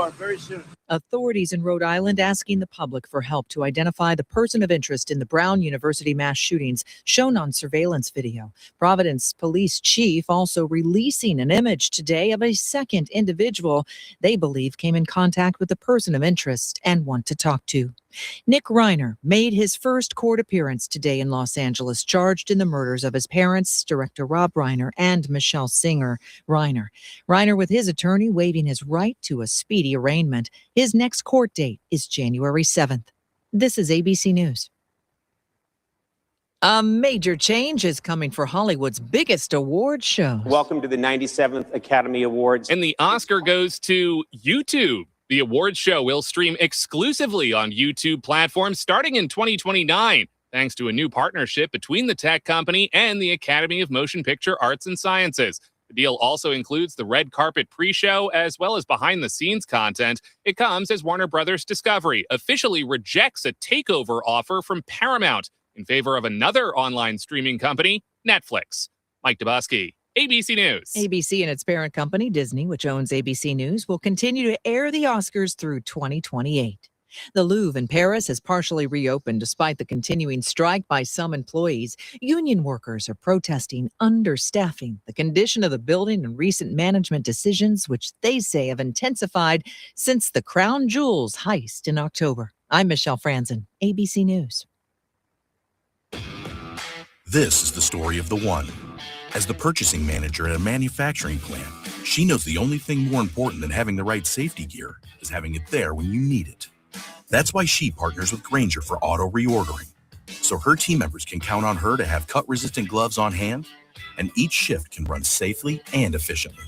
more very soon. Authorities in Rhode Island asking the public for help to identify the person of interest in the Brown University mass shootings shown on surveillance video. Providence Police Chief also releasing an image today of a second individual they believe came in contact with the person of interest and want to talk to. Nick Reiner made his first court appearance today in Los Angeles, charged in the murders of his parents, director Rob Reiner and Michelle Singer. Reiner with his attorney waiving his right to a speedy arraignment. His next court date is January 7th. This is ABC News. A major change is coming for Hollywood's biggest award show. Welcome to the 97th Academy Awards. And the Oscar goes to YouTube. The awards show will stream exclusively on YouTube platforms starting in 2029, thanks to a new partnership between the tech company and the Academy of Motion Picture Arts and Sciences. The deal also includes the red carpet pre-show as well as behind-the-scenes content. It comes as Warner Brothers Discovery officially rejects a takeover offer from Paramount in favor of another online streaming company, Netflix. Mike Dubusky, ABC News. ABC and its parent company, Disney, which owns ABC News, will continue to air the Oscars through 2028. The Louvre in Paris has partially reopened despite the continuing strike by some employees. Union workers are protesting understaffing, the condition of the building, and recent management decisions, which they say have intensified since the Crown Jewels heist in October. I'm Michelle Franzen, ABC News. This is the story of the one. As the purchasing manager at a manufacturing plant, she knows the only thing more important than having the right safety gear is having it there when you need it. That's why she partners with Grainger for auto reordering, so her team members can count on her to have cut-resistant gloves on hand, and each shift can run safely and efficiently.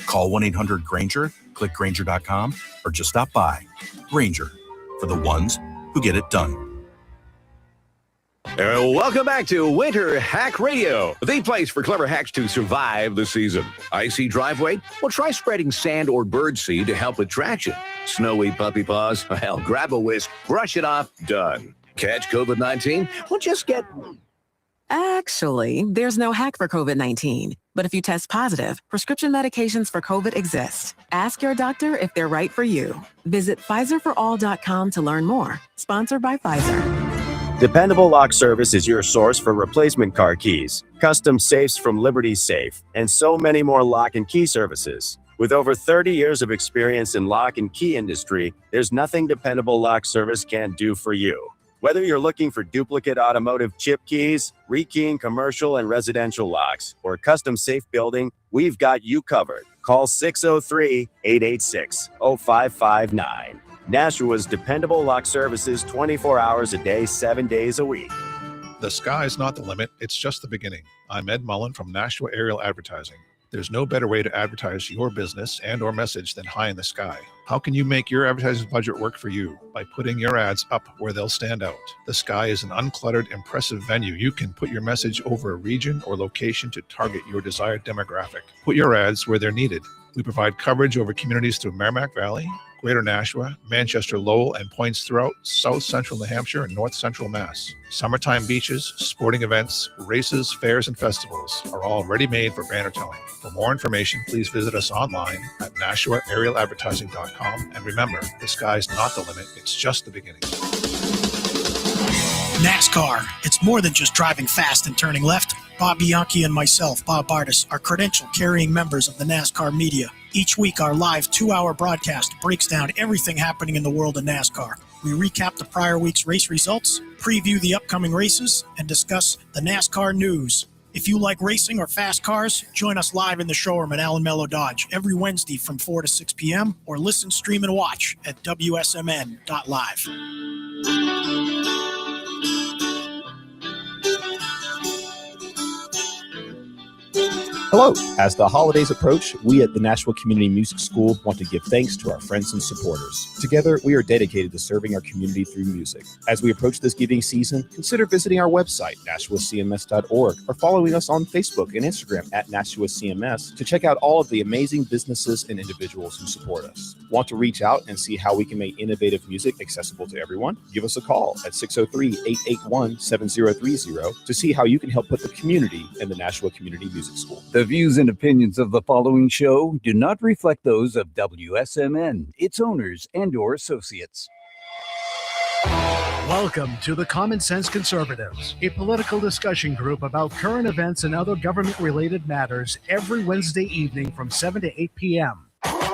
Call 1-800-GRAINGER, click Grainger.com, or just stop by. Grainger, for the ones who get it done. Welcome back to Winter Hack Radio, the place for clever hacks to survive the season. Icy driveway? Well, try spreading sand or bird seed to help with traction. Snowy puppy paws? Well, grab a whisk, brush it off, done. Catch COVID-19? Well, just get... Actually, there's no hack for COVID-19. But if you test positive, prescription medications for COVID exist. Ask your doctor if they're right for you. Visit PfizerForAll.com to learn more. Sponsored by Pfizer. Dependable Lock Service is your source for replacement car keys, custom safes from Liberty Safe, and so many more lock and key services. With over 30 years of experience in lock and key industry, there's nothing Dependable Lock Service can't do for you. Whether you're looking for duplicate automotive chip keys, rekeying commercial and residential locks, or custom safe building, we've got you covered. Call 603-886-0559. Nashua's dependable lock services 24 hours a day, 7 days a week. The sky's not the limit, it's just the beginning. I'm Ed Mullen from Nashua Aerial Advertising. There's no better way to advertise your business and or message than high in the sky. How can you make your advertising budget work for you? By putting your ads up where they'll stand out. The sky is an uncluttered, impressive venue. You can put your message over a region or location to target your desired demographic. Put your ads where they're needed. We provide coverage over communities through Merrimack Valley, Greater Nashua, Manchester, Lowell, and points throughout South Central New Hampshire and North Central Mass. Summertime beaches, sporting events, races, fairs, and festivals are all ready-made for banner telling. For more information, please visit us online at NashuaAerialAdvertising.com. And remember, the sky's not the limit, it's just the beginning. NASCAR. It's more than just driving fast and turning left. Bob Bianchi and myself, Bob Bartis, are credential-carrying members of the NASCAR media. Each week, our live 2-hour broadcast breaks down everything happening in the world of NASCAR. We recap the prior week's race results, preview the upcoming races, and discuss the NASCAR news. If you like racing or fast cars, join us live in the showroom at Allen Mello Dodge every Wednesday from 4 to 6 p.m. or listen, stream, and watch at wsmn.live. Hello. As the holidays approach, we at the Nashua Community Music School want to give thanks to our friends and supporters. Together, we are dedicated to serving our community through music. As we approach this giving season, consider visiting our website, nashuacms.org, or following us on Facebook and Instagram at NashuaCMS to check out all of the amazing businesses and individuals who support us. Want to reach out and see how we can make innovative music accessible to everyone? Give us a call at 603-881-7030 to see how you can help put the community in the Nashua Community Music School. The The views and opinions of the following show do not reflect those of WSMN, its owners, and/or associates. Welcome to the Common Sense Conservatives, a political discussion group about current events and other government-related matters every Wednesday evening from 7 to 8 p.m.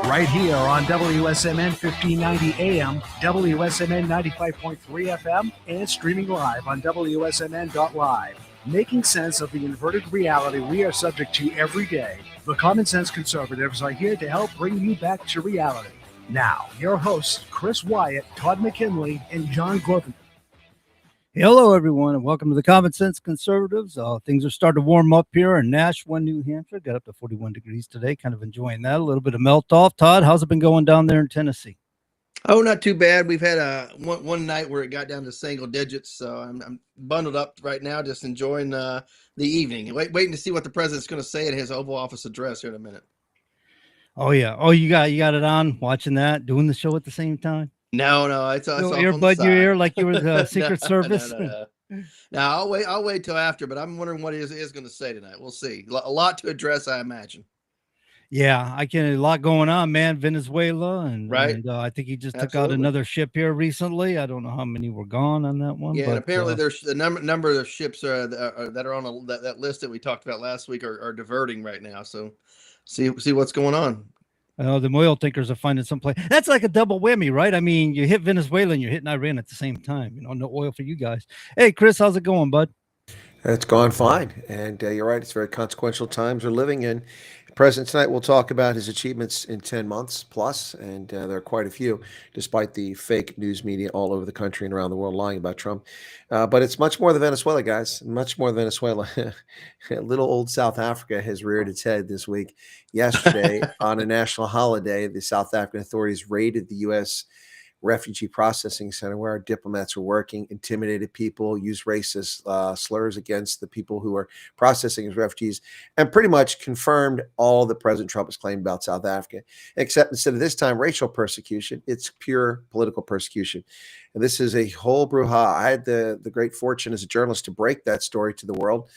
Right here on WSMN 1590 AM, WSMN 95.3 FM, and streaming live on wsmn.live. Making sense of the inverted reality we are subject to every day, the Common Sense Conservatives are here to help bring you back to reality. Now, your hosts, Chris Wyatt, Todd McKinley, and John Gorton. Hello, everyone, and welcome to the Common Sense Conservatives. Things are starting to warm up here in Nashua, New Hampshire. Got up to 41 degrees today. Kind of enjoying that. A little bit of melt off. Todd, how's it been going down there in Tennessee? Oh, not too bad. We've had one night where it got down to single digits, so I'm bundled up right now, just enjoying the evening. Waiting to see what the president's going to say in his Oval Office address here in a minute. Oh yeah. Oh, you got it on, watching that, doing the show at the same time. No, it's no earbud your ear like you were the Secret Service. No, I'll wait till after. But I'm wondering what he is going to say tonight. We'll see. A lot to address, I imagine. Yeah, a lot going on, man. Venezuela, and I think he just took out Absolutely. another ship here recently. I don't know how many were gone on that one. Yeah, but and apparently there's the number of ships that are on that list that we talked about last week are diverting right now. So see what's going on. The oil tankers are finding some place. That's like a double whammy, right? I mean, you hit Venezuela and you're hitting Iran at the same time. No oil for you guys. Hey, Chris, how's it going, bud? It's gone fine. And you're right. It's very consequential times we're living in. President tonight will talk about his achievements in 10 months plus, and there are quite a few, despite the fake news media all over the country and around the world lying about Trump. But it's much more than Venezuela, guys. Much more than Venezuela. Little old South Africa has reared its head this week. Yesterday, on a national holiday, the South African authorities raided the U.S. refugee processing center where our diplomats were working, intimidated people, used racist slurs against the people who are processing as refugees, and pretty much confirmed all that President Trump has claimed about South Africa, except instead of this time racial persecution, it's pure political persecution. And this is a whole brouhaha. I had the great fortune as a journalist to break that story to the world.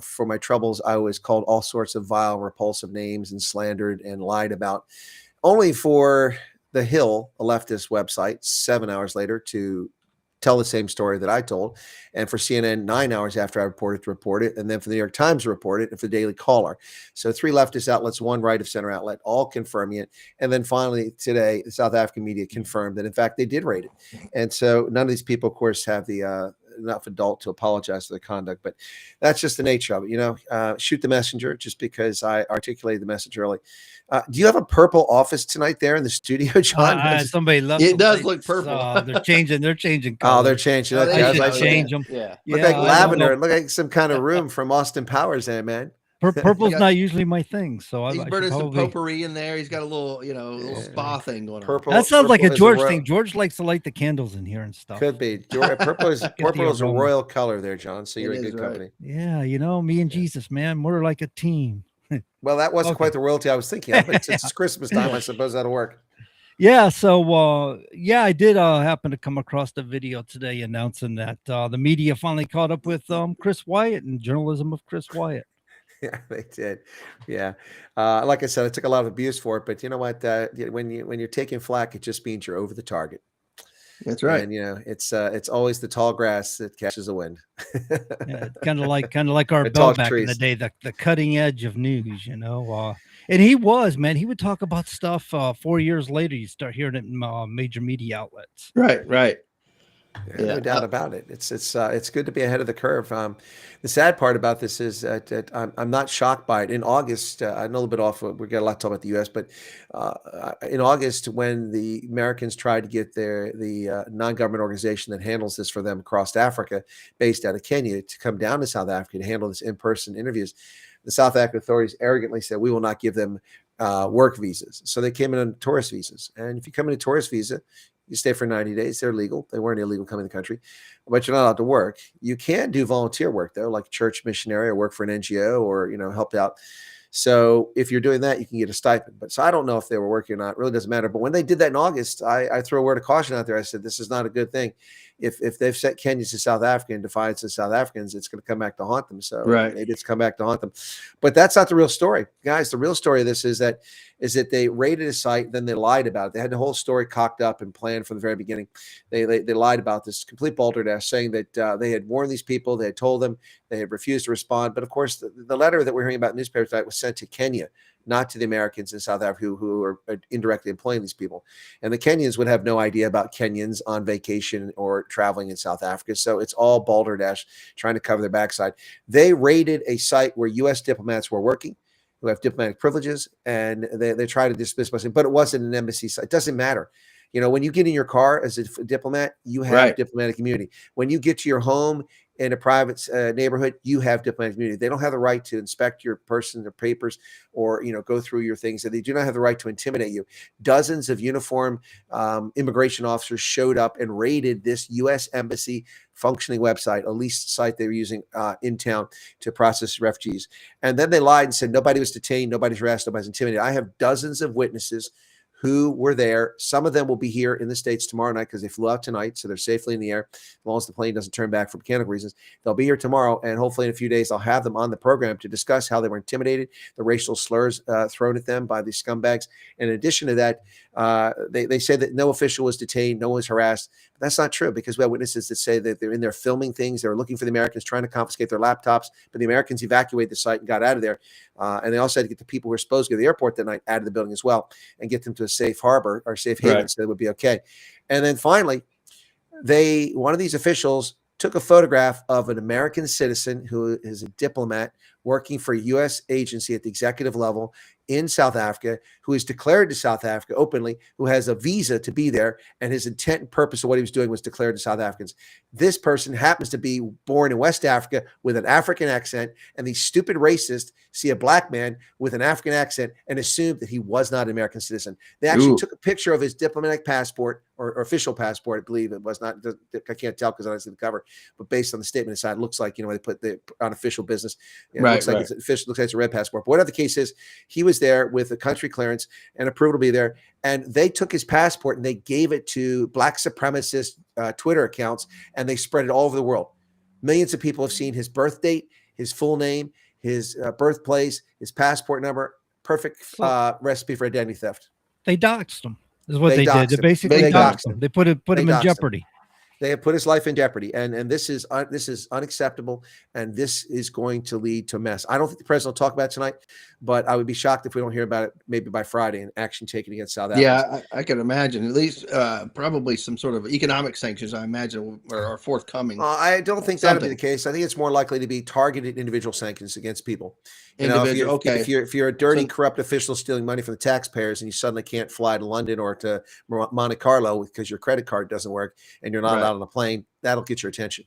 For my troubles, I was called all sorts of vile, repulsive names and slandered and lied about, only for The Hill, a leftist website, 7 hours later to tell the same story that I told, and for CNN 9 hours after I reported to report it, and then for the New York Times to report it, and for the Daily Caller. So 3 leftist outlets, 1 right of center outlet, all confirming it. And then finally today, the South African media confirmed that in fact they did raid it. And so none of these people, of course, have the enough adult to apologize for the conduct, but that's just the nature of it. Shoot the messenger, just because I articulated the message early. Do you have a purple office tonight there in the studio, John? Somebody left. It does look purple. They're changing. They're changing. Oh, they're changing. They should change them. Yeah. Look like lavender. Look like some kind of room from Austin Powers there, man. Purple's not usually my thing, so he's I burning some probably... potpourri in there. He's got a little, little spa thing going on. Purple. That sounds like a George royal... thing. George likes to light the candles in here and stuff. Could be. Purple is a royal color there, John. So you're in good company. Yeah, me and Jesus, man, we're like a team. Well, that wasn't quite the royalty I was thinking of, but since it's Christmas time, I suppose that'll work. Yeah, so I did happen to come across the video today announcing that the media finally caught up with Chris Wyatt and journalism of Chris Wyatt. Yeah, they did. Yeah. Like I said, I took a lot of abuse for it, but you know what? When you're taking flack, it just means you're over the target. That's right. And it's always the tall grass that catches the wind. Yeah, kind of like our Bell back in the day, the cutting edge of news, and he would talk about stuff 4 years later. You start hearing it in major media outlets. Right. Yeah, no doubt about it. It's good to be ahead of the curve. The sad part about this is that I'm not shocked by it. In August, I know a little bit off. We got a lot to talk about the U.S., but in August, when the Americans tried to get the non-government organization that handles this for them across Africa, based out of Kenya, to come down to South Africa to handle this in-person interviews, the South African authorities arrogantly said, we will not give them work visas. So they came in on tourist visas. And if you come in a tourist visa, you stay for 90 days. They're legal. They weren't illegal coming to the country, but you're not allowed to work. You can do volunteer work, though, like church missionary or work for an NGO or, help out So if you're doing that, you can get a stipend. But so I don't know if they were working or not. It really doesn't matter. But when they did that in August, I threw a word of caution out there. I said, this is not a good thing. If they've sent Kenyans to South Africa in defiance of South Africans, it's going to come back to haunt them. So maybe it's come back to haunt them. But that's not the real story, guys. The real story of this is that they raided a site, then they lied about it. They had the whole story cocked up and planned from the very beginning. They lied about this, complete balderdash, saying that they had warned these people, they had told them, they had refused to respond. But of course, the letter that we're hearing about in newspapers tonight was sent to Kenya, not to the Americans in South Africa who are indirectly employing these people. And the Kenyans would have no idea about Kenyans on vacation or traveling in South Africa. So it's all balderdash trying to cover their backside. They raided a site where U.S. diplomats were working, who have diplomatic privileges, and they try to dismiss by saying, but it wasn't an embassy site. It doesn't matter. You know, when you get in your car as a diplomat, you have diplomatic immunity. When you get to your home in a private neighborhood, you have diplomatic immunity. They don't have the right to inspect your person, their papers, or go through your things. And they do not have the right to intimidate you. Dozens of uniformed immigration officers showed up and raided this U.S. embassy functioning website, a leased site they were using in town to process refugees. And then they lied and said nobody was detained, nobody's harassed, nobody's intimidated. I have dozens of witnesses who were there. Some of them will be here in the States tomorrow night because they flew out tonight, so they're safely in the air. As long as the plane doesn't turn back for mechanical reasons, they'll be here tomorrow, and hopefully in a few days I'll have them on the program to discuss how they were intimidated, the racial slurs thrown at them by these scumbags. And in addition to that, they say that no official was detained, no one was harassed. But that's not true, because we have witnesses that say that they're in there filming things. They were looking for the Americans, trying to confiscate their laptops, but the Americans evacuated the site and got out of there. And they also had to get the people who were supposed to go to the airport that night out of the building as well and get them to a safe harbor or safe haven, so they would be okay. And then finally, one of these officials took a photograph of an American citizen who is a diplomat working for a U.S. agency at the executive level in South Africa, who is declared to South Africa openly, who has a visa to be there, and his intent and purpose of what he was doing was declared to South Africans. This person happens to be born in West Africa with an African accent, and these stupid racists see a black man with an African accent and assume that he was not an American citizen. They actually took a picture of his diplomatic passport or official passport. I believe it was not. I can't tell because I don't see the cover, but based on the statement inside, it looks like they put on official business. It looks like it's official. Looks like it's a red passport. But whatever the case is, he was there with a country clearance and approval to be there. And they took his passport and they gave it to black supremacist Twitter accounts, and they spread it all over the world. Millions of people have seen his birth date, his full name, his birthplace, his passport number. Perfect recipe for identity theft. They doxed him. Is what they did. They basically doxed him. They put him in jeopardy. They have put his life in jeopardy, and this is unacceptable, and this is going to lead to a mess. I don't think the president will talk about it tonight, but I would be shocked if we don't hear about it maybe by Friday and action taken against South Africa. Yeah, I can imagine. At least probably some sort of economic sanctions, I imagine, are forthcoming. I don't think that'll be the case. I think it's more likely to be targeted individual sanctions against people. If you're a dirty, corrupt official stealing money from the taxpayers and you suddenly can't fly to London or to Monte Carlo because your credit card doesn't work and you're not allowed on a plane, that'll get your attention.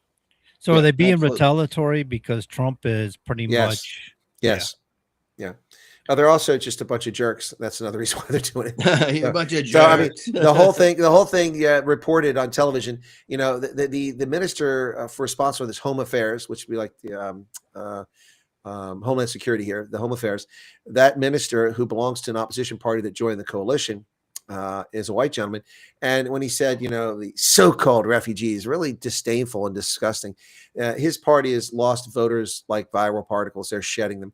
So are they being retaliatory because Trump is pretty much? Yes. Yeah. They're also just a bunch of jerks. That's another reason why they're doing it. A bunch of jerks. So, I mean, the whole thing reported on television. The minister responsible for this Home Affairs, which would be like the Homeland Security here, the Home Affairs, that minister who belongs to an opposition party that joined the coalition is a white gentleman. And when he said, the so-called refugees, really disdainful and disgusting. His party has lost voters like viral particles. They're shedding them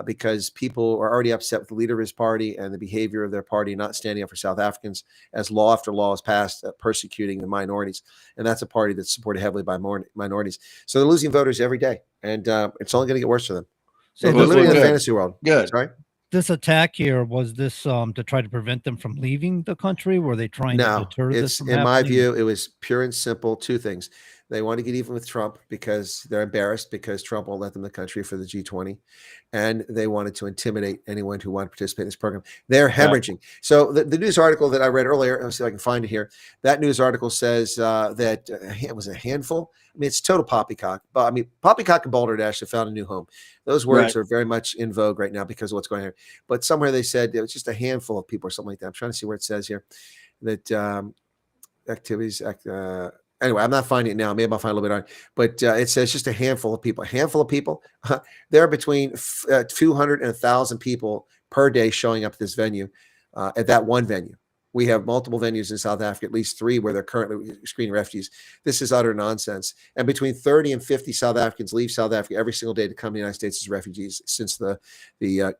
because people are already upset with the leader of his party and the behavior of their party not standing up for South Africans as law after law is passed, persecuting the minorities. And that's a party that's supported heavily by minorities. So they're losing voters every day. And it's only going to get worse for them. So they're living in a fantasy world. Good. Right? This attack here, was this to try to prevent them from leaving the country? Were they trying to deter this from happening? In my view, it was pure and simple. Two things. They want to get even with Trump because they're embarrassed because Trump won't let them in the country for the G20. And they wanted to intimidate anyone who wanted to participate in this program. They're hemorrhaging. Right. So the news article that I read earlier, I'll see if I can find it here. That news article says that it was a handful. I mean, it's total poppycock. But I mean, poppycock and balderdash have found a new home. Those words are very much in vogue right now because of what's going on here. But somewhere they said it was just a handful of people or something like that. I'm trying to see where it says here that Anyway, I'm not finding it now. Maybe I'll find a little bit on it. But it says just a handful of people. A handful of people. There are between 200 and 1,000 people per day showing up at this venue, at that one venue. We have multiple venues in South Africa, at least 3 where they're currently screening refugees. This is utter nonsense. And between 30 and 50 South Africans leave South Africa every single day to come to the United States as refugees since the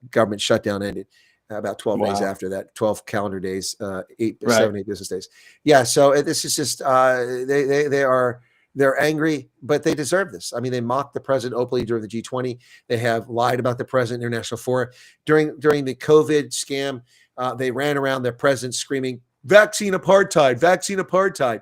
government shutdown ended. About 12 days after that, 12 calendar days, 7, 8 business days. Yeah. So this is just, they're angry, but they deserve this. I mean, they mocked the president openly during the G20. They have lied about the president in international forum. During the COVID scam, they ran around their president screaming, vaccine apartheid, vaccine apartheid.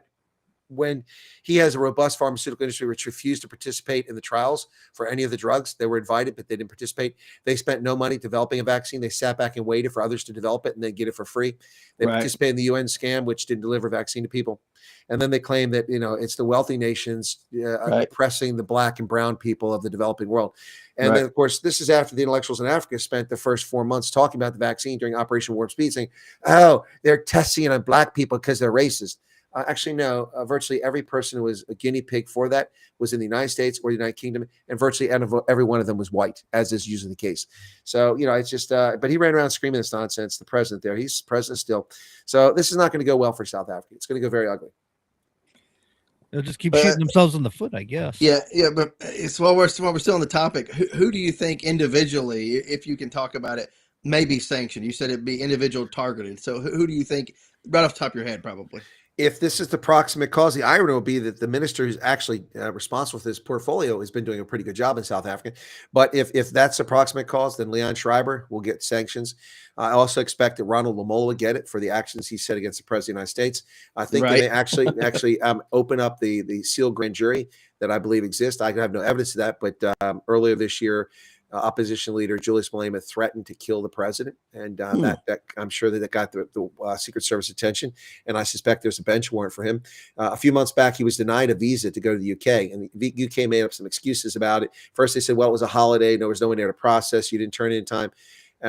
When he has a robust pharmaceutical industry which refused to participate in the trials for any of the drugs. They were invited, but they didn't participate. They spent no money developing a vaccine. They sat back and waited for others to develop it and then get it for free. They participated in the UN scam, which didn't deliver vaccine to people. And then they claim that, it's the wealthy nations oppressing the black and brown people of the developing world. And then, of course, this is after the intellectuals in Africa spent the first 4 months talking about the vaccine during Operation Warp Speed, saying, oh, they're testing it on black people because they're racist. Actually, no, virtually every person who was a guinea pig for that was in the United States or the United Kingdom, and virtually every one of them was white, as is usually the case. So, it's just, but he ran around screaming this nonsense, the president there. He's president still. So this is not going to go well for South Africa. It's going to go very ugly. They'll just keep shooting themselves in the foot, I guess. Yeah, but it's while we're still on the topic, who do you think individually, if you can talk about it, may be sanctioned? You said it'd be individual targeted. So who do you think, right off the top of your head, probably? If this is the proximate cause, the irony will be that the minister who's actually responsible for this portfolio has been doing a pretty good job in South Africa. But if that's the proximate cause, then Leon Schreiber will get sanctions. I also expect that Ronald Lamola will get it for the actions he said against the president of the United States. I think they may actually open up the sealed grand jury that I believe exists. I have no evidence of that, but earlier this year, opposition leader Julius Malema threatened to kill the president, and that I'm sure that got the Secret Service attention, and I suspect there's a bench warrant for him. A few months back, he was denied a visa to go to the UK, and the UK made up some excuses about it. First, they said, well, it was a holiday, there was no one there to process, you didn't turn it in time.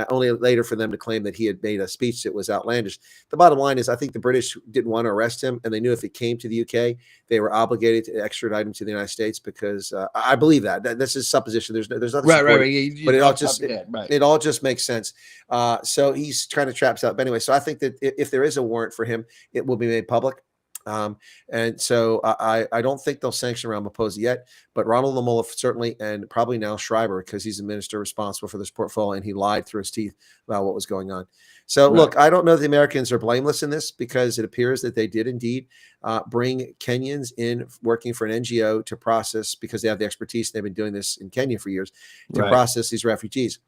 Only later for them to claim that he had made a speech that was outlandish. The bottom line is I think the British didn't want to arrest him, and they knew if it came to the UK, they were obligated to extradite him to the United States because I believe that. This is supposition. There's nothing but it all just makes sense. So he's trying to trap us out. But anyway, so I think that if there is a warrant for him, it will be made public. And so I don't think they'll sanction Ramaphosa yet, but Ronald Lamola certainly, and probably now Schreiber, because he's the minister responsible for this portfolio and he lied through his teeth about what was going on. So look, I don't know if the Americans are blameless in this because it appears that they did indeed bring Kenyans in working for an NGO to process, because they have the expertise. They've been doing this in Kenya for years to process these refugees.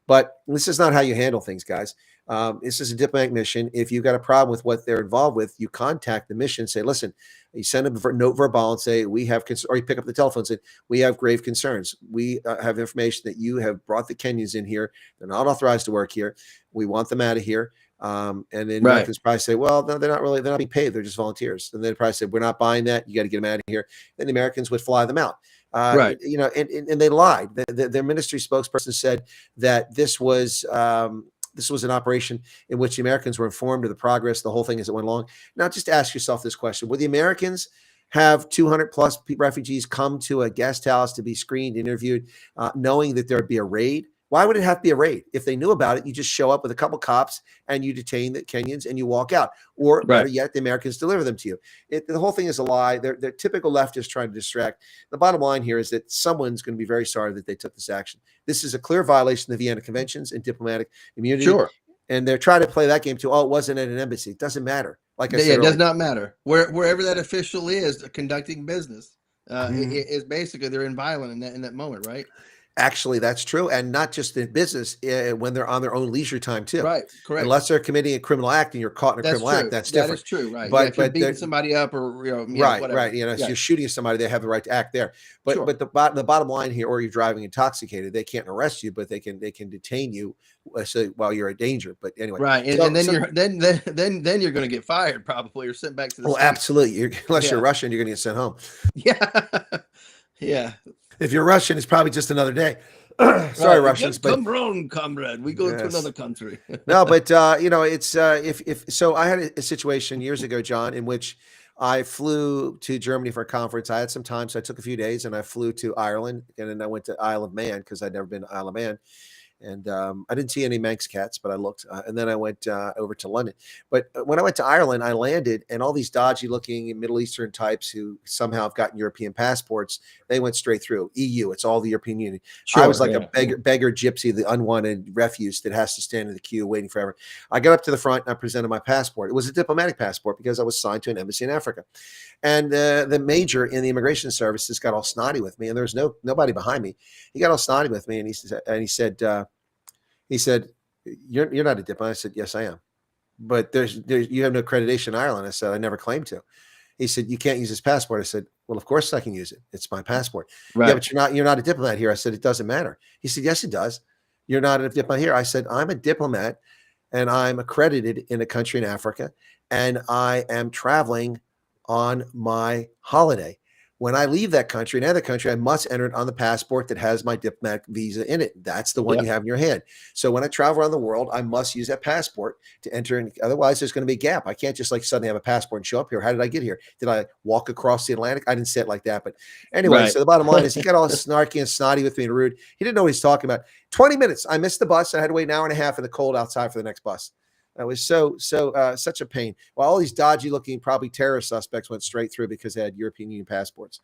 But this is not how you handle things, guys. This is a diplomatic mission. If you've got a problem with what they're involved with, you contact the mission, say, listen, you send a note verbal and say, we have, or you pick up the telephone and say, we have grave concerns. We have information that you have brought the Kenyans in here. They're not authorized to work here. We want them out of here. And then Americans probably say, well, no, they're not being paid. They're just volunteers. And then probably say, we're not buying that. You got to get them out of here. Then the Americans would fly them out. And they lied. Their ministry spokesperson said that this was an operation in which the Americans were informed of the progress, the whole thing as it went along. Now, just ask yourself this question. Would the Americans have 200 plus refugees come to a guest house to be screened, interviewed, knowing that there'd be a raid? Why would it have to be a raid? If they knew about it, you just show up with a couple cops and you detain the Kenyans and you walk out. Or better yet, the Americans deliver them to you. The whole thing is a lie. They're typical leftists trying to distract. The bottom line here is that someone's going to be very sorry that they took this action. This is a clear violation of the Vienna Conventions and diplomatic immunity. Sure. And they're trying to play that game too. Oh, it wasn't at an embassy. It doesn't matter. Like I said, it does not matter. Wherever that official is conducting business, is basically they're inviolate in that moment, right? Actually, that's true. And not just in business, when they're on their own leisure time, too. Right, correct. Unless they're committing a criminal act and you're caught in a criminal act, that's different. That is true, right. But, if you're beating somebody up or, whatever. Right. If you're shooting somebody, they have the right to act there. But the bottom line here, or you're driving intoxicated, they can't arrest you, but they can detain you while you're a danger. But anyway. Right. And then you're going to get fired probably or sent back to the States. Absolutely. Unless you're Russian, you're going to get sent home. Yeah. Yeah. If you're Russian, it's probably just another day. Sorry, Russians, but come on, comrade. We go to another country. No, but it's if so. I had a situation years ago, John, in which I flew to Germany for a conference. I had some time, so I took a few days, and I flew to Ireland, and then I went to Isle of Man because I'd never been to Isle of Man. And I didn't see any Manx cats, but I looked. And then I went over to London. But when I went to Ireland, I landed, and all these dodgy-looking Middle Eastern types who somehow have gotten European passports, they went straight through. EU, it's all the European Union. Sure, I was like a beggar gypsy, the unwanted refuse that has to stand in the queue waiting forever. I got up to the front, and I presented my passport. It was a diplomatic passport because I was signed to an embassy in Africa. And the major in the immigration services got all snotty with me, and there was nobody behind me. He got all snotty with me, and he said, "You're not a diplomat." I said, "Yes, I am." But you have no accreditation in Ireland. I said, "I never claimed to." He said, "You can't use this passport." I said, "Well, of course I can use it. It's my passport." Right. Yeah, but you're not a diplomat here. I said, "It doesn't matter." He said, "Yes, it does. You're not a diplomat here." I said, "I'm a diplomat, and I'm accredited in a country in Africa, and I am traveling on my holiday. When I leave that country, another country, I must enter it on the passport that has my diplomatic visa in it. That's the one you have in your hand. So when I travel around the world, I must use that passport to enter in. Otherwise, there's going to be a gap. I can't just like suddenly have a passport and show up here. How did I get here? Did I walk across the Atlantic? I didn't say it like that. But anyway, so the bottom line is he got all snarky and snotty with me and rude. He didn't know what he's talking about. 20 minutes. I missed the bus. I had to wait an hour and a half in the cold outside for the next bus. That was such a pain. While all these dodgy looking, probably terrorist suspects went straight through because they had European Union passports.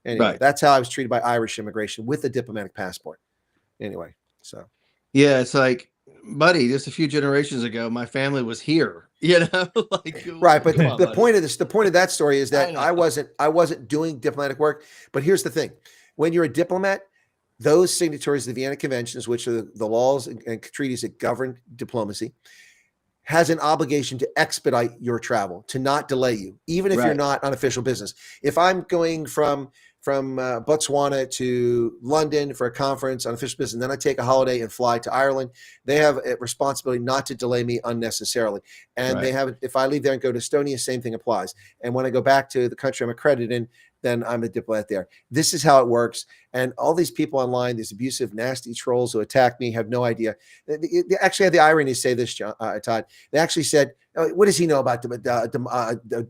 Anyway, that's how I was treated by Irish immigration with a diplomatic passport. Anyway, so. Yeah, it's like, buddy, just a few generations ago, my family was here, you know? Like, right. But the point of that story is that I wasn't doing diplomatic work. But here's the thing. When you're a diplomat, those signatories of the Vienna Conventions, which are the laws and treaties that govern diplomacy, has an obligation to expedite your travel, to not delay you, even if you're not on official business. If I'm going from Botswana to London for a conference on official business, and then I take a holiday and fly to Ireland, they have a responsibility not to delay me unnecessarily. And they have, if I leave there and go to Estonia, same thing applies. And when I go back to the country I'm accredited in, then I'm a diplomat there. This is how it works. And all these people online, these abusive, nasty trolls who attack me have no idea. They actually had the irony to say this, Todd. They actually said, "What does he know about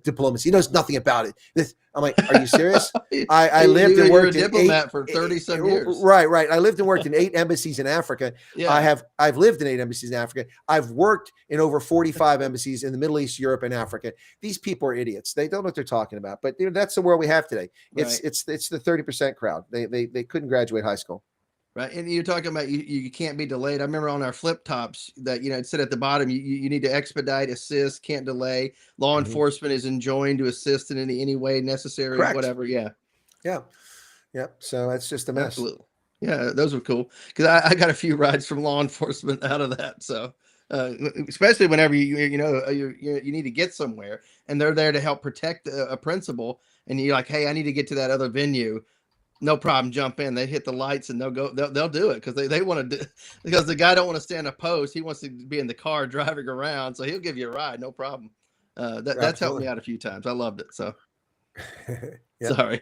diplomacy? He knows nothing about it." I'm like, "Are you serious?" I lived and worked a diplomat for 30-some years. Right. I lived and worked in 8 embassies in Africa. Yeah. I've lived in 8 embassies in Africa. I've worked in over 45 embassies in the Middle East, Europe, and Africa. These people are idiots. They don't know what they're talking about. But that's the world we have today. It's the 30% crowd. They couldn't graduate high school. Right. And you're talking about you can't be delayed. I remember on our flip tops that, it said at the bottom, you need to expedite, assist, can't delay. Law enforcement is enjoined to assist in any way necessary, whatever. Yeah. Yeah. So that's just a mess. Absolutely. Yeah, those were cool. Because I got a few rides from law enforcement out of that. So especially whenever you need to get somewhere and they're there to help protect a principal, and you're like, "Hey, I need to get to that other venue." No problem. Jump in. They hit the lights and they'll go. They'll do it because they want to. Because the guy don't want to stand a post. He wants to be in the car driving around, so he'll give you a ride, no problem. That's helped me out a few times. I loved it. So sorry.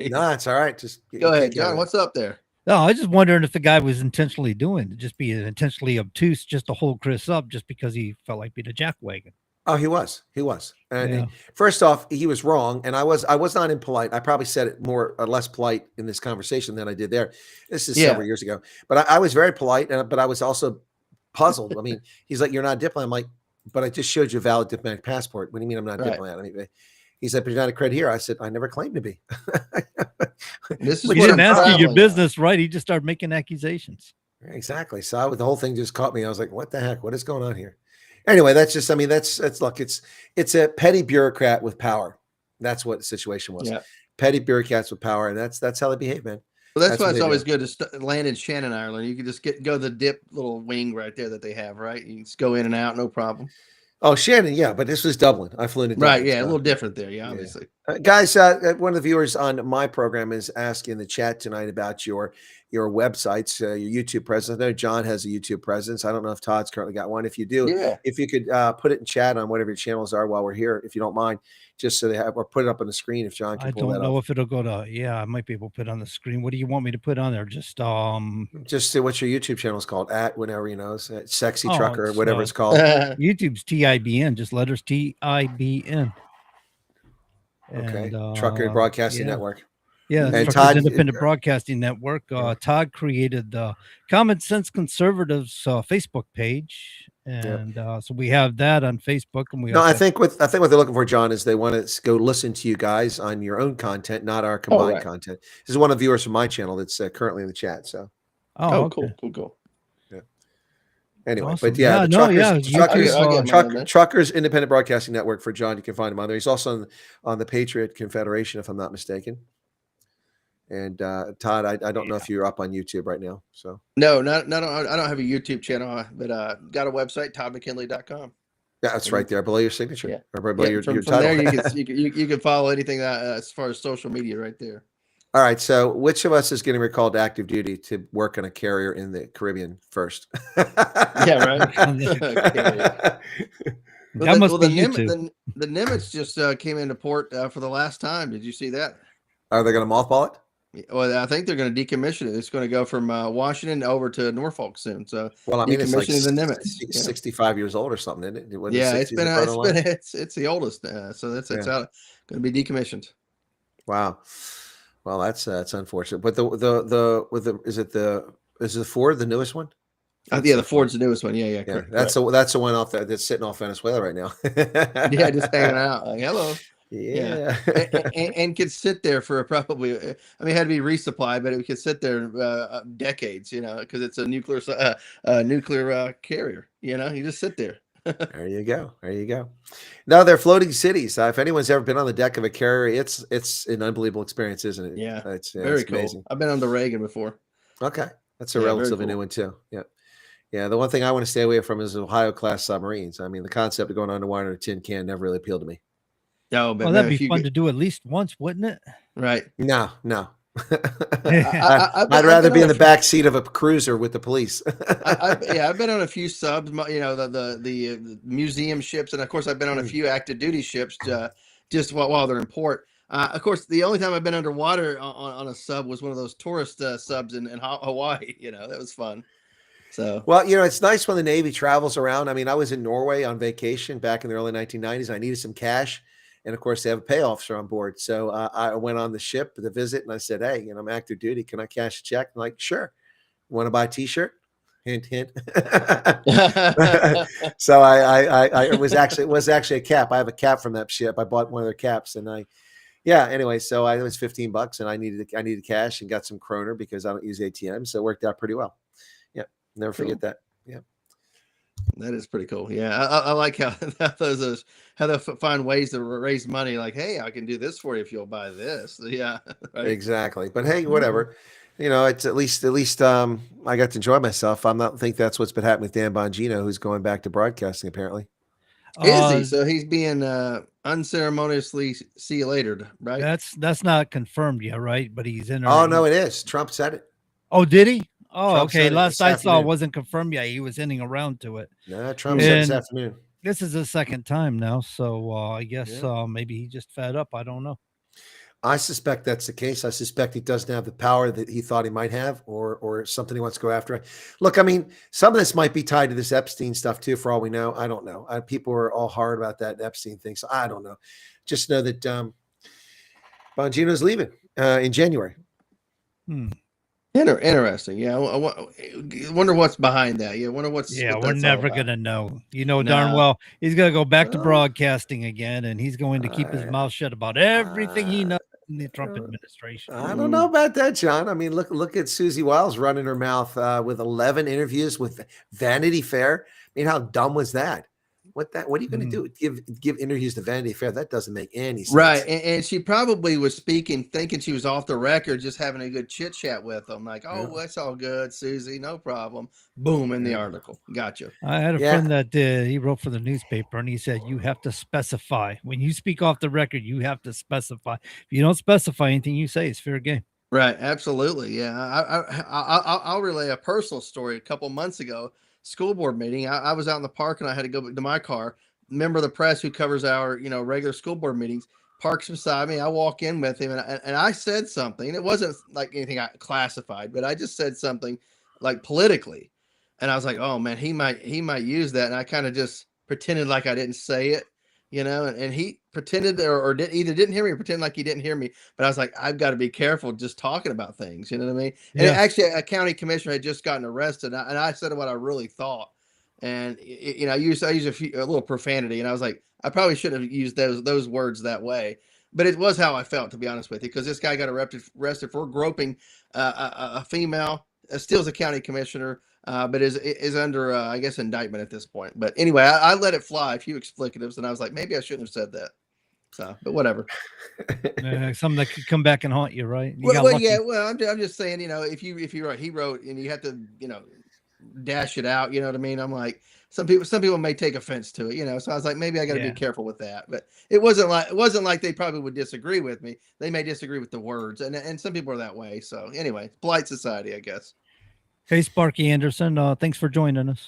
No, it's all right. Just go ahead, John. What's up there? No, I was just wondering if the guy was intentionally doing it, just being intentionally obtuse, just to hold Chris up, just because he felt like being a jackwagon. Oh, he was. And first off, he was wrong. And I was not impolite. I probably said it more or less polite in this conversation than I did there. This is several years ago, but I was very polite, but I was also puzzled. I mean, he's like, "You're not a diplomat." I'm like, "But I just showed you a valid diplomatic passport. What do you mean I'm not a diplomat?" I mean, he said, "But you're not accredited here." I said, "I never claimed to be." This is he didn't ask you your business, right? He just started making accusations. Exactly. So the whole thing just caught me. I was like, "What the heck? What is going on here?" Anyway, that's look, it's a petty bureaucrat with power. That's what the situation was. Yeah. Petty bureaucrats with power, and that's how they behave, man. Well, that's why it's always good to land in Shannon, Ireland. You can just go the dip little wing right there that they have, right? You can just go in and out, no problem. Oh, Shannon, yeah, but this was Dublin. I flew into Dublin. Right, yeah, a little different there, yeah, obviously. Guys, one of the viewers on my program is asking in the chat tonight about your websites, your YouTube presence. I know John has a YouTube presence. I don't know if Todd's currently got one. If you do, if you could put it in chat on whatever your channels are while we're here, if you don't mind, just so they have, or put it up on the screen if John can pull that up. I don't know if it'll go to, I might be able to put it on the screen. What do you want me to put on there? Just say what's your YouTube channel is called, at whatever, Sexy Trucker, whatever it's called. YouTube's TIBN, just letters TIBN. Okay. And Trucker Broadcasting yeah. Network. Yeah, And Truckers Todd, Independent Broadcasting Network. Todd created the Common Sense Conservatives Facebook page, and so we have that on Facebook. And we no, also I think what they're looking for, John, is they want to go listen to you guys on your own content, not our combined content. This is one of the viewers from my channel that's currently in the chat. So, cool. Yeah. Anyway, Awesome. but yeah, YouTube, Truckers Independent Broadcasting Network for John. You can find him on there. He's also on the Patriot Confederation, if I'm not mistaken. And Todd, I don't know if you're up on YouTube right now. So No, I don't have a YouTube channel, but got a website, toddmckinley.com. Yeah, that's right there below your signature. Or below your from title. there you can follow anything as far as social media right there. All right. So which of us is getting recalled to active duty to work on a carrier in the Caribbean first? Yeah, right. The Nimitz just came into port for the last time. Did you see that? Are they going to mothball it? Well, I think they're going to decommission it. It's going to go from Washington over to Norfolk soon. So, well, I mean, it's like the Nimitz. 65 years old or something, isn't it? It's the oldest. So it's out, going to be decommissioned. Wow. Well, that's unfortunate. But is it the Ford, the newest one? The Ford's the newest one. Yeah. Correct. That's the one off that's sitting off Venezuela right now. Yeah, just hanging out. Like, hello. Yeah. And could sit there for probably, I mean, it had to be resupplied, but it could sit there decades, because it's a nuclear carrier, you just sit there. There you go. No, they're floating cities. If anyone's ever been on the deck of a carrier, it's an unbelievable experience, isn't it? Yeah. It's very cool. amazing. I've been on the Reagan before. Okay. That's a relatively new one too. Yeah. Yeah. The one thing I want to stay away from is Ohio class submarines. I mean, the concept of going underwater in a tin can never really appealed to me. No, but that'd be fun to do at least once, wouldn't it? Right. No. I'd rather be in the back seat of a cruiser with the police. I've been on a few subs, the museum ships, and of course I've been on a few active duty ships just while they're in port. Of course, the only time I've been underwater on a sub was one of those tourist subs in Hawaii. That was fun. So well, it's nice when the Navy travels around. I mean, I was in Norway on vacation back in the early 1990s. I needed some cash. And of course, they have pay officer on board. So I went on the ship to visit, and I said, "Hey, I'm active duty. Can I cash a check?" I'm like, "Sure." Want to buy a T-shirt? Hint, hint. So it was actually a cap. I have a cap from that ship. I bought one of their caps, and anyway. So it was $15, and I needed cash and got some kroner because I don't use ATM. So it worked out pretty well. Yeah, never forget that. Yeah. That is pretty cool. Yeah, I like how they'll find ways to raise money. Like, hey, I can do this for you if you'll buy this. Yeah, right. Exactly. But hey, whatever. It's at least I got to enjoy myself. Think that's what's been happening with Dan Bongino, who's going back to broadcasting apparently. Is he? So he's being unceremoniously see you later, right? That's not confirmed yet, right? But he's in. Oh no, it is. Trump said it. Oh, did he? Oh, Trump okay. Last I saw, it wasn't wasn't confirmed yet. He was ending around to it. No, Trump said this afternoon. This is the second time now, so I guess maybe he just fed up. I don't know. I suspect that's the case. I suspect he doesn't have the power that he thought he might have, or something he wants to go after. Look, I mean, some of this might be tied to this Epstein stuff too. For all we know, I don't know. People are all hard about that Epstein thing, so I don't know. Just know that Bongino's leaving in January. Interesting. Yeah. I wonder what's behind that. Yeah. Wonder what's. Yeah, what we're that's all never about. gonna know. Darn well he's gonna go back to broadcasting again, and he's going to keep his mouth shut about everything he knows in the Trump administration. I don't know about that, John. I mean, look at Susie Wiles running her mouth with 11 interviews with Vanity Fair. I mean, how dumb was that? What are you going to do? Give interviews to Vanity Fair? That doesn't make any sense. Right. And she probably was speaking, thinking she was off the record, just having a good chit chat with them. Like, that's all good, Susie, no problem. Boom, in the article. Gotcha. I had a friend that he wrote for the newspaper, and he said, you have to specify. When you speak off the record, you have to specify. If you don't specify anything you say, it's fair game. Right. Absolutely. Yeah. I'll relay a personal story. A couple months ago, school board meeting. I was out in the park, and I had to go to my car. Member of the press who covers our, regular school board meetings parks beside me. I walk in with him, and I said something. It wasn't like anything I classified, but I just said something like politically, and I was like, "Oh man, he might use that." And I kind of just pretended like I didn't say it, and he pretended or either didn't hear me or pretended like he didn't hear me. But I was like, I've got to be careful just talking about things. You know what I mean? And actually, a county commissioner had just gotten arrested, and I said what I really thought. And I used a little profanity, and I was like, I probably shouldn't have used those words that way. But it was how I felt, to be honest with you, because this guy got arrested for groping a female. Still is a county commissioner, but is under, I guess, indictment at this point. But anyway, I let it fly, a few explicatives, and I was like, maybe I shouldn't have said that. So, but whatever. Something that could come back and haunt you, right? I'm just saying, if you write, he wrote, and you have to, dash it out. You know what I mean? I'm like, some people may take offense to it, So I was like, maybe I got to be careful with that. But it wasn't like they probably would disagree with me. They may disagree with the words, and some people are that way. So anyway, polite society, I guess. Hey, Sparky Anderson, thanks for joining us.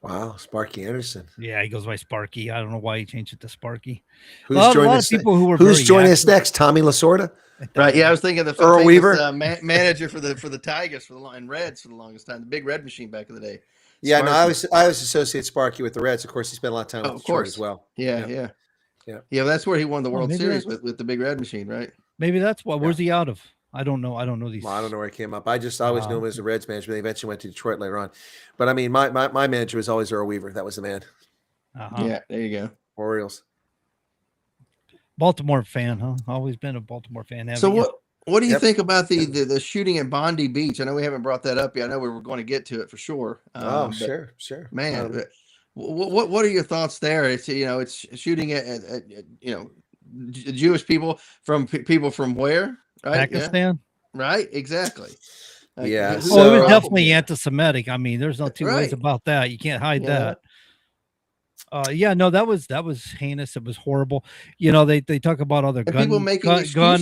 Wow, Sparky Anderson. Yeah, he goes by Sparky. I don't know why he changed it to Sparky. Who's joining us? Who's joining us next? Tommy Lasorda. Right. Yeah, I was thinking the Earl Weaver, manager for the Tigers and Reds for the longest time, the big red machine back in the day. Yeah, Sparky. No, I always associate Sparky with the Reds. Of course, he spent a lot of time with Detroit as well. Yeah. That's where he won the World Series with the big red machine, right? Maybe that's why. Where's he out of? I don't know these. Well, I don't know where he came up. I always knew him as a Reds manager. They eventually went to Detroit later on. But I mean, my manager was always Earl Weaver. That was the man. Yeah, there you go. Orioles. Baltimore fan, huh? Always been a Baltimore fan. So what do you think about the shooting at Bondi Beach? I know we haven't brought that up yet. I know we were going to get to it for sure. Sure. Man, what are your thoughts there? It's shooting at Jewish people from where? Right? Pakistan. Yeah. Right? Exactly. Yeah. It was definitely anti-Semitic. I mean, there's no two ways about that. You can't hide that. That was heinous. It was horrible. They talk about other gun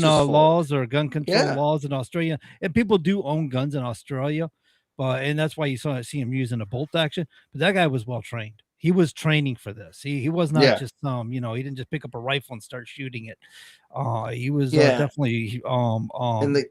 laws or gun control laws in Australia, and people do own guns in Australia, and that's why you see him using a bolt action. But that guy was well trained. He was training for this. He was not just he didn't just pick up a rifle and start shooting it. He was definitely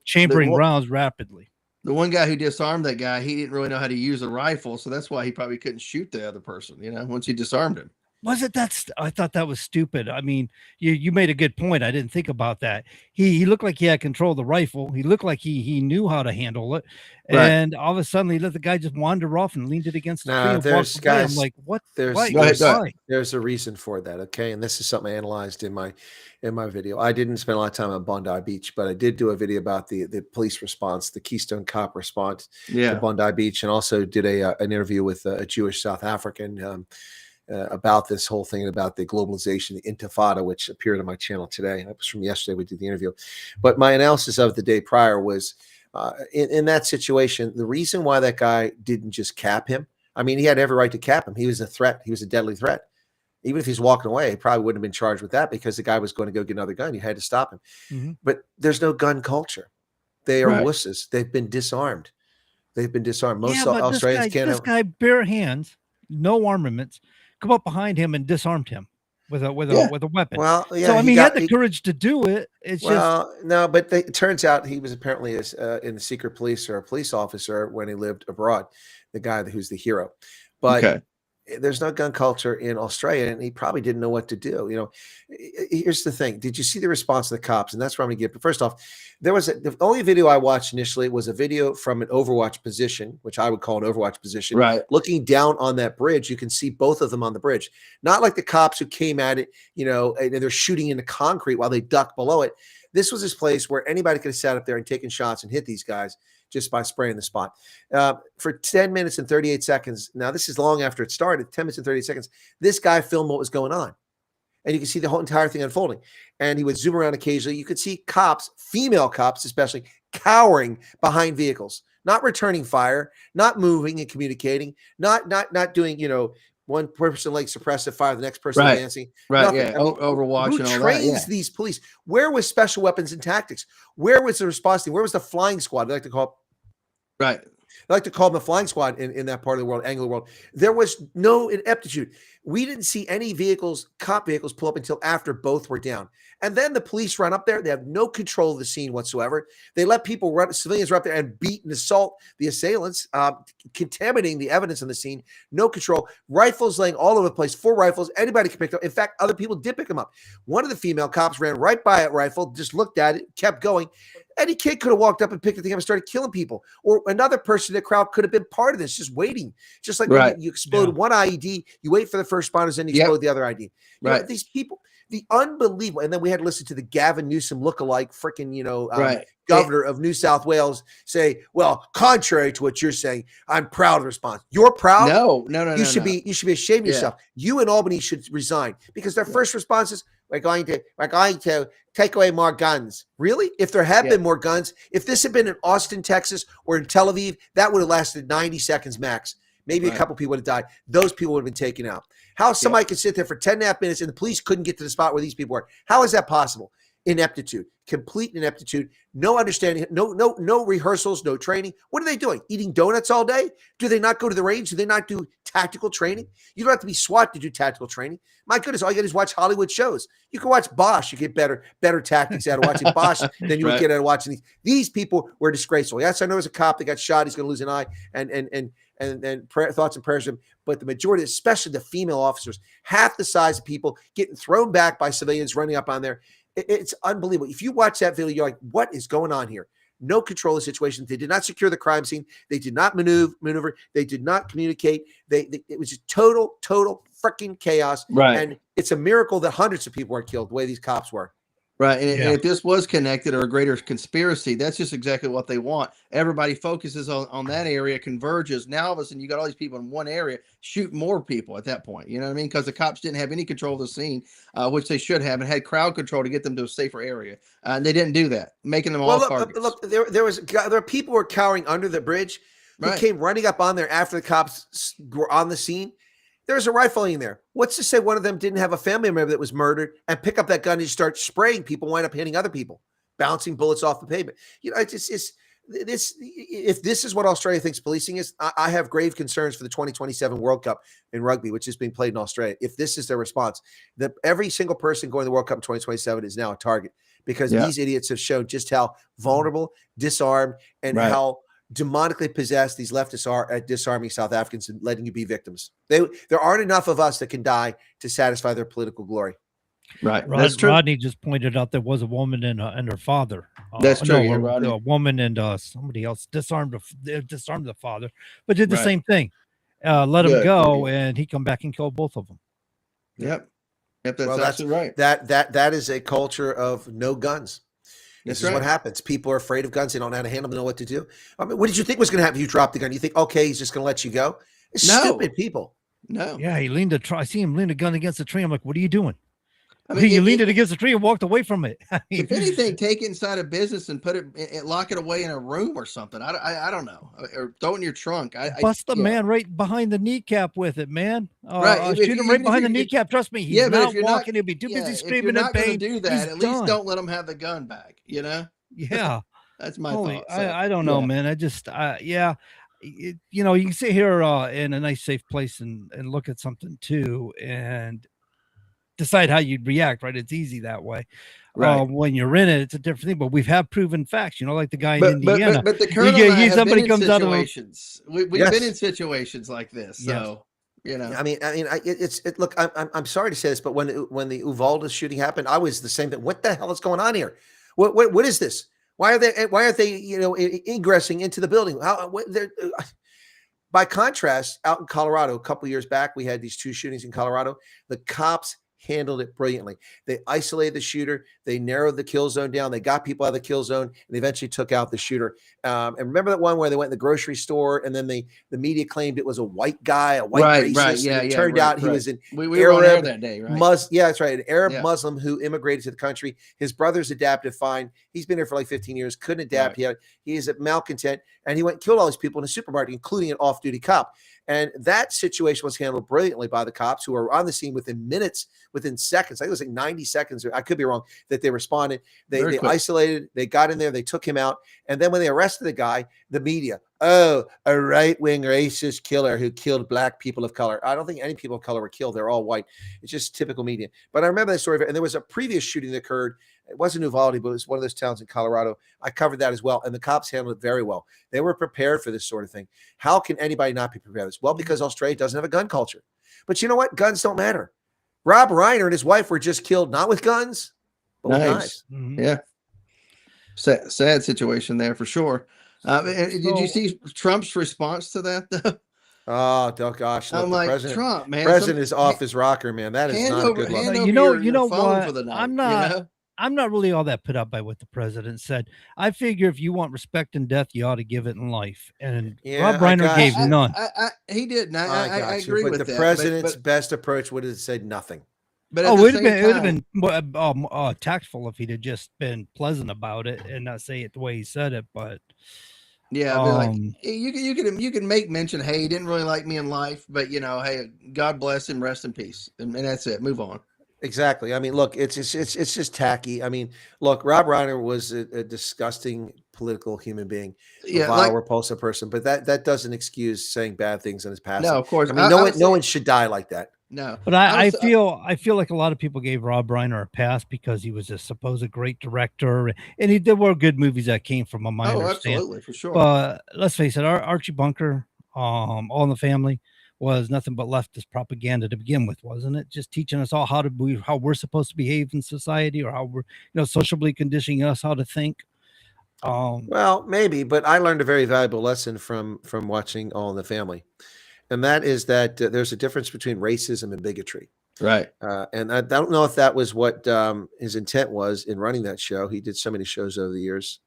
chambering rounds rapidly. The one guy who disarmed that guy, he didn't really know how to use a rifle, so that's why he probably couldn't shoot the other person, once he disarmed him. Was it I thought that was stupid. I mean, you made a good point. I didn't think about that. He looked like he had control of the rifle. He looked like he knew how to handle it. Right. And all of a sudden he let the guy just wander off and leaned it against the tree. There's guys, I'm like, what? There's a reason for that. Okay. And this is something I analyzed in my video. I didn't spend a lot of time on Bondi Beach, but I did do a video about the police response, the Keystone Cop response to Bondi Beach, and also did an interview with a Jewish South African about this whole thing, about the globalization, the intifada, which appeared on my channel today. That was from yesterday. We did the interview. But my analysis of the day prior was in that situation, the reason why that guy didn't just cap him, I mean, he had every right to cap him. He was a threat. He was a deadly threat. Even if he's walking away, he probably wouldn't have been charged with that because the guy was going to go get another gun. You had to stop him. Mm-hmm. But there's no gun culture. They are wusses. They've been disarmed. Most Australians can't have. This guy, bare hands, no armaments, come up behind him and disarmed him with a weapon. Well, so he had the courage to do it. It turns out he was apparently in the secret police or a police officer when he lived abroad. The guy who's the hero, but there's no gun culture in Australia, and he probably didn't know what to do. Here's the thing: did you see the response of the cops? And that's where I'm going to get. But first off, the only video I watched initially was a video from an Overwatch position, which I would call an Overwatch position. Right, looking down on that bridge, you can see both of them on the bridge. Not like the cops who came at it, and they're shooting into concrete while they duck below it. This was this place where anybody could have sat up there and taken shots and hit these guys just by spraying the spot. For 10 minutes and 38 seconds, now this is long after it started, 10 minutes and 38 seconds, this guy filmed what was going on. And you can see the whole entire thing unfolding. And he would zoom around occasionally. You could see cops, female cops especially, cowering behind vehicles, not returning fire, not moving and communicating, not doing, one person like suppressive fire, the next person dancing. Right, nothing. yeah. Overwatch and all that. Who trains these police? Where was special weapons and tactics? Where was the response team? Where was the flying squad? I like to call it. Right. I like to call them the flying squad in that part of the world, angle of the world. There was no ineptitude. We didn't see any cop vehicles pull up until after both were down. And then the police run up there. They have no control of the scene whatsoever. They let civilians run up there and beat and assault the assailants, contaminating the evidence on the scene. No control. Rifles laying all over the place. 4 rifles. Anybody can pick them up. In fact, other people did pick them up. One of the female cops ran right by a rifle, just looked at it, kept going. Any kid could have walked up and picked the thing up and started killing people. Or another person in the crowd could have been part of this, just waiting. Just like when you explode one IED, you wait for the first responders, and you explode the other IED. These people, the unbelievable. And then we had to listen to the Gavin Newsom lookalike, freaking, governor of New South Wales say, well, contrary to what you're saying, I'm proud of the response. You're proud? No. You should be ashamed of yourself. You and Albany should resign because their first response is, we're going to take away more guns. Really? If there had been more guns, if this had been in Austin, Texas, or in Tel Aviv, that would have lasted 90 seconds max. Maybe a couple people would have died. Those people would have been taken out. How somebody could sit there for 10 and a half minutes and the police couldn't get to the spot where these people were? How is that possible? Ineptitude, complete ineptitude, no understanding, no rehearsals, no training. What are they doing? Eating donuts all day? Do they not go to the range? Do they not do tactical training? You don't have to be SWAT to do tactical training. My goodness, all you got to do is watch Hollywood shows. You can watch Bosch. You get better tactics out of watching Bosch than you would get out of watching these. These people were disgraceful. Yes, I know there's a cop that got shot. He's going to lose an eye, and thoughts and prayers of him. But the majority, especially the female officers, half the size of people getting thrown back by civilians running up on there. It's unbelievable. If you watch that video, you're like, what is going on here? No control of the situation. They did not secure the crime scene. They did not maneuver. They did not communicate. It was just total freaking chaos. Right. And it's a miracle that hundreds of people weren't killed the way these cops were. Right. And if this was connected or a greater conspiracy, that's just exactly what they want. Everybody focuses on that area, converges. Now, all of a sudden, you got all these people in one area, shoot more people at that point. You know what I mean? Because the cops didn't have any control of the scene, which they should have, and had crowd control to get them to a safer area. And they didn't do that, making them all targets. Look, there are people who were cowering under the bridge who came running up on there after the cops were on the scene. There's a rifling there. What's to say one of them didn't have a family member that was murdered and pick up that gun and start spraying people, wind up hitting other people, bouncing bullets off the pavement? You know, if this is what Australia thinks policing is, I have grave concerns for the 2027 World Cup in rugby, which is being played in Australia. If this is their response, that every single person going to the World Cup in 2027 is now a target because these idiots have shown just how vulnerable, disarmed, and how demonically possessed these leftists are at disarming South Africans and letting you be victims. There aren't enough of us that can die to satisfy their political glory. Right. That's true. Rodney just pointed out there was a woman and her father. That's true. A woman and somebody else disarmed the father, but did the same thing. Let him go, and he come back and killed both of them. Yep. That's absolutely right. That is a culture of no guns. This is what happens. People are afraid of guns. They don't know how to handle them, know what to do. I mean, what did you think was going to happen if you dropped the gun? You think, okay, he's just going to let you go? Stupid people. No. Yeah, he leaned I see him lean a gun against the tree. I'm like, what are you doing? I mean, you leaned it against the tree and walked away from it. If anything, take it inside a business and put it, lock it away in a room or something. I don't know, or throw it in your trunk. Bust the man right behind the kneecap with it, man. Right, shoot him right behind the kneecap. Trust me, he's not walking. He'll be too busy screaming in pain. If you're not going to do that, at least don't let him have the gun back. You know? Yeah, that's my thought. I don't know, man. I just you can sit here in a nice, safe place and look at something too, and decide how you'd react, right? It's easy that way. Right. When you're in it, it's a different thing. But we have proven facts, like the guy in Indiana. But the Colonel and I have been in situations. We've been in situations like this. So, I mean, look, I'm sorry to say this, but when the Uvalde shooting happened, I was the same thing. What the hell is going on here? What is this? Why aren't they ingressing into the building? By contrast, out in Colorado, a couple of years back, we had these 2 shootings in Colorado. The cops handled it brilliantly. They isolated the shooter. They narrowed the kill zone down. They got people out of the kill zone, and they eventually took out the shooter. And remember that one where they went in the grocery store, and then the media claimed it was a white guy, a white racist. Right, yeah, it turned out he was an we were on air that day, right? That's right, an Arab Muslim who immigrated to the country. His brother's adapted fine. He's been here for like 15 years, couldn't adapt. He is a malcontent, and he went and killed all these people in a supermarket, including an off-duty cop. And that situation was handled brilliantly by the cops, who were on the scene within minutes, within seconds. I think it was like 90 seconds, or I could be wrong, that they responded. They isolated, they got in there, they took him out. And then when they arrested the guy, the media, oh, a right-wing racist killer who killed black people of color. I don't think any people of color were killed. They're all white. It's just typical media. But I remember that story. And there was a previous shooting that occurred. It wasn't Uvalde, but it was one of those towns in Colorado. I covered that as well. And the cops handled it very well. They were prepared for this sort of thing. How can anybody not be prepared for this? Well, because Australia doesn't have a gun culture. But you know what? Guns don't matter. Rob Reiner and his wife were just killed, not with guns, but with knives. Yeah. Sad situation there for sure. Did you see Trump's response to that though? Oh gosh! Look, I'm the like, president, Trump, man. President is off his rocker, man. That is not a good look. You know phone what? for the night, I'm not really all that put up by what the president said. I figure if you want respect in death, you ought to give it in life. And Rob Reiner gave none. He didn't. I got you, agree but with the that. president's best approach would have said nothing. But it would have been tactful if he'd have just been pleasant about it and not say it the way he said it. But yeah, but like you can make mention, hey, he didn't really like me in life, but hey, God bless him, rest in peace, and that's it. Move on. Exactly. I mean, look, it's just tacky. I mean, look, Rob Reiner was a disgusting political human being, a vile, repulsive person, but that doesn't excuse saying bad things in his past. No, of course. I mean, no one should die like that. No, but I feel like a lot of people gave Rob Reiner a pass because he was a supposed great director, and there were good movies that came from him. Absolutely, for sure. But let's face it, Archie Bunker, All in the Family, was nothing but leftist propaganda to begin with, wasn't it? Just teaching us all how we're supposed to behave in society, or how we're socially conditioning us how to think. Well, maybe, but I learned a very valuable lesson from watching All in the Family. And that is that there's a difference between racism and bigotry. Right. And I don't know if that was what his intent was in running that show. He did so many shows over the years.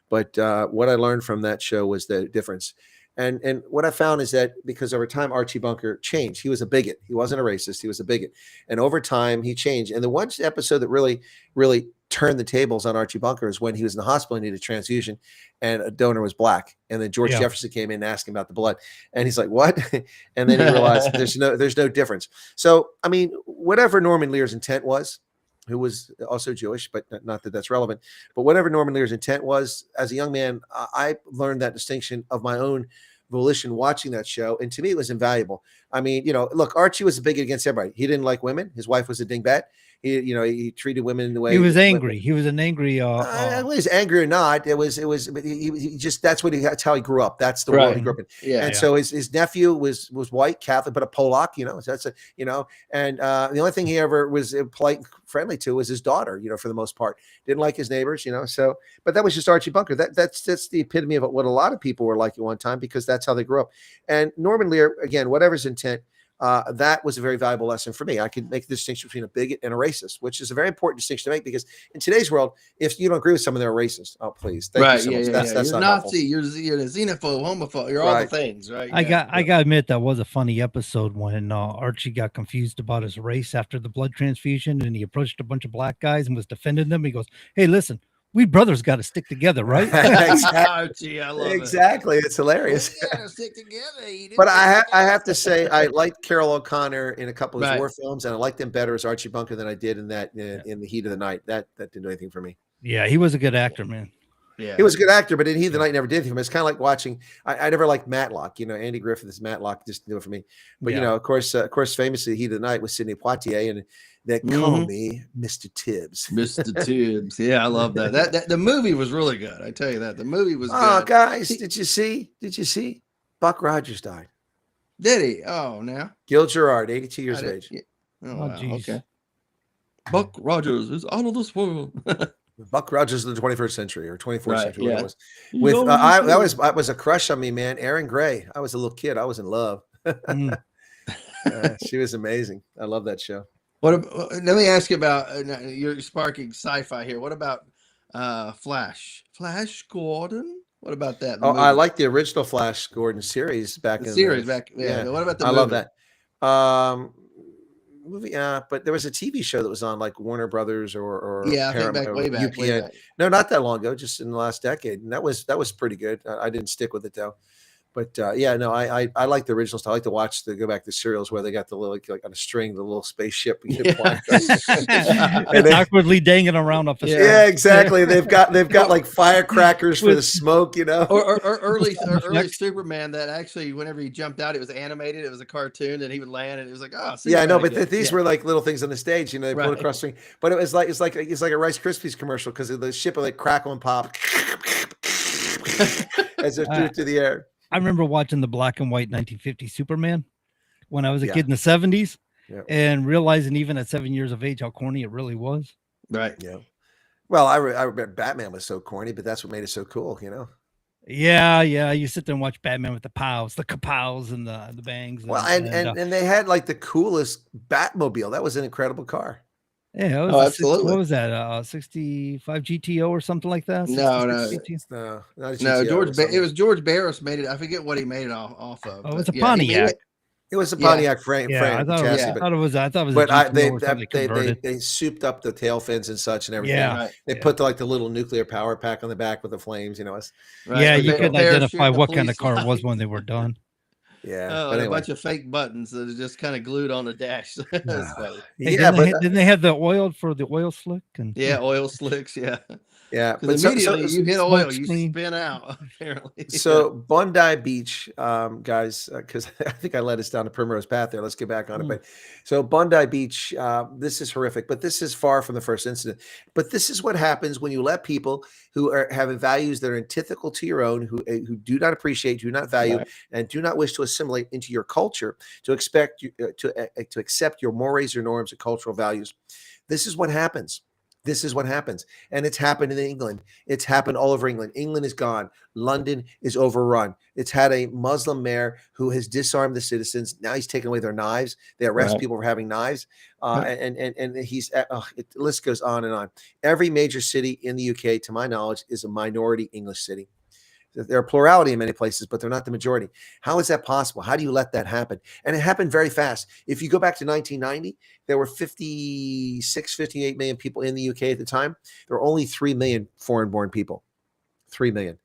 But what I learned from that show was the difference. And what I found is that because over time, Archie Bunker changed. He was a bigot. He wasn't a racist. He was a bigot. And over time, he changed. And the one episode that really, really turned the tables on Archie Bunker is when he was in the hospital and needed a transfusion, and a donor was black. And then George Jefferson came in and asked him about the blood. And he's like, what? And then he realized there's no difference. So, I mean, whatever Norman Lear's intent was, who was also Jewish, but not that that's relevant, but whatever Norman Lear's intent was, as a young man, I learned that distinction of my own volition watching that show. And to me, it was invaluable. I mean, look, Archie was a bigot against everybody. He didn't like women. His wife was a dingbat. He treated women in the way he was angry. He was an angry. Was angry or not, it was. But he just that's how he grew up. That's the world he grew up in. Yeah. And so his nephew was white Catholic, but a Polak. That's And the only thing he ever was polite and friendly to was his daughter. For the most part, didn't like his neighbors. So, but that was just Archie Bunker. That's the epitome of what a lot of people were like at one time, because that's how they grew up. And Norman Lear, again, whatever his intent. That was a very valuable lesson for me. I could make the distinction between a bigot and a racist, which is a very important distinction to make, because in today's world, if you don't agree with someone, they're a racist. Oh, please. Thank you so much. That's you're not Nazi, you're a xenophobe, homophobe, you're all the things, right? I got to admit, that was a funny episode when Archie got confused about his race after the blood transfusion, and he approached a bunch of black guys and was defending them. He goes, hey, listen, we brothers got to stick together, right? Exactly. I love exactly. It's hilarious. We gotta stick together. But I have to say, I liked Carol O'Connor in a couple of his war films, and I liked him better as Archie Bunker than I did in The Heat of the Night. That didn't do anything for me. Yeah, he was a good actor, man. Yeah, he was a good actor, but in Heat of the Night never did anything for me. It's kind of like watching. I never liked Matlock. Andy Griffith's Matlock just didn't do it for me. But of course, famously, Heat of the Night with Sidney Poitier, and they call me Mr. Tibbs. Mr. Tibbs. Yeah, I love that. That the movie was really good. I tell you that the movie was. Oh, good. Guys, did you see? Buck Rogers died. Did he? Oh, now Gil Gerard, 82 years of age. Yeah. Oh, wow. Geez. Okay. Buck Rogers is out of this world. Buck Rogers of the 21st century or 24th century. Yeah. It was. With that was a crush on me, man. Erin Gray. I was a little kid. I was in love. She was amazing. I love that show. Let me ask you about you're sparking sci-fi here. What about Flash Gordon? What about that? I like the original Flash Gordon series back in the series. Yeah. What about the movie? I love that. Movie, but there was a TV show that was on like Warner Brothers or I think way back. No, not that long ago, just in the last decade, and that was pretty good. I didn't stick with it though. But yeah, no, I like the original stuff. I like to watch go back to serials where they got the little like on a string, the little spaceship. It's awkwardly dangling around off a string. Yeah, exactly. They've got like firecrackers for the smoke, you know. Or early Superman that actually whenever he jumped out, it was animated. It was a cartoon, and he would land, and it was like, oh, yeah, I know. But again. these were like little things on the stage, you know. They put across the string, but it's like a Rice Krispies commercial because the ship would like crackle and pop as it flew through the air. I remember watching the black and white 1950 Superman when I was a kid in the 70s and realizing even at 7 years of age how corny it really was. Right. Yeah. Well, I remember Batman was so corny, but that's what made it so cool, you know? Yeah. You sit there and watch Batman with the pows, the kapows and the bangs. Well, and they had like the coolest Batmobile. That was an incredible car. Yeah, it was absolutely. What was that? 65 GTO or something like that? No, George. It was George Barris made it. I forget what he made it off of. Oh, it's a Pontiac. It was a Pontiac frame. I thought it was. But they souped up the tail fins and such and everything. Yeah, they put the little nuclear power pack on the back with the flames. You know, you couldn't identify what kind of car it was when they were done. Yeah, but anyway. A bunch of fake buttons that are just kind of glued on the dash. That's funny. Hey, didn't they have the oil for the oil slick? And oil slicks. Yeah. But immediately you hit oil, you spin out. Apparently. So Bondi Beach, guys, because I think I led us down the primrose path there. Let's get back on it. But so Bondi Beach, this is horrific, but this is far from the first incident. But this is what happens when you let people who are having values that are antithetical to your own, who do not appreciate, do not value, and do not wish to assimilate into your culture, to expect you to accept your mores, your norms, and cultural values. This is what happens. This is what happens. And it's happened in England. It's happened all over England. England is gone. London is overrun. It's had a Muslim mayor who has disarmed the citizens. Now he's taken away their knives. They arrest people for having knives. And he's, the list goes on and on. Every major city in the UK, to my knowledge, is a minority English city. There are plurality in many places, but they're not the majority. How is that possible? How do you let that happen? And it happened very fast. If you go back to 1990, there were 58 million people in the UK at the time. There were only 3 million foreign-born people. 3 million.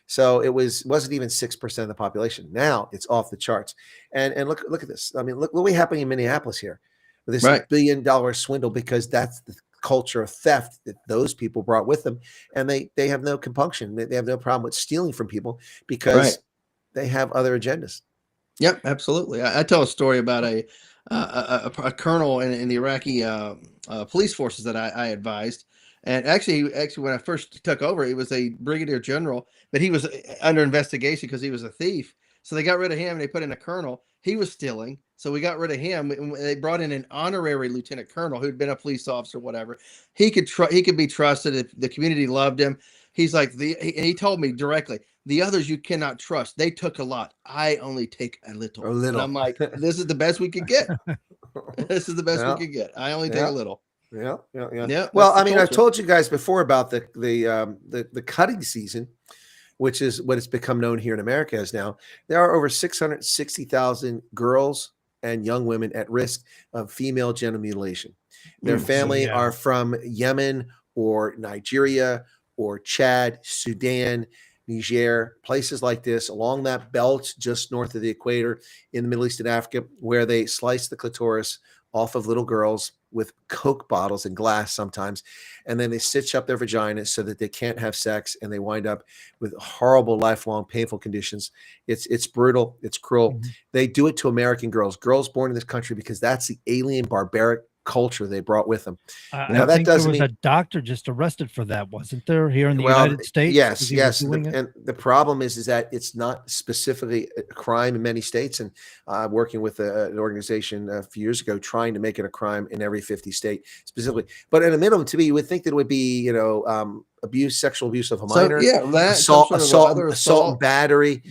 So it wasn't even 6% of the population. Now it's off the charts. And look at this. I mean, look what happened in Minneapolis here. This $1 billion swindle, because that's the culture of theft that those people brought with them, and they have no compunction. They have no problem with stealing from people because they have other agendas. Yep, absolutely. I tell a story about a colonel in the Iraqi police forces that I advised, and actually when I first took over, it was a brigadier general, but he was under investigation because he was a thief. So they got rid of him and they put in a colonel. He was stealing. So we got rid of him. They brought in an honorary lieutenant colonel who'd been a police officer, whatever. He could be trusted. If the community loved him. He's like he told me directly, the others you cannot trust. They took a lot. I only take a little. And I'm like, this is the best we could get. This is the best we could get. I only take a little. Yeah. Well, I mean, I've told you guys before about the cutting season, which is what it's become known here in America as now. There are over 660,000 girls and young women at risk of female genital mutilation. Their family are from Yemen or Nigeria or Chad, Sudan, Niger, places like this along that belt just north of the equator in the Middle East and Africa, where they slice the clitoris off of little girls with Coke bottles and glass sometimes, and then they stitch up their vaginas so that they can't have sex, and they wind up with horrible, lifelong, painful conditions. It's brutal. It's cruel. They do it to American girls born in this country, because that's the alien, barbaric culture they brought with them. Now, that doesn't mean a doctor just arrested for that, wasn't there, here in the United States? Yes. And the problem is that it's not specifically a crime in many states. And working with an organization a few years ago, trying to make it a crime in every 50 state specifically. But at a minimum, to me, you would think that it would be, sexual abuse of a minor, assault, and battery,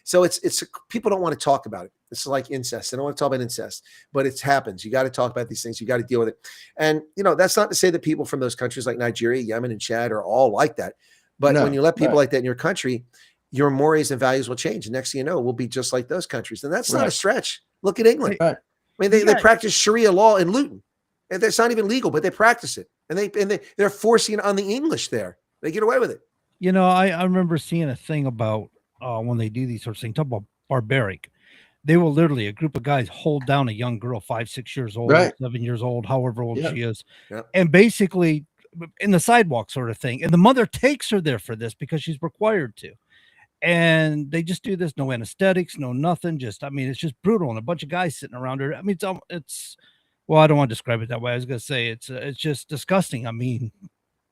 so it's people don't want to talk about it. It's like incest. They don't want to talk about incest, but it happens. You got to talk about these things. You got to deal with it. And, that's not to say that people from those countries like Nigeria, Yemen, and Chad are all like that. But when you let people like that in your country, your mores and values will change. And next thing you know, we'll be just like those countries. And that's not a stretch. Look at England. I mean, they practice Sharia law in Luton. And it's not even legal, but they practice it. And they're forcing it on the English there. They get away with it. You know, I remember seeing a thing about when they do these sorts of things, talk about barbaric. They will literally, a group of guys hold down a young girl, 5, 6 years old, Right. 7 years old, however old Yeah. she is, Yeah. and basically in the sidewalk sort of thing. And the mother takes her there for this because she's required to. And they just do this, no anesthetics, no nothing. Just, I mean, it's just brutal. And a bunch of guys sitting around her. I mean, it's well, I don't want to describe it that way. I was going to say it's just disgusting. I mean,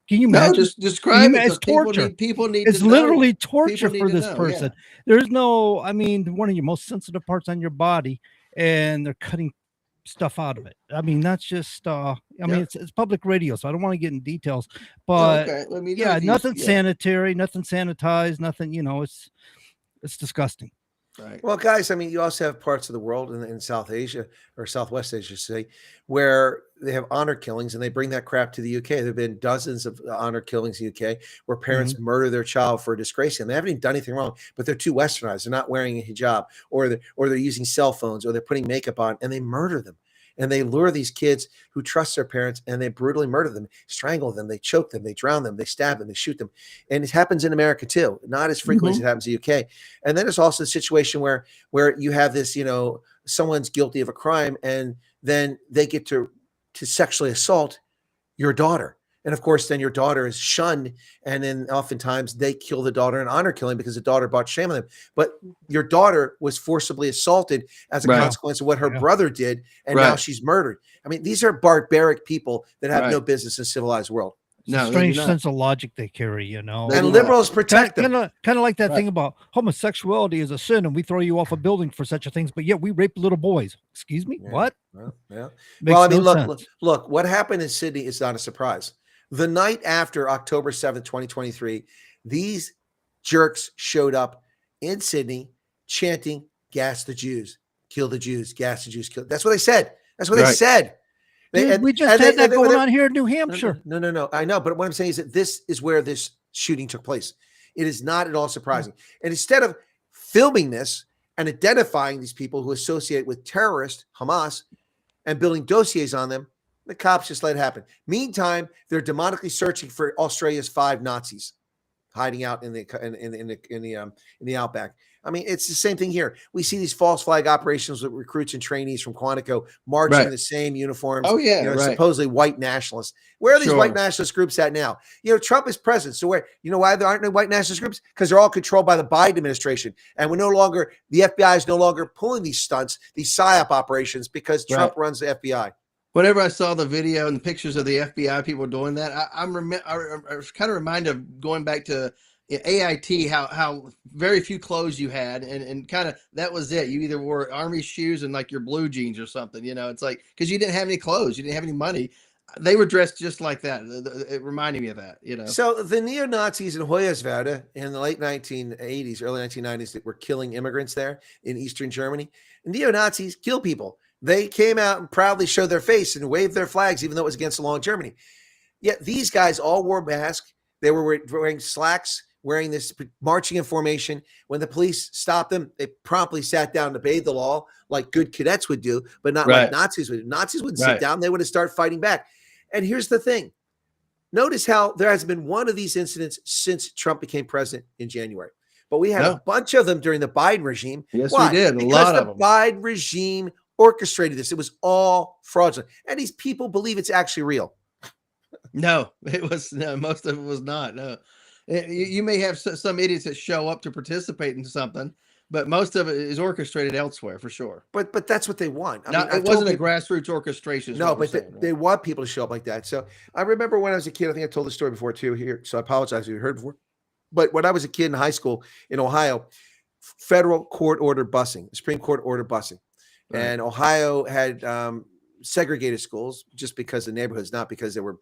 can you No, imagine? just describe it. It's 'Cause people torture. need, people need It's to know. literally People torture need for to this know, person. yeah. There's no, I mean, one of your most sensitive parts on your body, and they're cutting stuff out of it. I mean, that's just I mean, it's public radio, so I don't want to get in details, but Okay. I mean, yeah, if you- nothing yeah. sanitary, nothing sanitized, nothing, you know, it's disgusting. Right. Well, guys, I mean, you also have parts of the world in South Asia or Southwest Asia, say, where they have honor killings, and they bring that crap to the UK. There have been dozens of honor killings in the UK where parents murder their child for disgracing them. They haven't even done anything wrong, but they're too westernized. They're not wearing a hijab, or they're using cell phones, or they're putting makeup on, and they murder them. And they lure these kids who trust their parents, and they brutally murder them, strangle them, they choke them, they drown them, they stab them, they shoot them. And it happens in America too, not as frequently as it happens in the UK. And then there's also a situation where you have this, you know, someone's guilty of a crime, and then they get to sexually assault your daughter. And of course, then your daughter is shunned, and then oftentimes they kill the daughter in honor killing because the daughter brought shame on them. But your daughter was forcibly assaulted as a consequence of what her brother did, and now she's murdered. I mean, these are barbaric people that have no business in a civilized world. It's a strange sense of logic they carry, you know. And liberals protect them. Kind of like that thing about homosexuality is a sin, and we throw you off a building for such a things, but yet we rape little boys. Excuse me? What? Well, yeah. Makes Well, I mean, no sense. look, what happened in Sydney is not a surprise. The night after October 7th, 2023, these jerks showed up in Sydney chanting, "Gas the Jews, kill the Jews, gas the Jews, kill." That's what they said. That's what they said. Dude, we just had that going on here in New Hampshire. No. I know, but what I'm saying is that this is where this shooting took place. It is not at all surprising. And instead of filming this and identifying these people who associate with terrorists, Hamas, and building dossiers on them, the cops just let it happen. Meantime, they're demonically searching for Australia's 5 Nazis hiding out in the outback. I mean, it's the same thing here. We see these false flag operations with recruits and trainees from Quantico marching in the same uniforms. Oh, yeah, supposedly white nationalists. Where are these white nationalist groups at now? You know, Trump is president. So why there aren't no white nationalist groups? Because they're all controlled by the Biden administration. And the FBI is no longer pulling these stunts, these PSYOP operations, because Trump runs the FBI. Whenever I saw the video and the pictures of the FBI people doing that, I was kind of reminded of going back to AIT, how very few clothes you had, and kind of that was it. You either wore army shoes and like your blue jeans or something, you know. It's like, because you didn't have any clothes, you didn't have any money. They were dressed just like that. It reminded me of that, you know. So the neo-Nazis in Hoyerswerda in the late 1980s, early 1990s that were killing immigrants there in Eastern Germany, neo-Nazis kill people. They came out and proudly showed their face and waved their flags, even though it was against the law in Germany. Yet these guys all wore masks. They were wearing slacks, wearing this marching in formation. When the police stopped them, they promptly sat down to obey the law like good cadets would do, but not like Nazis would do. Nazis wouldn't sit down. They would have started fighting back. And here's the thing. Notice how there has been one of these incidents since Trump became president in January. But we had a bunch of them during the Biden regime. Yes, Why? we did. A Because lot the of them. Biden regime orchestrated this. It was all fraudulent. And these people believe it's actually real. No, most of it was not. No, you may have some idiots that show up to participate in something, but most of it is orchestrated elsewhere for sure. But that's what they want. It wasn't a grassroots orchestration. No, but they want people to show up like that. So I remember when I was a kid, I think I told the story before too here, so I apologize if you heard before. But when I was a kid in high school in Ohio, federal court ordered busing, Supreme Court ordered busing. Right. And Ohio had segregated schools just because the neighborhoods, not because they were,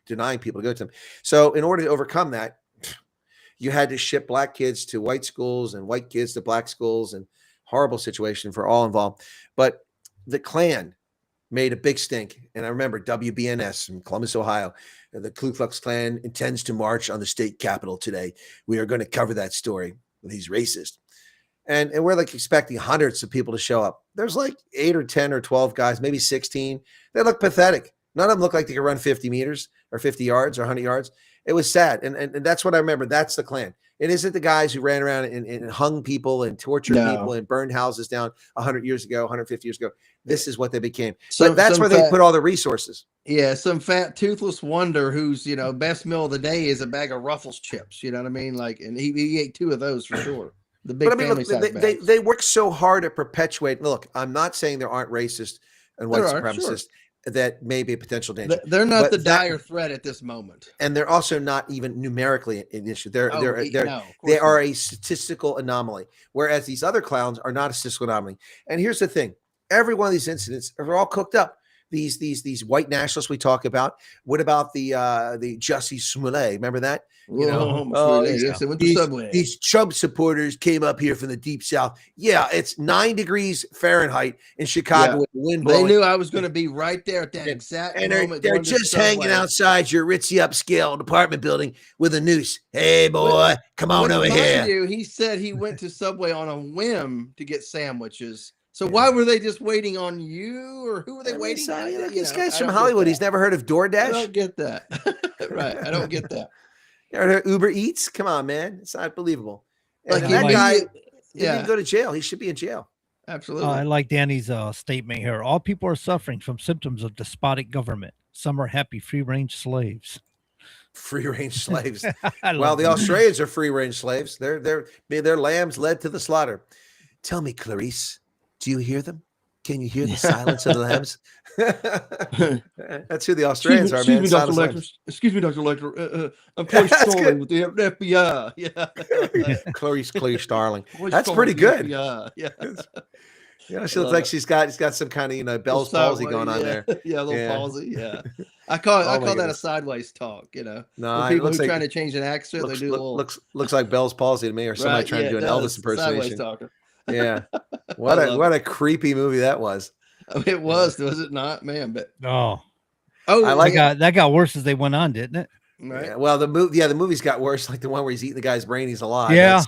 denying people to go to them. So in order to overcome that, you had to ship black kids to white schools and white kids to black schools, and horrible situation for all involved. But the Klan made a big stink. And I remember WBNS from Columbus, Ohio. The Ku Klux Klan intends to march on the state capitol today. We are going to cover that story. He's racist. And we're like expecting hundreds of people to show up. There's like 8 or 10 or 12 guys, maybe 16. They look pathetic. None of them look like they can run 50 meters or 50 yards or 100 yards. It was sad. And that's what I remember. That's the Klan. It isn't the guys who ran around and hung people and tortured people and burned houses down 100 years ago, 150 years ago. This is what they became. But that's where they put all the resources. Yeah, some fat toothless wonder whose best meal of the day is a bag of Ruffles chips. You know what I mean? Like, and he ate 2 of those for sure. The big family size bags. They work so hard to perpetuate. Look, I'm not saying there aren't racist and white supremacists that may be a potential danger. They're not the dire threat at this moment, and they're also not even numerically an issue. They are a statistical anomaly, whereas these other clowns are not a statistical anomaly. And here's the thing: every one of these incidents are all cooked up. These white nationalists we talk about. What about the Jussie Smollett? Remember that? These Trump supporters came up here from the deep south. Yeah, it's 9 degrees Fahrenheit in Chicago with the wind blowing. They knew I was going to be right there at that exact moment. They're just hanging outside your ritzy upscale apartment building with a noose. Hey, boy, come on over here. He said he went to Subway on a whim to get sandwiches. So why were they just waiting on you, or who were they waiting on? This guy's from Hollywood. He's never heard of DoorDash. I don't get that. Right. I don't get that. You ever heard of Uber Eats? Come on, man. It's not believable. Like that guy didn't even go to jail. He should be in jail. Absolutely. I like Danny's statement here. All people are suffering from symptoms of despotic government. Some are happy free-range slaves. Free-range slaves. Well, the Australians are free-range slaves. Their lambs led to the slaughter. Tell me, Clarice. Do you hear them? Can you hear the silence of the lambs? That's who the Australians are, man. Excuse me, Dr. Lecter. I'm Clarice Starling with the FBI. Yeah. Clarice Starling. That's pretty good. Yeah. She looks like she's got some kind of Bell's palsy going on there. Yeah, a little palsy. Yeah. I call that a sideways talk. No, people who are trying to change an accent, they do a little. Looks like Bell's palsy to me, or somebody trying to do an Elvis impersonation. Sideways talker. Yeah. What a creepy movie that was. It was it not, man? But that got worse as they went on, didn't it? Right. Yeah, well, the movies got worse, like the one where he's eating the guy's brain, he's alive. Yeah.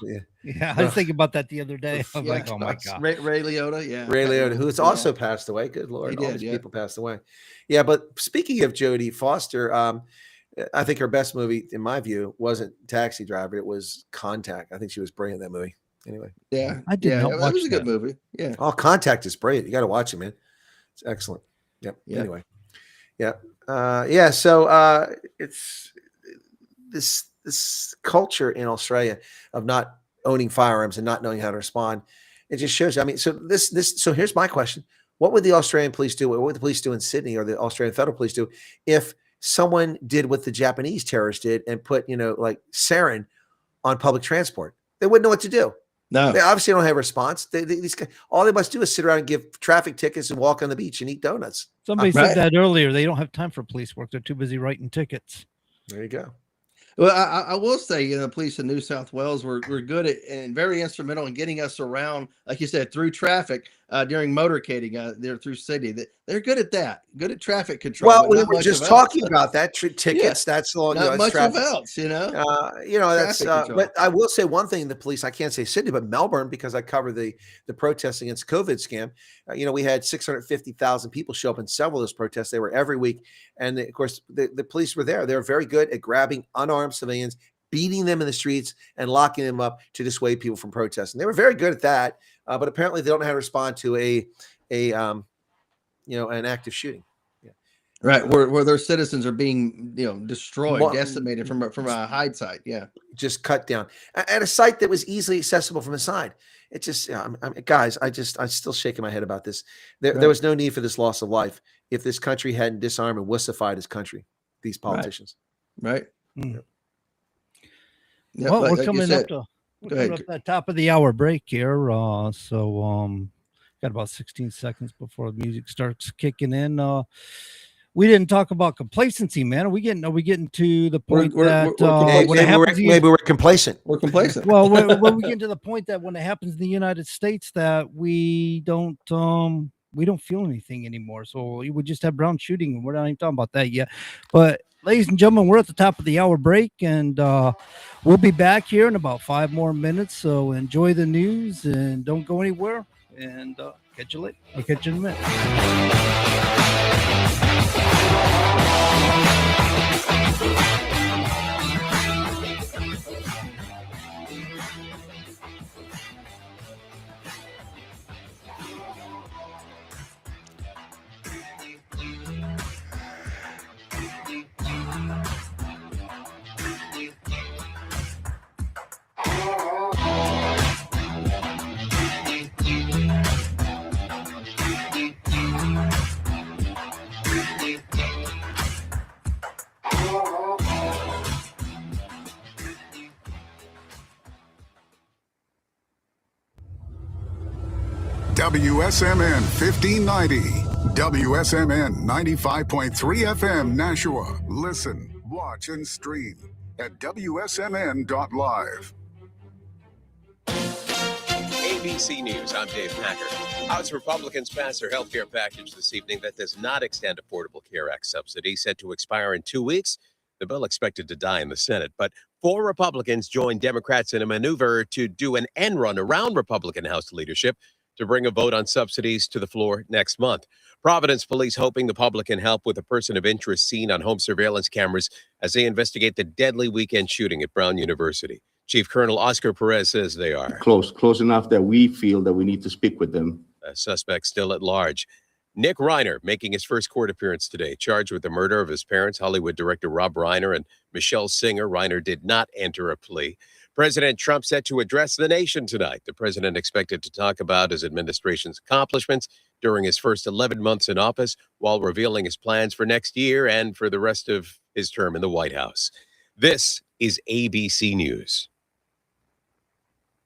I was thinking about that the other day. I'm like, oh my god, Ray Liotta, Ray Liotta, who has also passed away. Good Lord, all these people passed away. Yeah, but speaking of Jodie Foster, I think her best movie, in my view, wasn't Taxi Driver. It was Contact. I think she was brilliant in that movie. Anyway, I did not watch it was a good movie. Yeah, Contact is brilliant. You got to watch it, man. It's excellent. Yep. Anyway, So it's this culture in Australia of not owning firearms and not knowing how to respond. It just shows. I mean, so here's my question: what would the Australian police do? What would the police do in Sydney, or the Australian federal police do, if someone did what the Japanese terrorists did and put like sarin on public transport? They wouldn't know what to do. No, they obviously don't have a response. All they must do is sit around and give traffic tickets and walk on the beach and eat donuts. Somebody said that earlier. They don't have time for police work. They're too busy writing tickets. There you go. Well, I will say, the police in New South Wales were good at and very instrumental in getting us around, like you said, through traffic during motorcading there through Sydney. They're good at that. Good at traffic control. Well, we were just talking about that. Tickets. That's the not much traffic. else, That's. But I will say one thing: the police. I can't say Sydney, but Melbourne, because I cover the protest against COVID scam. We had 650,000 people show up in several of those protests. They were every week, and of course, the police were there. They were very good at grabbing unarmed civilians, beating them in the streets, and locking them up to dissuade people from protesting. They were very good at that, but apparently they don't know how to respond to an active shooting. Yeah. Right, where their citizens are being destroyed, decimated from a hide site. Yeah, just cut down at a site that was easily accessible from the side. It just, guys, I'm still shaking my head about this. There was no need for this loss of life if this country hadn't disarmed and wussified his country. These politicians, right? Yeah, well, we're coming up to the top of the hour break here. Got about 16 seconds before the music starts kicking in. We didn't talk about complacency, man. Are we getting to the point maybe we're complacent? We're complacent. Well, when we get to the point that when it happens in the United States, that we don't feel anything anymore. So we just have Brown shooting, and we're not even talking about that yet. But ladies and gentlemen, we're at the top of the hour break, and we'll be back here in about 5 more minutes. So enjoy the news and don't go anywhere. And catch you later. I'll catch you in a minute. WSMN 1590. WSMN 95.3 FM Nashua. Listen, watch, and stream at wsmn.live. ABC News, I'm Dave Packer. House Republicans passed their health care package this evening that does not extend Affordable Care Act subsidy, set to expire in 2 weeks. The bill expected to die in the Senate, but 4 Republicans joined Democrats in a maneuver to do an end run around Republican House leadership to bring a vote on subsidies to the floor next month. Providence police hoping the public can help with a person of interest seen on home surveillance cameras as they investigate the deadly weekend shooting at Brown University. Chief Colonel Oscar Perez says they are close enough that we feel that we need to speak with them. A suspect still at large. Nick Reiner making his first court appearance today, charged with the murder of his parents, Hollywood director Rob Reiner and Michelle Singer. Reiner did not enter a plea. President Trump set to address the nation tonight. The president expected to talk about his administration's accomplishments during his first 11 months in office, while revealing his plans for next year and for the rest of his term in the White House. This is ABC News.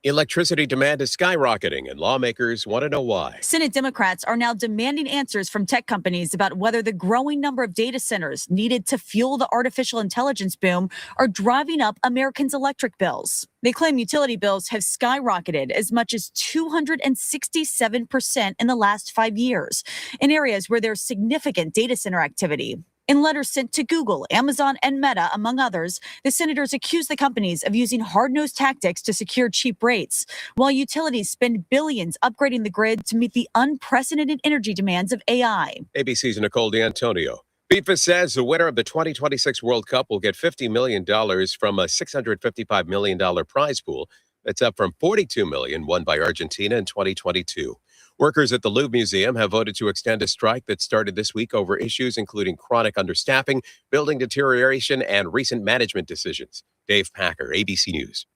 Electricity demand is skyrocketing, and lawmakers want to know why. Senate Democrats are now demanding answers from tech companies about whether the growing number of data centers needed to fuel the artificial intelligence boom are driving up Americans' electric bills. They claim utility bills have skyrocketed as much as 267% in the last 5 years in areas where there's significant data center activity. In letters sent to Google, Amazon, and Meta, among others, the senators accuse the companies of using hard-nosed tactics to secure cheap rates, while utilities spend billions upgrading the grid to meet the unprecedented energy demands of AI. ABC's Nicole D'Antonio. FIFA says the winner of the 2026 World Cup will get $50 million from a $655 million prize pool. That's up from $42 million won by Argentina in 2022. Workers at the Louvre Museum have voted to extend a strike that started this week over issues including chronic understaffing, building deterioration, and recent management decisions. Dave Packer, ABC News.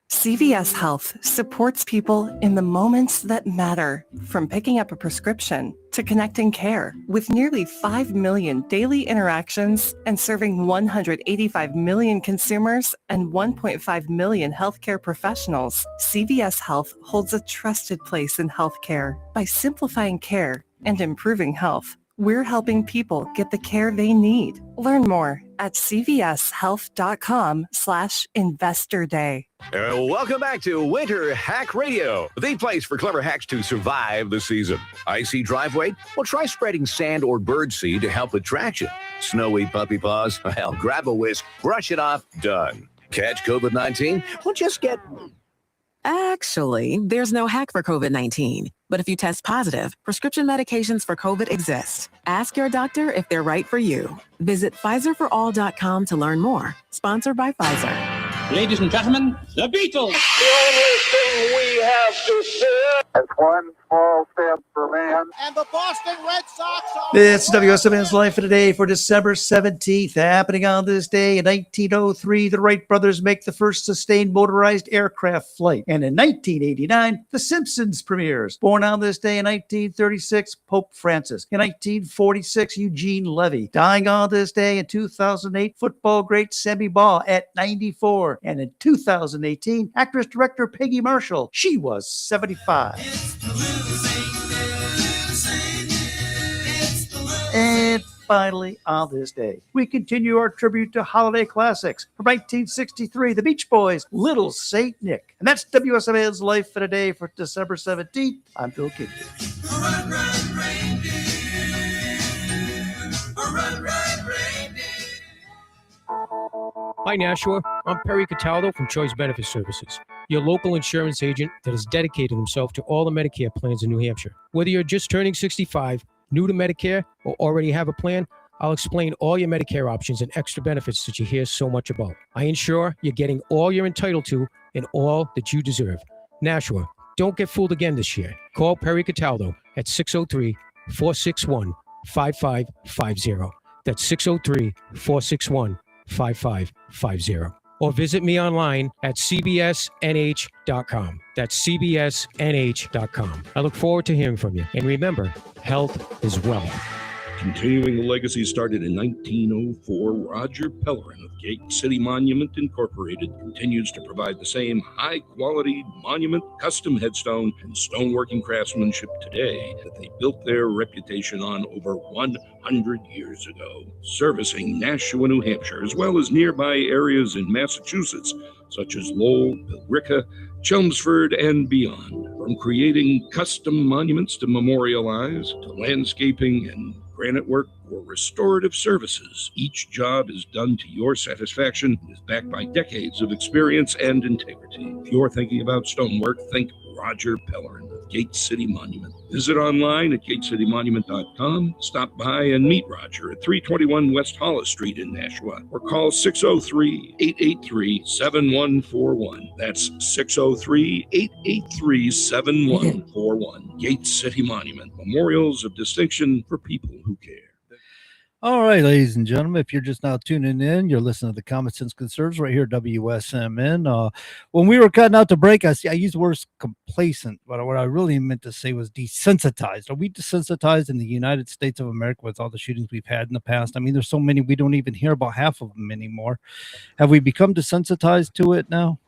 CVS Health supports people in the moments that matter, from picking up a prescription to connecting care. With nearly 5 million daily interactions and serving 185 million consumers and 1.5 million healthcare professionals, CVS Health holds a trusted place in healthcare. By simplifying care and improving health, we're helping people get the care they need. Learn more at cvshealth.com/investor day. Welcome back to Winter Hack Radio, the place for clever hacks to survive the season. Icy driveway? Well, try spreading sand or bird seed to help with traction. Snowy puppy paws? Well, grab a whisk, brush it off, done. Catch COVID-19? Well, just get... Actually, there's no hack for COVID-19. But if you test positive, prescription medications for COVID exist. Ask your doctor if they're right for you. Visit PfizerForAll.com to learn more. Sponsored by Pfizer. Ladies and gentlemen, the Beatles. The only thing we have to say is one small step for man. And the Boston Red Sox are... This is WSMN's Life for Today for December 17th. Happening on this day in 1903, the Wright brothers make the first sustained motorized aircraft flight. And in 1989, The Simpsons premieres. Born on this day in 1936, Pope Francis. In 1946, Eugene Levy. Dying on this day in 2008, football great Sammy Baugh at 94. And in 2018, actress-director Peggy Marshall. She was 75. And finally, on this day, we continue our tribute to holiday classics. From 1963, the Beach Boys, Little Saint Nick. And that's WSMN's Life for Today for December 17th. I'm Phil King. Hi, Nashua. I'm Perry Cataldo from Choice Benefit Services, your local insurance agent that has dedicated himself to all the Medicare plans in New Hampshire. Whether you're just turning 65, new to Medicare, or already have a plan, I'll explain all your Medicare options and extra benefits that you hear so much about. I ensure you're getting all you're entitled to and all that you deserve. Nashua, don't get fooled again this year. Call Perry Cataldo at 603-461-5550. That's 603-461-5550. Or visit me online at cbsnh.com. That's cbsnh.com. I look forward to hearing from you. And remember, health is wealth. Continuing the legacy started in 1904, Roger Pellerin of Gate City Monument Incorporated continues to provide the same high-quality monument, custom headstone, and stoneworking craftsmanship today that they built their reputation on over 100 years ago, servicing Nashua, New Hampshire, as well as nearby areas in Massachusetts, such as Lowell, Billerica, Chelmsford, and beyond. From creating custom monuments to memorialize, to landscaping and granite work or restorative services, each job is done to your satisfaction and is backed by decades of experience and integrity. If you're thinking about stonework, think Roger Pellerin of Gate City Monument. Visit online at gatecitymonument.com. Stop by and meet Roger at 321 West Hollis Street in Nashua, or call 603-883-7141. That's 603-883-7141. Gate City Monument, memorials of distinction for people who care. All right, ladies and gentlemen, if you're just now tuning in, you're listening to the Common Sense Conservatives right here at WSMN. When we were cutting out the break, I used the word complacent, but what I really meant to say was desensitized. Are we desensitized in the United States of America with all the shootings we've had in the past? I mean, there's so many, we don't even hear about half of them anymore. Have we become desensitized to it now?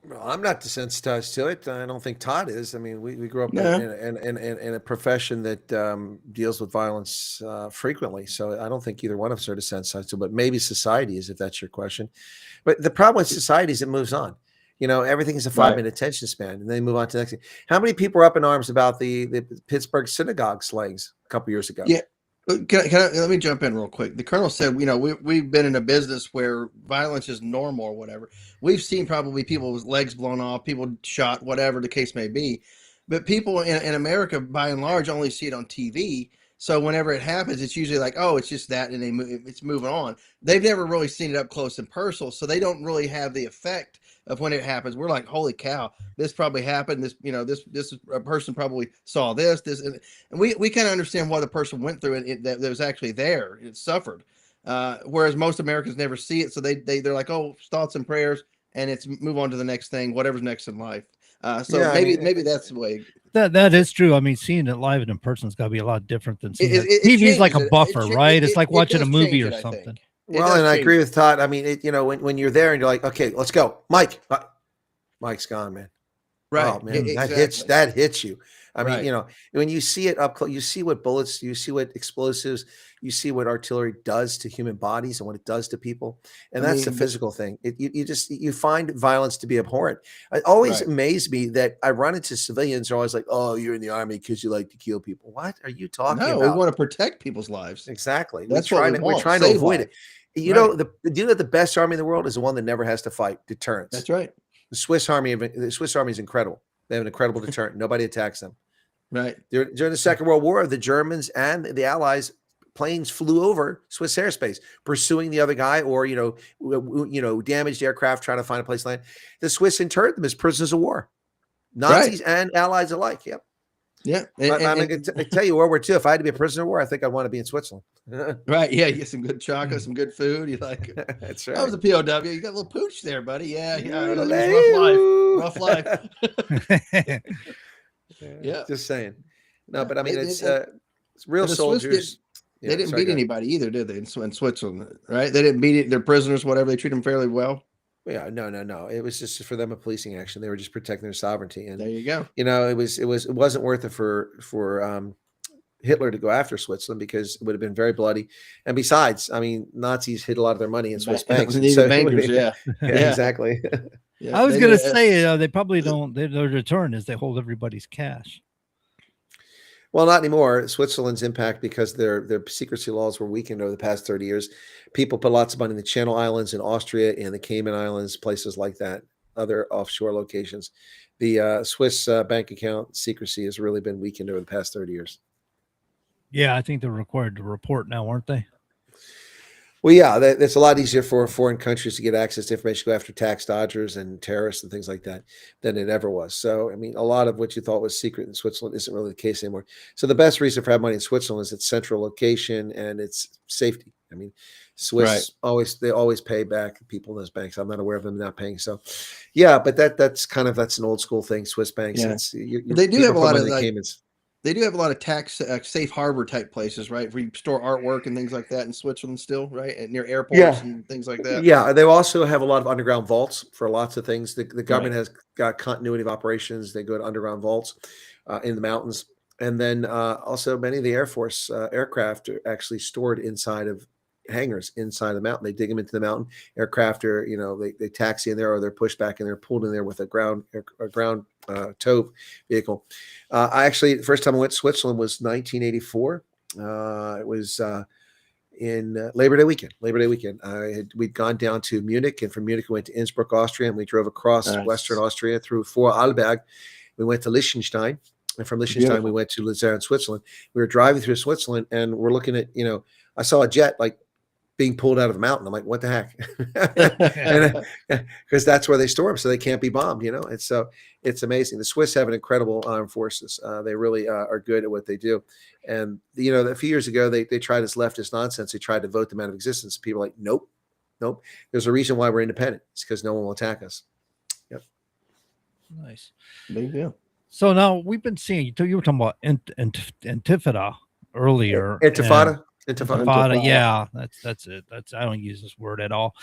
Well, I'm not desensitized to it. I don't think Todd is. I mean, we grew up Yeah. in a profession that deals with violence frequently. So I don't think either one of us are desensitized to it, but maybe society is, if that's your question. But the problem with society is it moves on. You know, everything is a 5-minute attention span, and they move on to the next thing. How many people are up in arms about the Pittsburgh synagogue slayings a couple years ago? Yeah. Let me jump in real quick. The colonel said, you know, we've been in a business where violence is normal or whatever. We've seen probably people with legs blown off, people shot, whatever the case may be. But people in America, by and large, only see it on TV. So whenever it happens, it's usually like, oh, it's just that, and it's moving on. They've never really seen it up close and personal, so they don't really have the effect of when it happens. We're like, holy cow, this probably happened. This, you know, this a person probably saw this, and we kind of understand what the person went through and that was actually there. It suffered, whereas most Americans never see it. So they're like, oh, thoughts and prayers, and it's move on to the next thing, whatever's next in life. Maybe that's the way. That is true. I mean, seeing it live and in person has got to be a lot different than seeing it. TV is like a buffer, right? It's like watching a movie or something. Well, and I agree with Todd. I mean, you know, when you're there and you're like, okay, let's go, Mike. Mike's gone, man. Right. Oh, man, Exactly. that hits you. I mean, Right. you know, when you see it up close, you see what bullets, you see what explosives, you see what artillery does to human bodies and what it does to people, and that's the physical thing. You find violence to be abhorrent. It always amazed me that I run into civilians who are always like, "Oh, you're in the army because you like to kill people." What are you talking about? No, we want to protect people's lives. Exactly. That's we're trying to Save avoid life. it. You know, the best army in the world is the one that never has to fight. Deterrence. That's right. The Swiss army is incredible. They have an incredible deterrent. Nobody attacks them. Right. During the Second World War, the Germans and the Allies planes flew over Swiss airspace, pursuing the other guy, or damaged aircraft trying to find a place to land. The Swiss interned them as prisoners of war, Nazis and Allies alike. Yep. Yeah. I tell you, World War II, if I had to be a prisoner of war, I think I'd want to be in Switzerland. Right. Yeah. You get some good chocolate, some good food. You like That's right. I was a POW. You got a little pooch there, buddy. Yeah. Rough life. Yeah. Just saying. No, but I mean, it's real the Swiss soldiers. They didn't beat anybody either, did they? In Switzerland, right? They didn't beat it. Their prisoners, whatever. They treat them fairly well. Yeah, no. It was just for them a policing action. They were just protecting their sovereignty. And there you go. You know, it wasn't worth it for Hitler to go after Switzerland, because it would have been very bloody. And besides, I mean, Nazis hid a lot of their money in Swiss banks. Bankers, yeah, exactly. Yeah, I was going to say they probably don't. Their return is they hold everybody's cash. Well, not anymore. Switzerland's impact, because their secrecy laws were weakened over the past 30 years. People put lots of money in the Channel Islands in Austria and the Cayman Islands, places like that, other offshore locations. The Swiss bank account secrecy has really been weakened over the past 30 years. Yeah, I think they're required to report now, aren't they? Well, yeah, it's a lot easier for foreign countries to get access to information, go after tax dodgers and terrorists and things like that, than it ever was. So, I mean, a lot of what you thought was secret in Switzerland isn't really the case anymore. So the best reason for having money in Switzerland is its central location and its safety. I mean, Swiss always pay back people in those banks. I'm not aware of them not paying. So, yeah, but that's an old school thing. Swiss banks. Yeah. They do have a lot of Caymans. They do have a lot of tax safe harbor type places, right? Where you store artwork and things like that in Switzerland still, right? And near airports and things like that. Yeah, they also have a lot of underground vaults for lots of things. The government Right. has got continuity of operations. They go to underground vaults in the mountains. And then also many of the Air Force aircraft are actually stored inside of hangars inside the mountain. They dig them into the mountain. Aircraft are, they taxi in there or they're pushed back and they're pulled in there with a ground tow vehicle. I actually, the first time I went to Switzerland was 1984. It was in Labor Day weekend. We'd gone down to Munich, and from Munich we went to Innsbruck, Austria, and we drove across Western Austria through Vorarlberg. We went to Liechtenstein, and from Liechtenstein we went to Luzern, Switzerland. We were driving through Switzerland, and we're looking at, I saw a jet like being pulled out of the mountain. I'm like, what the heck? Because that's where they store them, so they can't be bombed, And so it's amazing. The Swiss have an incredible armed forces. They really are good at what they do. And, a few years ago, they tried this leftist nonsense. They tried to vote them out of existence. People are like, nope. There's a reason why we're independent. It's because no one will attack us. Yep. Nice. There you go. So now we've been seeing, you were talking about Intifada earlier. Intifada. Yeah, that's it. I don't use this word at all.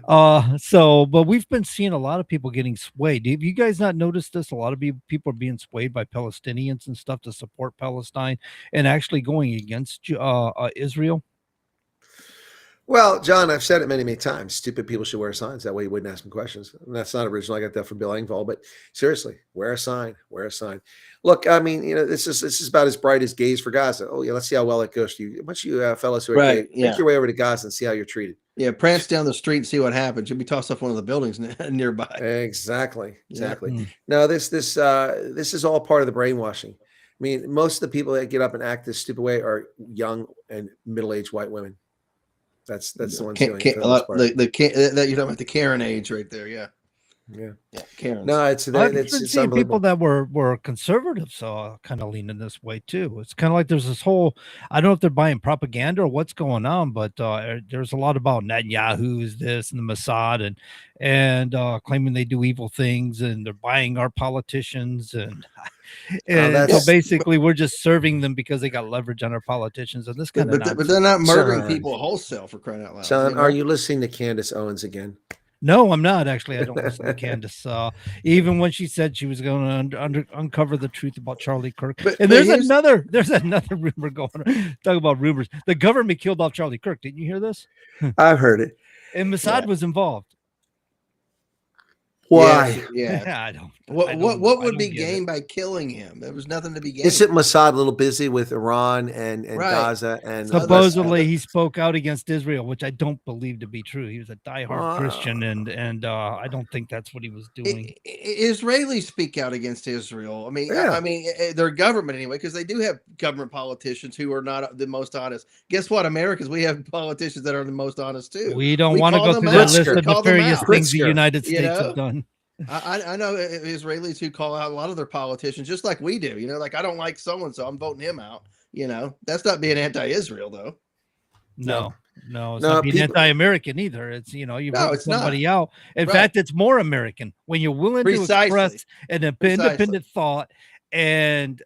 But we've been seeing a lot of people getting swayed. Have you guys not noticed this? A lot of people are being swayed by Palestinians and stuff to support Palestine and actually going against Israel. Well, John, I've said it many, many times. Stupid people should wear signs. That way you wouldn't ask them questions. And that's not original. I got that from Bill Engvall. But seriously, wear a sign. Look, I mean, this is about as bright as gays for Gaza. Oh, yeah, let's see how well it goes to you. Once you fellas who are gay, make your way over to Gaza and see how you're treated. Yeah, prance down the street and see what happens. You'll be tossed off one of the buildings nearby. Exactly. Yeah. No, this is all part of the brainwashing. I mean, most of the people that get up and act this stupid way are young and middle-aged white women. That's the ones doing it. You're talking about the Karen age right there. Yeah. Karen. No, I've been seeing people unbelievable. that were conservatives kind of leaning this way too. It's kind of like there's this whole, I don't know if they're buying propaganda or what's going on, but there's a lot about Netanyahu's this and the Mossad and claiming they do evil things and they're buying our politicians and so basically we're just serving them because they got leverage on our politicians and this kind of but they're not murdering people wholesale, for crying out loud. Son, are you listening to Candace Owens again? No, I'm not actually. I don't listen to Candace. Even when she said she was going to uncover the truth about Charlie Kirk, there's another rumor going on. Talk about rumors. The government killed off Charlie Kirk. Didn't you hear this? I've heard it. And Mossad was involved. Why? Yeah. I don't. What would be gained by killing him? There was nothing to be gained. Isn't Mossad a little busy with Iran and Gaza and supposedly he spoke out against Israel, which I don't believe to be true. He was a diehard Christian, and I don't think that's what he was doing. Israelis speak out against Israel. I mean, their government anyway, because they do have government politicians who are not the most honest. Guess what? Americans, we have politicians that are the most honest too. We don't want to go through that list of nefarious things the United States have done. I know Israelis who call out a lot of their politicians just like we do. Like, I don't like so and so, I'm voting him out. That's not being anti-Israel though. No, it's not being anti-American either. It's you vote somebody out. In fact, it's more American when you're willing to express an independent thought and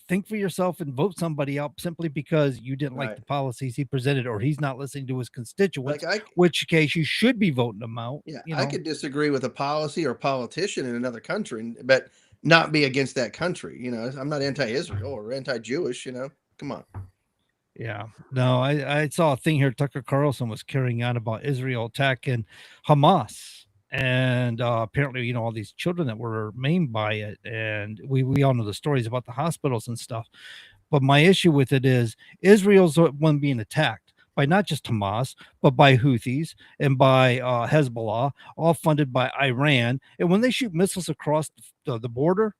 think for yourself and vote somebody out simply because you didn't like the policies he presented or he's not listening to his constituents, which case you should be voting them out. Yeah, I could disagree with a policy or politician in another country, but not be against that country. I'm not anti-Israel or anti-Jewish, come on. Yeah, no, I saw a thing here. Tucker Carlson was carrying on about Israel attacking Hamas. And apparently, all these children that were maimed by it. And we all know the stories about the hospitals and stuff. But my issue with it is Israel's the one being attacked by not just Hamas, but by Houthis and by Hezbollah, all funded by Iran. And when they shoot missiles across the border,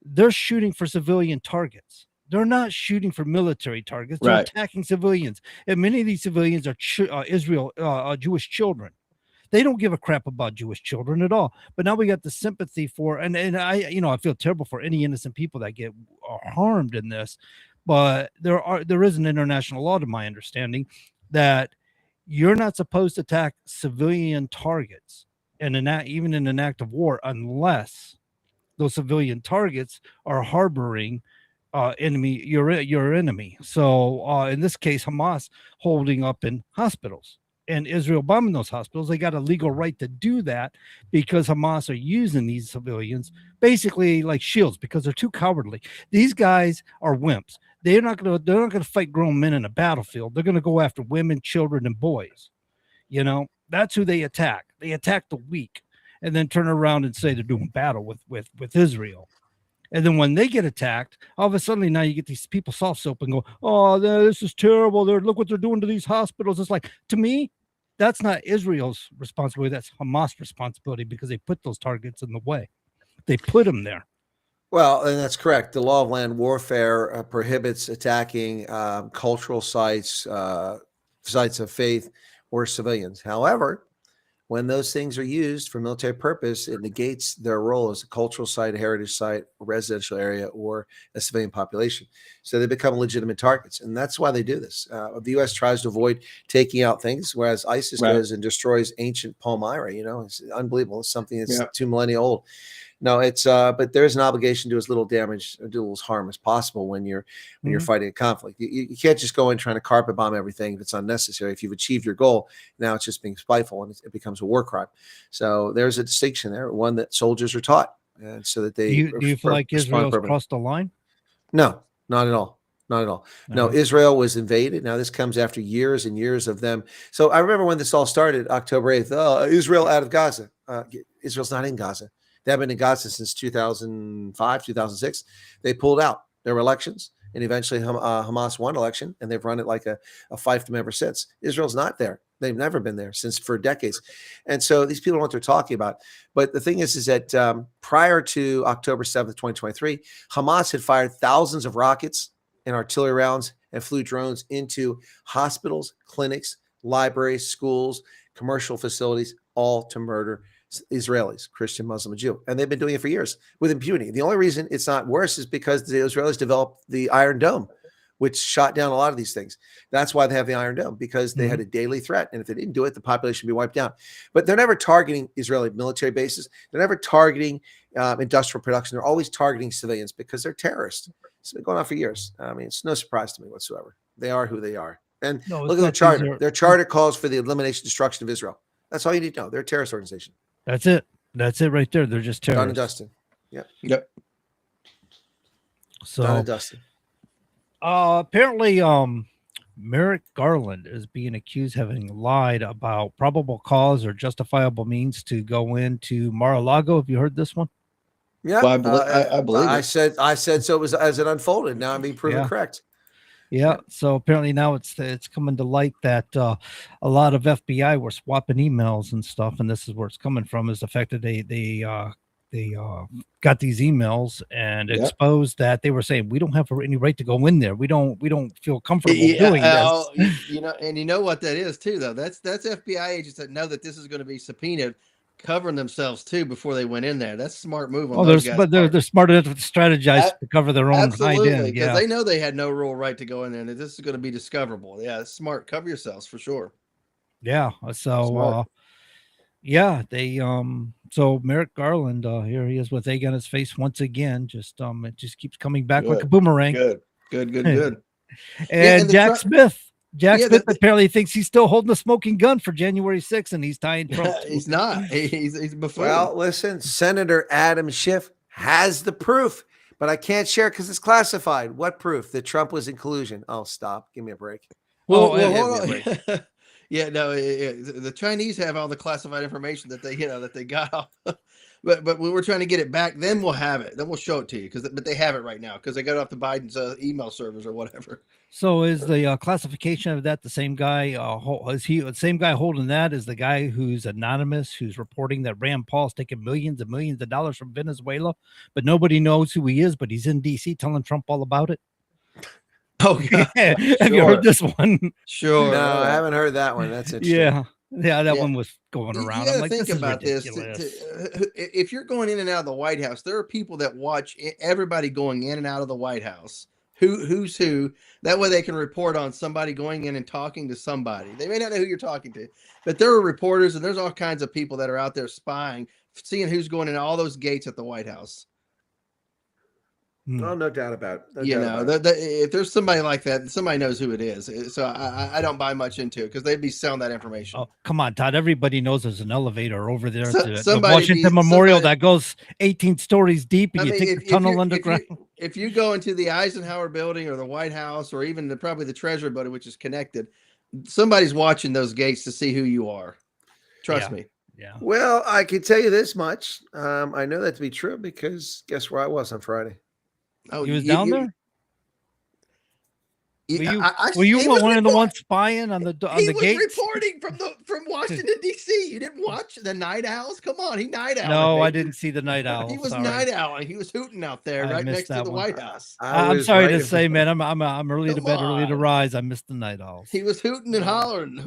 they're shooting for civilian targets. They're not shooting for military targets. They're attacking civilians. And many of these civilians are Jewish children. They don't give a crap about Jewish children at all. But now we got the sympathy for, and I feel terrible for any innocent people that get harmed in this. But there is an international law, to my understanding, that you're not supposed to attack civilian targets, and even in an act of war, unless those civilian targets are harboring enemy, your enemy. So in this case, Hamas holding up in hospitals and Israel bombing those hospitals. They got a legal right to do that because Hamas are using these civilians basically like shields because they're too cowardly. These guys are wimps. They're not gonna fight grown men in a battlefield. They're gonna go after women, children, and boys. You know, that's who they attack. They attack the weak and then turn around and say they're doing battle with Israel. And then when they get attacked, all of a sudden now you get these people soft soap and go, oh, this is terrible. Look what they're doing to these hospitals. It's like, to me, that's not Israel's responsibility. That's Hamas' responsibility because they put those targets in the way. They put them there. Well, and that's correct. The law of land warfare prohibits attacking cultural sites, sites of faith, or civilians. However, when those things are used for military purpose, it negates their role as a cultural site, a heritage site, a residential area, or a civilian population. So they become legitimate targets. And that's why they do this. The U.S. tries to avoid taking out things, whereas ISIS goes and destroys ancient Palmyra. You know, it's unbelievable. It's something that's 2 millennia old. No, it's but there's an obligation to do as little damage or do as harm as possible when you're fighting a conflict. You can't just go in trying to carpet bomb everything if it's unnecessary. If you've achieved your goal, now it's just being spiteful and it becomes a war crime. So there's a distinction there, one that soldiers are taught, and so that they Do you feel like Israel's crossed the line? No, not at all. Not at all. No, Israel was invaded. Now, this comes after years and years of them. So I remember when this all started, October 8th, Israel out of Gaza. Israel's not in Gaza. They have been in Gaza since 2005, 2006. They pulled out. There were elections, and eventually Hamas won election, and they've run it like a fiefdom ever since. Israel's not there. They've never been there for decades. And so these people know what they're talking about. But the thing is that prior to October 7th, 2023, Hamas had fired thousands of rockets and artillery rounds and flew drones into hospitals, clinics, libraries, schools, commercial facilities, all to murder Israelis, Christian, Muslim, and Jew. And they've been doing it for years with impunity. The only reason it's not worse is because the Israelis developed the Iron Dome, which shot down a lot of these things. That's why they have the Iron Dome, because they had a daily threat. And if they didn't do it, the population would be wiped out. But they're never targeting Israeli military bases. They're never targeting industrial production. They're always targeting civilians because they're terrorists. It's been going on for years. I mean, it's no surprise to me whatsoever. They are who they are. And look at their charter. Their charter calls for the elimination, destruction of Israel. That's all you need to know. They're a terrorist organization. That's it. That's it right there. They're just terrorists. Done and dusted. Yep. So Done and dusted. Apparently, Merrick Garland is being accused of having lied about probable cause or justifiable means to go into Mar-a-Lago. Have you heard this one? Yeah, well, I believe I it. said so. It was as it unfolded. Now I'm being proven correct. Yeah. So apparently now it's coming to light that a lot of FBI were swapping emails and stuff, and this is where it's coming from. Is the fact that they got these emails and exposed that they were saying we don't have any right to go in there. We don't feel comfortable doing this. You know, and you know what that is too, though. That's FBI agents that know that this is going to be subpoenaed, covering themselves too before they went in there. That's a smart move on those guys. But they're smart enough to strategize to cover their own hind end. Because they know they had no real right to go in there, and this is going to be discoverable. Yeah, it's smart. Cover yourselves for sure. Yeah. So they so Merrick Garland, here he is with egg on his face once again. Just it just keeps coming back like a boomerang. Good. And Jack Smith. Jack Smith apparently thinks he's still holding a smoking gun for January 6th, and he's tying Trump. He's not. He's before. Well, listen, Senator Adam Schiff has the proof, but I can't share because it's classified. What proof? That Trump was in collusion. Oh, stop. Give me a break. Well, hold on. Yeah, no, the Chinese have all the classified information that they got. But when we're trying to get it back, then we'll have it. Then we'll show it to you but they have it right now because they got it off the Biden's email servers or whatever. So is the classification of that the same guy? Is he the same guy holding that? Is the guy who's anonymous, who's reporting that Rand Paul's taking millions and millions of dollars from Venezuela, but nobody knows who he is, but he's in D.C. telling Trump all about it? Oh, God. Have you heard this one? Sure. No, I haven't heard that one. That's interesting. Yeah, that one was going around. You I'm like, think about this. ridiculous. If you're going in and out of the White House, there are people that watch everybody going in and out of the White House. Who's who? That way they can report on somebody going in and talking to somebody. They may not know who you're talking to, but there are reporters and there's all kinds of people that are out there spying, seeing who's going in all those gates at the White House. Oh, no doubt about it. You know, if there's somebody like that, somebody knows who it is. So I don't buy much into it because they'd be selling that information. Oh, come on, Todd. Everybody knows there's an elevator over there So- to the somebody Washington be- Memorial somebody- that goes 18 stories deep, and I you mean, take the tunnel underground. If you go into the Eisenhower building or the White House or even probably the Treasury building, which is connected, somebody's watching those gates to see who you are. Trust me. Yeah. Well, I can tell you this much. I know that to be true because guess where I was on Friday? Oh, He was down there? Were he you was one of the ones spying on the He was gates? reporting from Washington D.C. You didn't watch the Night Owls? Come on, he night owl. No, I didn't see the night owl. He was sorry. night owl. He was hooting out there I right missed next to that the one. White House. I'm sorry to say, man. I'm early to bed, early to rise. I missed the night owls. He was hooting and hollering.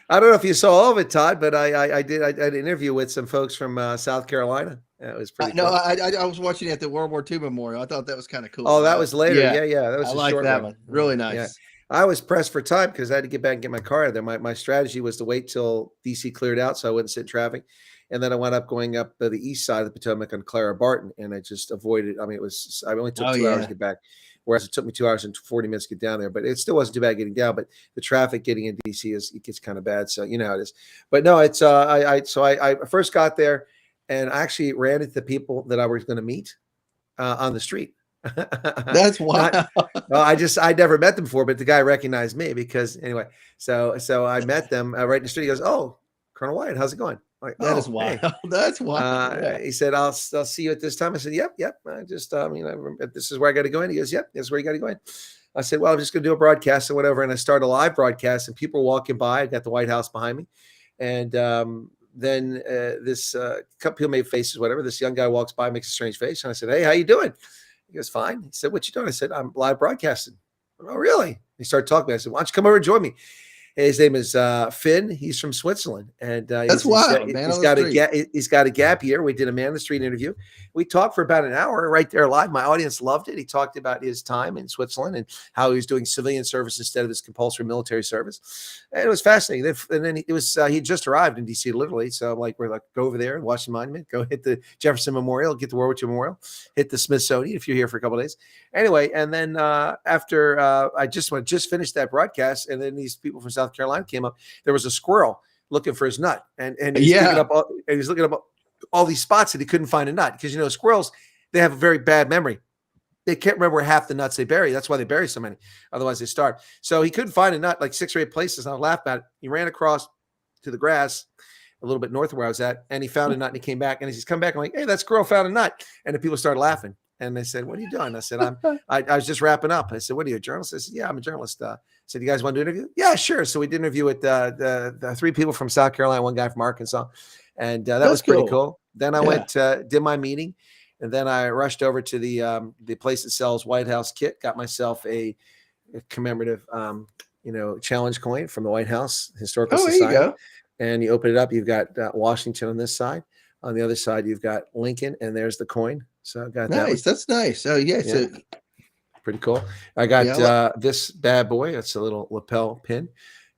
I don't know if you saw all of it, Todd, but I did an interview with some folks from South Carolina. That was pretty No, cool. I was watching it at the World War II Memorial. I thought that was kind of cool. Oh, that was later. Yeah. That was I a like short that one. Really nice. Yeah. I was pressed for time because I had to get back and get my car out of there. My strategy was to wait till DC cleared out so I wouldn't sit in traffic. And then I wound up going up the east side of the Potomac on Clara Barton, and I just avoided. I mean, I only took 2 hours to get back, whereas it took me 2 hours and 40 minutes to get down there. But it still wasn't too bad getting down. But the traffic getting in DC it gets kind of bad. So you know how it is. But no, it's I first got there, and I actually ran into the people that I was going to meet on the street. That's wild. I never met them before, but the guy recognized me because anyway. So I met them right in the street. He goes, "Oh, Colonel Wyatt, how's it going?" I'm like, That is wild. Hey. That's wild. Yeah. He said, "I'll see you at this time." I said, "Yep. I just this is where I got to go in." He goes, "Yep, this is where you got to go in." I said, "Well, I'm just going to do a broadcast or whatever," and I started a live broadcast, and people were walking by. I got the White House behind me, and then this couple people made faces, whatever. This young guy walks by, makes a strange face, and I said, "Hey, how you doing?" He goes, "Fine." He said, "What you doing?" I said, "I'm live broadcasting." "Oh, really?" He started talking to me. I said, "Why don't you come over and join me?" And his name is Finn. He's from Switzerland, and That's wild. He's got a gap year. We did a man on the street interview. We talked for about an hour right there live. My audience loved it. He talked about his time in Switzerland and how he was doing civilian service instead of his compulsory military service. And it was fascinating. And then he just arrived in DC literally. So we're like, go over there and watch the monument, go hit the Jefferson Memorial, get the World War II Memorial, hit the Smithsonian if you're here for a couple of days. Anyway, and then after I just finished that broadcast, and then these people from South Carolina came up. There was a squirrel looking for his nut, and he's looking up all these spots that he couldn't find a nut because squirrels, they have a very bad memory. They can't remember half the nuts they bury. That's why they bury so many. Otherwise, they starve. So he couldn't find a nut like 6 or 8 places. And I laughed at it. He ran across to the grass a little bit north of where I was at, and he found a nut. And he came back, and as he's come back, I'm like, "Hey, that squirrel found a nut." And the people started laughing. And they said, "What are you doing?" I said, I was just wrapping up. I said, "What are you, a journalist?" I said, "Yeah, I'm a journalist." I said, "You guys want to do an interview?" "Yeah, sure." So we did an interview with the 3 people from South Carolina, 1 guy from Arkansas. And that was pretty cool. Then I went, did my meeting. And then I rushed over to the place that sells White House kit, got myself a commemorative, challenge coin from the White House Historical Society. There you go. And you open it up, you've got Washington on this side. On the other side, you've got Lincoln, and there's the coin. So I got that. Nice. That's nice. Oh, yeah. So pretty cool. I got this bad boy. It's a little lapel pin,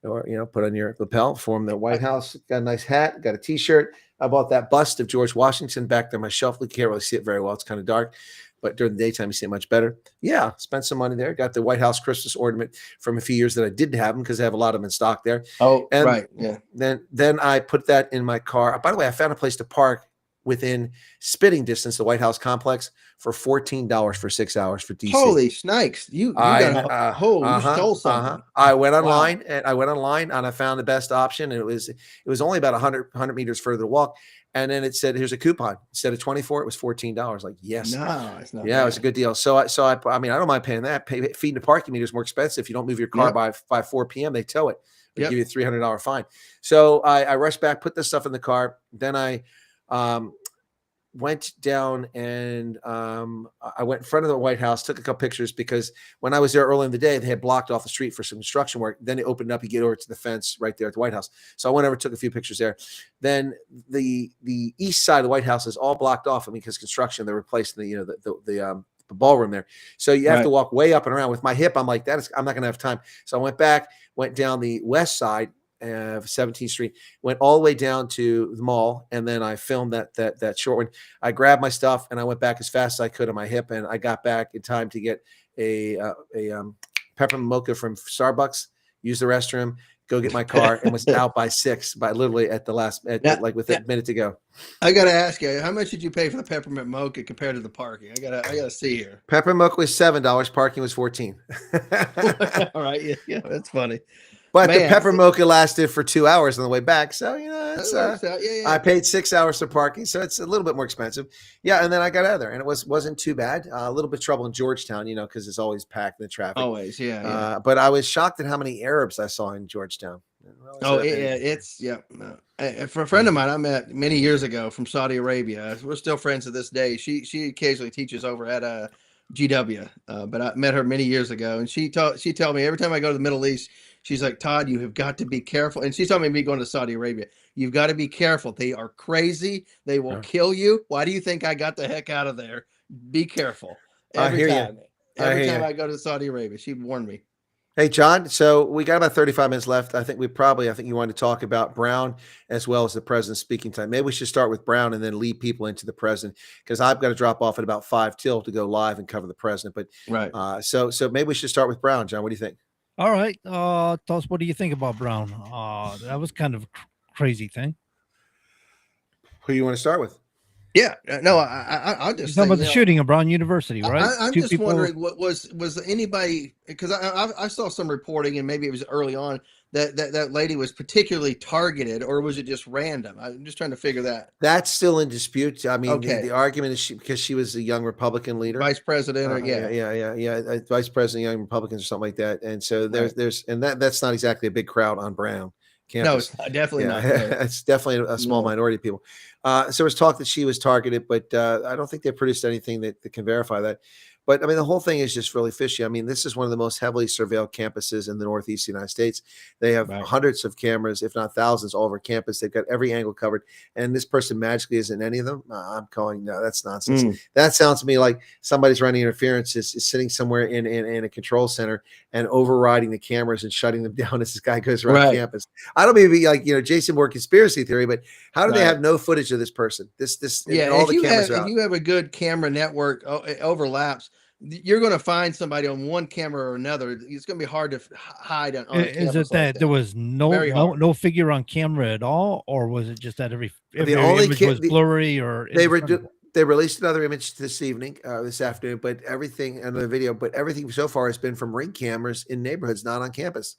or put on your lapel. From the White House. Got a nice hat. Got a T-shirt. I bought that bust of George Washington back there on my shelf. You can't really see it very well. It's kind of dark, but during the daytime you see it much better. Yeah, spent some money there. Got the White House Christmas ornament from a few years that I didn't have them because I have a lot of them in stock there. Oh, and right. Yeah. Then I put that in my car. By the way, I found a place to park within spitting distance, the White House complex, for $14 for 6 hours for DC. Holy snakes! You stole something. I went online and I found the best option. And it was only about 100 meters further to walk. And then it said, "Here's a coupon." Instead of $24, it was $14. Like, yes, no, it's not. Yeah, it was a good deal. So I don't mind paying that. Feeding the parking meter is more expensive. If you don't move your car by 4 p.m., they tow it. They give you a $300 fine. So I rushed back, put this stuff in the car. Then I went down and I went in front of the White House, took a couple pictures because when I was there early in the day, they had blocked off the street for some construction work. Then it opened up, you get over to the fence right there at the White House. So I went over, took a few pictures there. Then the east side of the White House is all blocked off because construction, they're replacing the ballroom there. So you have to walk way up and around. With my hip, I'm like, I'm not going to have time. So I went back, went down the west side, 17th Street, went all the way down to the mall, and then I filmed that short one. I grabbed my stuff and I went back as fast as I could on my hip, and I got back in time to get a peppermint mocha from Starbucks, use the restroom, go get my car, and was out by 6, by literally at the last, like with a minute to go. I gotta ask you, how much did you pay for the peppermint mocha compared to the parking? I gotta see here. Peppermint mocha was $7, parking was $14. All right, yeah, that's funny. But Man, the pepper mocha lasted for 2 hours on the way back. So, it's, yeah. I paid 6 hours for parking. So it's a little bit more expensive. Yeah. And then I got out of there and it wasn't too bad. A little bit of trouble in Georgetown, cause it's always packed in the traffic. Always. Yeah. But I was shocked at how many Arabs I saw in Georgetown. For a friend of mine I met many years ago from Saudi Arabia. We're still friends to this day. She occasionally teaches over at GW, but I met her many years ago, and she told me every time I go to the Middle East, she's like, Todd, you have got to be careful. And she's telling me going to Saudi Arabia, you've got to be careful. They are crazy. They will kill you. Why do you think I got the heck out of there? Be careful. Every time I go to Saudi Arabia, she warned me. Hey, John, so we got about 35 minutes left. I think you wanted to talk about Brown as well as the president's speaking time. Maybe we should start with Brown and then lead people into the president, because I've got to drop off at about 5 till to go live and cover the president. But right. So maybe we should start with Brown, John. What do you think? All right. Tell us, what do you think about Brown? That was kind of a crazy thing. Who you want to start with? Yeah, no, I'll just talking about the shooting of Brown University, right? I'm just wondering, what was anybody, because I saw some reporting, and maybe it was early on, that lady was particularly targeted, or was it just random? I'm just trying to figure that. That's still in dispute. I mean, the argument is because she was a young Republican leader, vice president, or vice president, young Republicans or something like that. And so there's and that's not exactly a big crowd on Brown campus. No, it's definitely not. It's definitely a small minority of people. So there was talk that she was targeted, but I don't think they produced anything that can verify that. But I mean, the whole thing is just really fishy. I mean, this is one of the most heavily surveilled campuses in the Northeast United States. They have hundreds of cameras, if not thousands, all over campus. They've got every angle covered. And this person magically is in any of them. I'm calling, no, that's nonsense. That sounds to me like somebody's running interference, is sitting somewhere in a control center and overriding the cameras and shutting them down as this guy goes around campus. I don't mean to be like, Jason Moore conspiracy theory, but how do they have no footage of this person? All the cameras are out. If you have a good camera network, it overlaps, you're going to find somebody on one camera or another. It's going to be hard to hide on Is it that there was no figure on camera at all, or was it just that every image was blurry? Or they released another image this afternoon, but everything, another video, but everything so far has been from Ring cameras in neighborhoods, not on campus.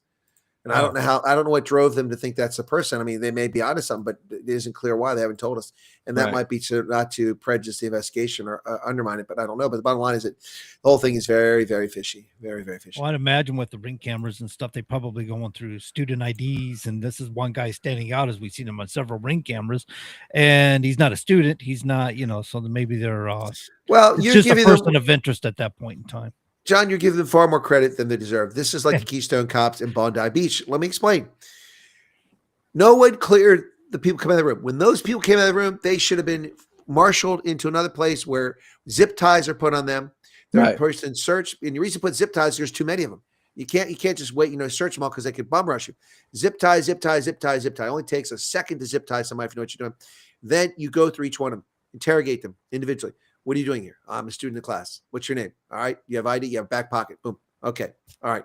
And I don't know what drove them to think that's a person. I mean, they may be onto something, but it isn't clear why. They haven't told us. And that might be not to prejudice the investigation or undermine it, but I don't know. But the bottom line is that the whole thing is very, very fishy. Very, very fishy. Well, I'd imagine with the Ring cameras and stuff, they probably going through student IDs. And this is one guy standing out, as we've seen him on several Ring cameras. And he's not a student. He's not, so maybe they're it's just a person of interest at that point in time. John, you're giving them far more credit than they deserve. This is like the Keystone Cops in Bondi Beach. Let me explain. No one cleared the people coming out of the room. When those people came out of the room, they should have been marshaled into another place where zip ties are put on them. They're person search. And the reason to put zip ties, there's too many of them. You can't just wait, search them all because they could bum rush you. Zip tie, zip tie, zip tie, zip tie. It only takes a second to zip tie somebody if you know what you're doing. Then you go through each one of them, interrogate them individually. What are you doing here? I'm a student in class. What's your name? All right. You have ID. You have back pocket. Boom. Okay. All right.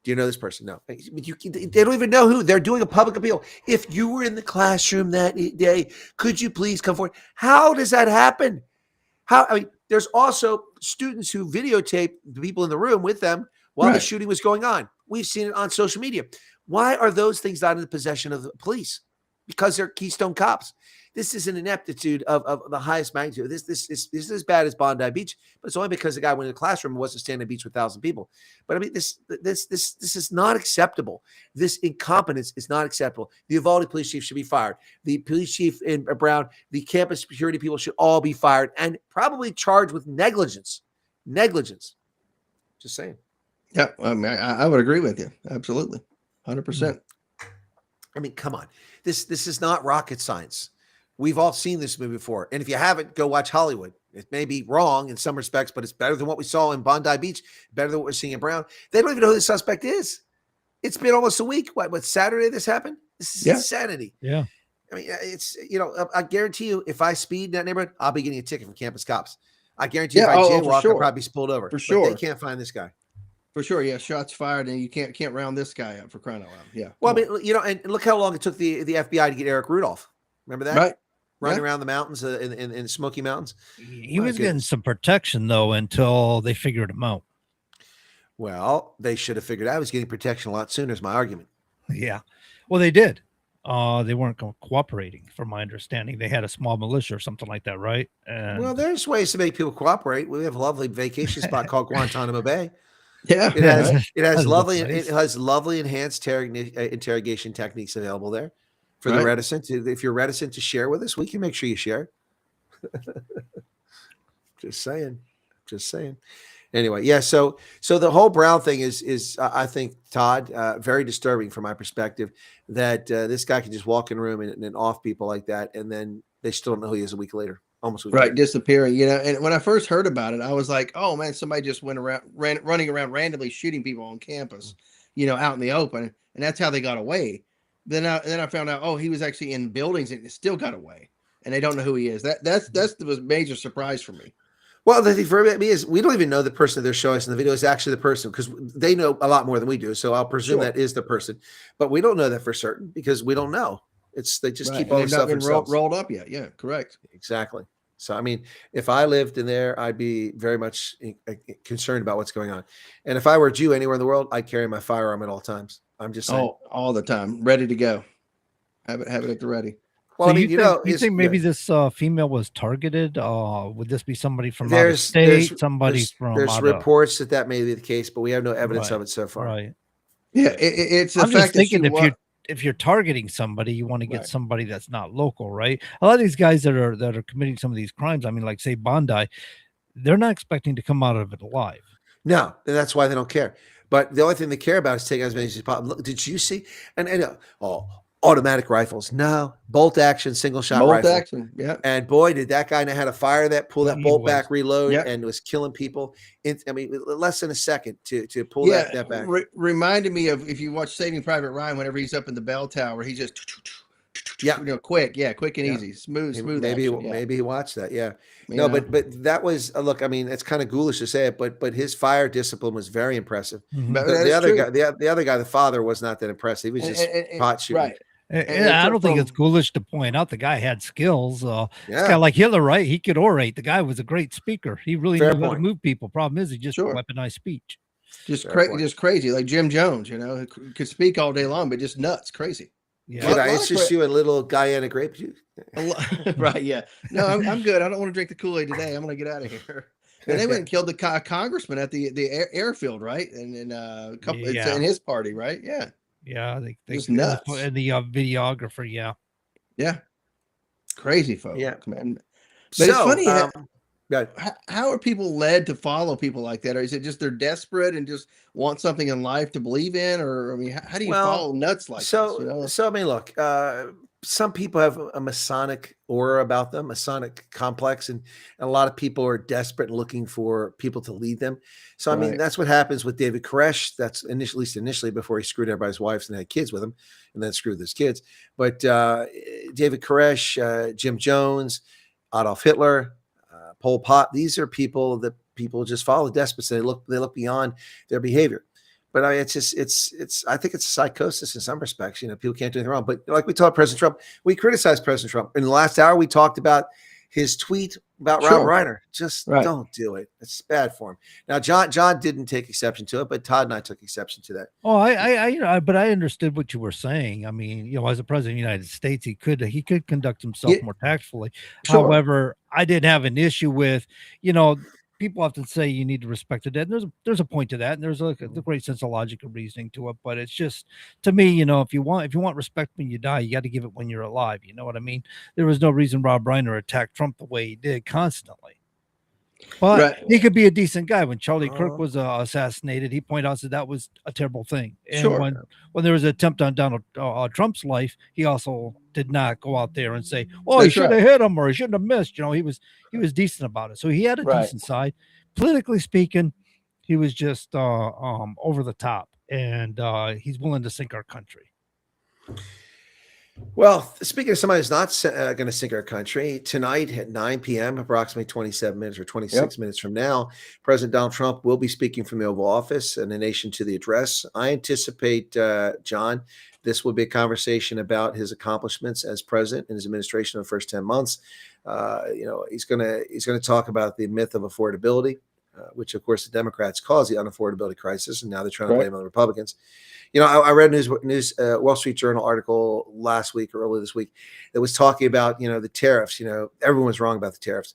Do you know this person? No. They don't even know who. They're doing a public appeal. If you were in the classroom that day, could you please come forward? How does that happen? There's also students who videotape the people in the room with them while the shooting was going on. We've seen it on social media. Why are those things not in the possession of the police? Because they're Keystone Cops. This is an ineptitude of the highest magnitude. This is as bad as Bondi Beach, but it's only because the guy went in the classroom and wasn't standing on the beach with 1,000 people. But I mean, this is not acceptable. This incompetence is not acceptable. The Uvalde police chief should be fired. The police chief in Brown, the campus security people should all be fired and probably charged with negligence. Negligence. Just saying. Yeah, I mean, I would agree with you. Absolutely. 100%. I mean, come on. This is not rocket science. We've all seen this movie before. And if you haven't, go watch Hollywood. It may be wrong in some respects, but it's better than what we saw in Bondi Beach, better than what we're seeing in Brown. They don't even know who the suspect is. It's been almost a week. What Saturday this happened? This is insanity. Yeah. I mean, it's, I guarantee you, if I speed in that neighborhood, I'll be getting a ticket from campus cops. I guarantee if I jaywalk, I'll probably be pulled over. For sure. But they can't find this guy. For sure. Yeah. Shots fired, and you can't round this guy up, for crying out loud. Yeah. Well, I mean, and look how long it took the FBI to get Eric Rudolph. Remember that? Right. Running around the mountains in the Smoky Mountains. He was getting some protection, though, until they figured him out. Well, they should have figured out he was getting protection a lot sooner, is my argument. Yeah. Well, they did. They weren't cooperating, from my understanding. They had a small militia or something like that, right? And well, there's ways to make people cooperate. We have a lovely vacation spot called Guantanamo Bay. Yeah, it has lovely enhanced interrogation techniques available there for the reticent. If you're reticent to share with us, we can make sure you share. Just saying. Anyway, yeah. So the whole Brown thing is I think, Todd, very disturbing from my perspective that this guy can just walk in a room and off people like that, and then they still don't know who he is a week later. Almost disappearing. And when I first heard about it, I was like, oh man, somebody just went around running around randomly shooting people on campus, out in the open, and that's how they got away. Then I found out, oh, he was actually in buildings and still got away, and they don't know who he is. That's the major surprise for me. Well, the thing for me is we don't even know the person that they're showing us in the video is actually the person, because they know a lot more than we do. So I'll presume that is the person, but we don't know that for certain because we don't know. They just keep all the stuff themselves. Rolled up yet. Yeah, correct. Exactly. So, I mean, if I lived in there, I'd be very much concerned about what's going on. And if I were a Jew anywhere in the world, I'd carry my firearm at all times. I'm just saying. All the time, ready to go. Have it at the ready. Well, so I mean, you think maybe this female was targeted? Would this be somebody from out of state? There's reports that may be the case, but we have no evidence of it so far. Right. Yeah, it's. I'm just thinking if you're targeting somebody, you want to get somebody that's not local, right? A lot of these guys that are committing some of these crimes, I mean, like say Bondi, they're not expecting to come out of it alive. No, and that's why they don't care. But the only thing they care about is taking as many as possible. Look, did you see? And automatic rifles? No, bolt action, single shot rifle. Bolt action, yeah. And boy, did that guy know how to fire that, pull that bolt back, reload, and was killing people. Less than a second to pull that back. Reminded me of, if you watch Saving Private Ryan, whenever he's up in the bell tower, he just quick and easy, smooth. Maybe he watched that. Yeah. No, but that was look. I mean, it's kind of ghoulish to say it, but his fire discipline was very impressive. Mm-hmm. The other guy, the father, was not that impressive. He was just pot shooting. Right. And I don't think it's ghoulish to point out the guy had skills. It's kind of like Hitler, right? He could orate. The guy was a great speaker. He really knew how to move people. Problem is, he just weaponized speech. Just crazy, like Jim Jones. Could speak all day long, but just nuts, crazy. Yeah, it's just you a little Guyana grape juice. Right? Yeah. No, I'm good. I don't want to drink the Kool-Aid today. I'm going to get out of here. And they went and killed the congressman at the airfield, right? And a couple in his party, right? Yeah. Yeah, they just nuts. And the videographer, yeah, crazy folks, man. But it's funny how are people led to follow people like that? Or is it just they're desperate and just want something in life to believe in? Or I mean, how do you follow nuts like this? So I mean, look, some people have a Masonic aura about them, Masonic complex, and a lot of people are desperate and looking for people to lead them. So I mean, that's what happens with David Koresh. That's initially before he screwed everybody's wives and had kids with him, and then screwed his kids. But David Koresh, Jim Jones, Adolf Hitler, Pol Pot. These are people that people just follow, desperate. They look beyond their behavior. But I mean, I think it's a psychosis in some respects. People can't do anything wrong. But like we told President Trump, we criticized President Trump. In the last hour, we talked about his tweet about Rob Reiner. Just don't do it. It's bad for him. Now, John didn't take exception to it, but Todd and I took exception to that. Oh, but I understood what you were saying. I mean, as a president of the United States, he could conduct himself more tactfully. Sure. However, I didn't have an issue with, people often say you need to respect the dead. And there's a point to that, and there's a great sense of logic and reasoning to it. But it's just, to me, if you want respect when you die, you got to give it when you're alive. You know what I mean? There was no reason Rob Reiner attacked Trump the way he did constantly. But he could be a decent guy. When Charlie Kirk was assassinated, he pointed out that was a terrible thing. And when there was an attempt on Donald Trump's life, he also did not go out there and say, "Oh, he should have hit him or he shouldn't have missed." He was decent about it. So he had a decent side. Politically speaking, he was just over the top. and he's willing to sink our country. Well, speaking of somebody who's not going to sink our country, tonight at 9 p.m., approximately 27 minutes or 26 minutes from now, President Donald Trump will be speaking from the Oval Office and the nation to the address. I anticipate, John, this will be a conversation about his accomplishments as president and his administration in the first 10 months. He's going to talk about the myth of affordability, which, of course, the Democrats caused the unaffordability crisis, and now they're trying to blame it on the Republicans. I read a Wall Street Journal article last week or earlier this week that was talking about, the tariffs. Everyone was wrong about the tariffs.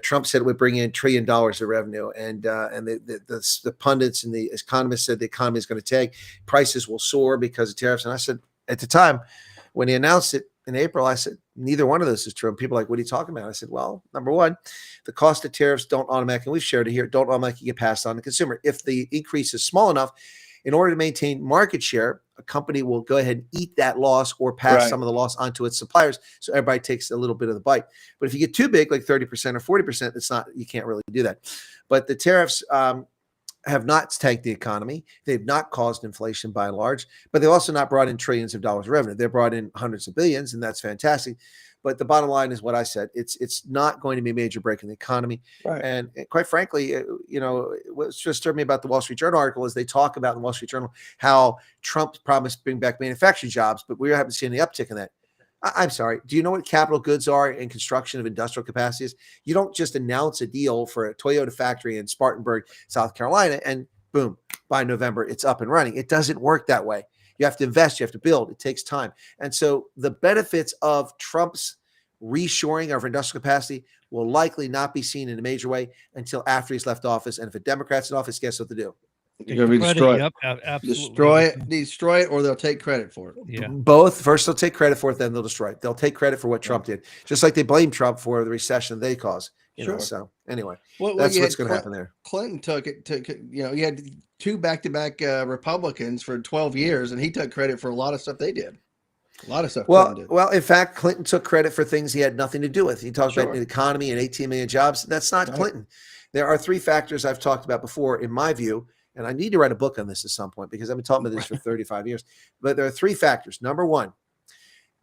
Trump said it would bring in $1 trillion of revenue, and the pundits and the economists said the economy is going to tank. Prices will soar because of tariffs. And I said at the time when he announced it in April, I said, neither one of those is true. And people are like, what are you talking about? I said, well, number one, the cost of tariffs don't automatically, and we've shared it here, don't automatically get passed on to the consumer. If the increase is small enough, in order to maintain market share, a company will go ahead and eat that loss or pass some of the loss onto its suppliers. So everybody takes a little bit of the bite. But if you get too big, like 30% or 40%, you can't really do that. But the tariffs have not tanked the economy. They've not caused inflation by and large, but they've also not brought in trillions of dollars of revenue. They've brought in hundreds of billions, and that's fantastic. But the bottom line is what I said. It's not going to be a major break in the economy. Right. And quite frankly, what just disturbed me about the Wall Street Journal article is they talk about in the Wall Street Journal how Trump promised to bring back manufacturing jobs, but we haven't seen any uptick in that. I'm sorry. Do you know what capital goods are in construction of industrial capacities? You don't just announce a deal for a Toyota factory in Spartanburg, South Carolina, and boom, by November, it's up and running. It doesn't work that way. You have to invest. You have to build. It takes time. And so the benefits of Trump's reshoring of industrial capacity will likely not be seen in a major way until after he's left office. And if a Democrat's in office, guess what to do? You're going to be destroyed. Yep, absolutely. Destroy it, or they'll take credit for it. Yeah. Both. First, they'll take credit for it, then they'll destroy it. They'll take credit for what Trump did, just like they blame Trump for the recession they caused. So anyway, that's what's going to happen there. Clinton took it he had two back-to-back Republicans for 12 years, and he took credit for a lot of stuff they did. A lot of stuff. Well, in fact, Clinton took credit for things he had nothing to do with. He talked about the economy and 18 million jobs. That's not Clinton. There are three factors I've talked about before, in my view, and I need to write a book on this at some point because I've been talking about this for 35 years. But there are three factors. Number one,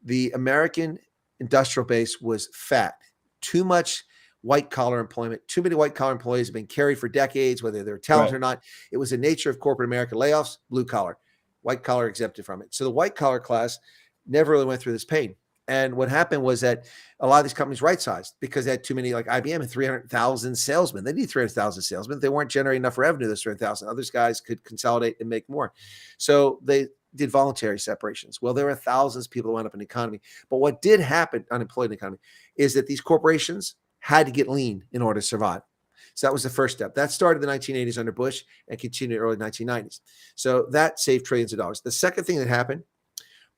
the American industrial base was fat. Too much white-collar employment. Too many white-collar employees have been carried for decades, whether they're talented or not. It was the nature of corporate America. Layoffs, blue-collar. White-collar exempted from it. So the white-collar class never really went through this pain. And what happened was that a lot of these companies right-sized because they had too many, like IBM had 300,000 salesmen. They need 300,000 salesmen. They weren't generating enough revenue, those 300,000. Other guys could consolidate and make more. So they did voluntary separations. Well, there were thousands of people who went up in the economy. But what did happen, unemployed in the economy, is that these corporations had to get lean in order to survive. So that was the first step. That started in the 1980s under Bush and continued in the early 1990s. So that saved trillions of dollars. The second thing that happened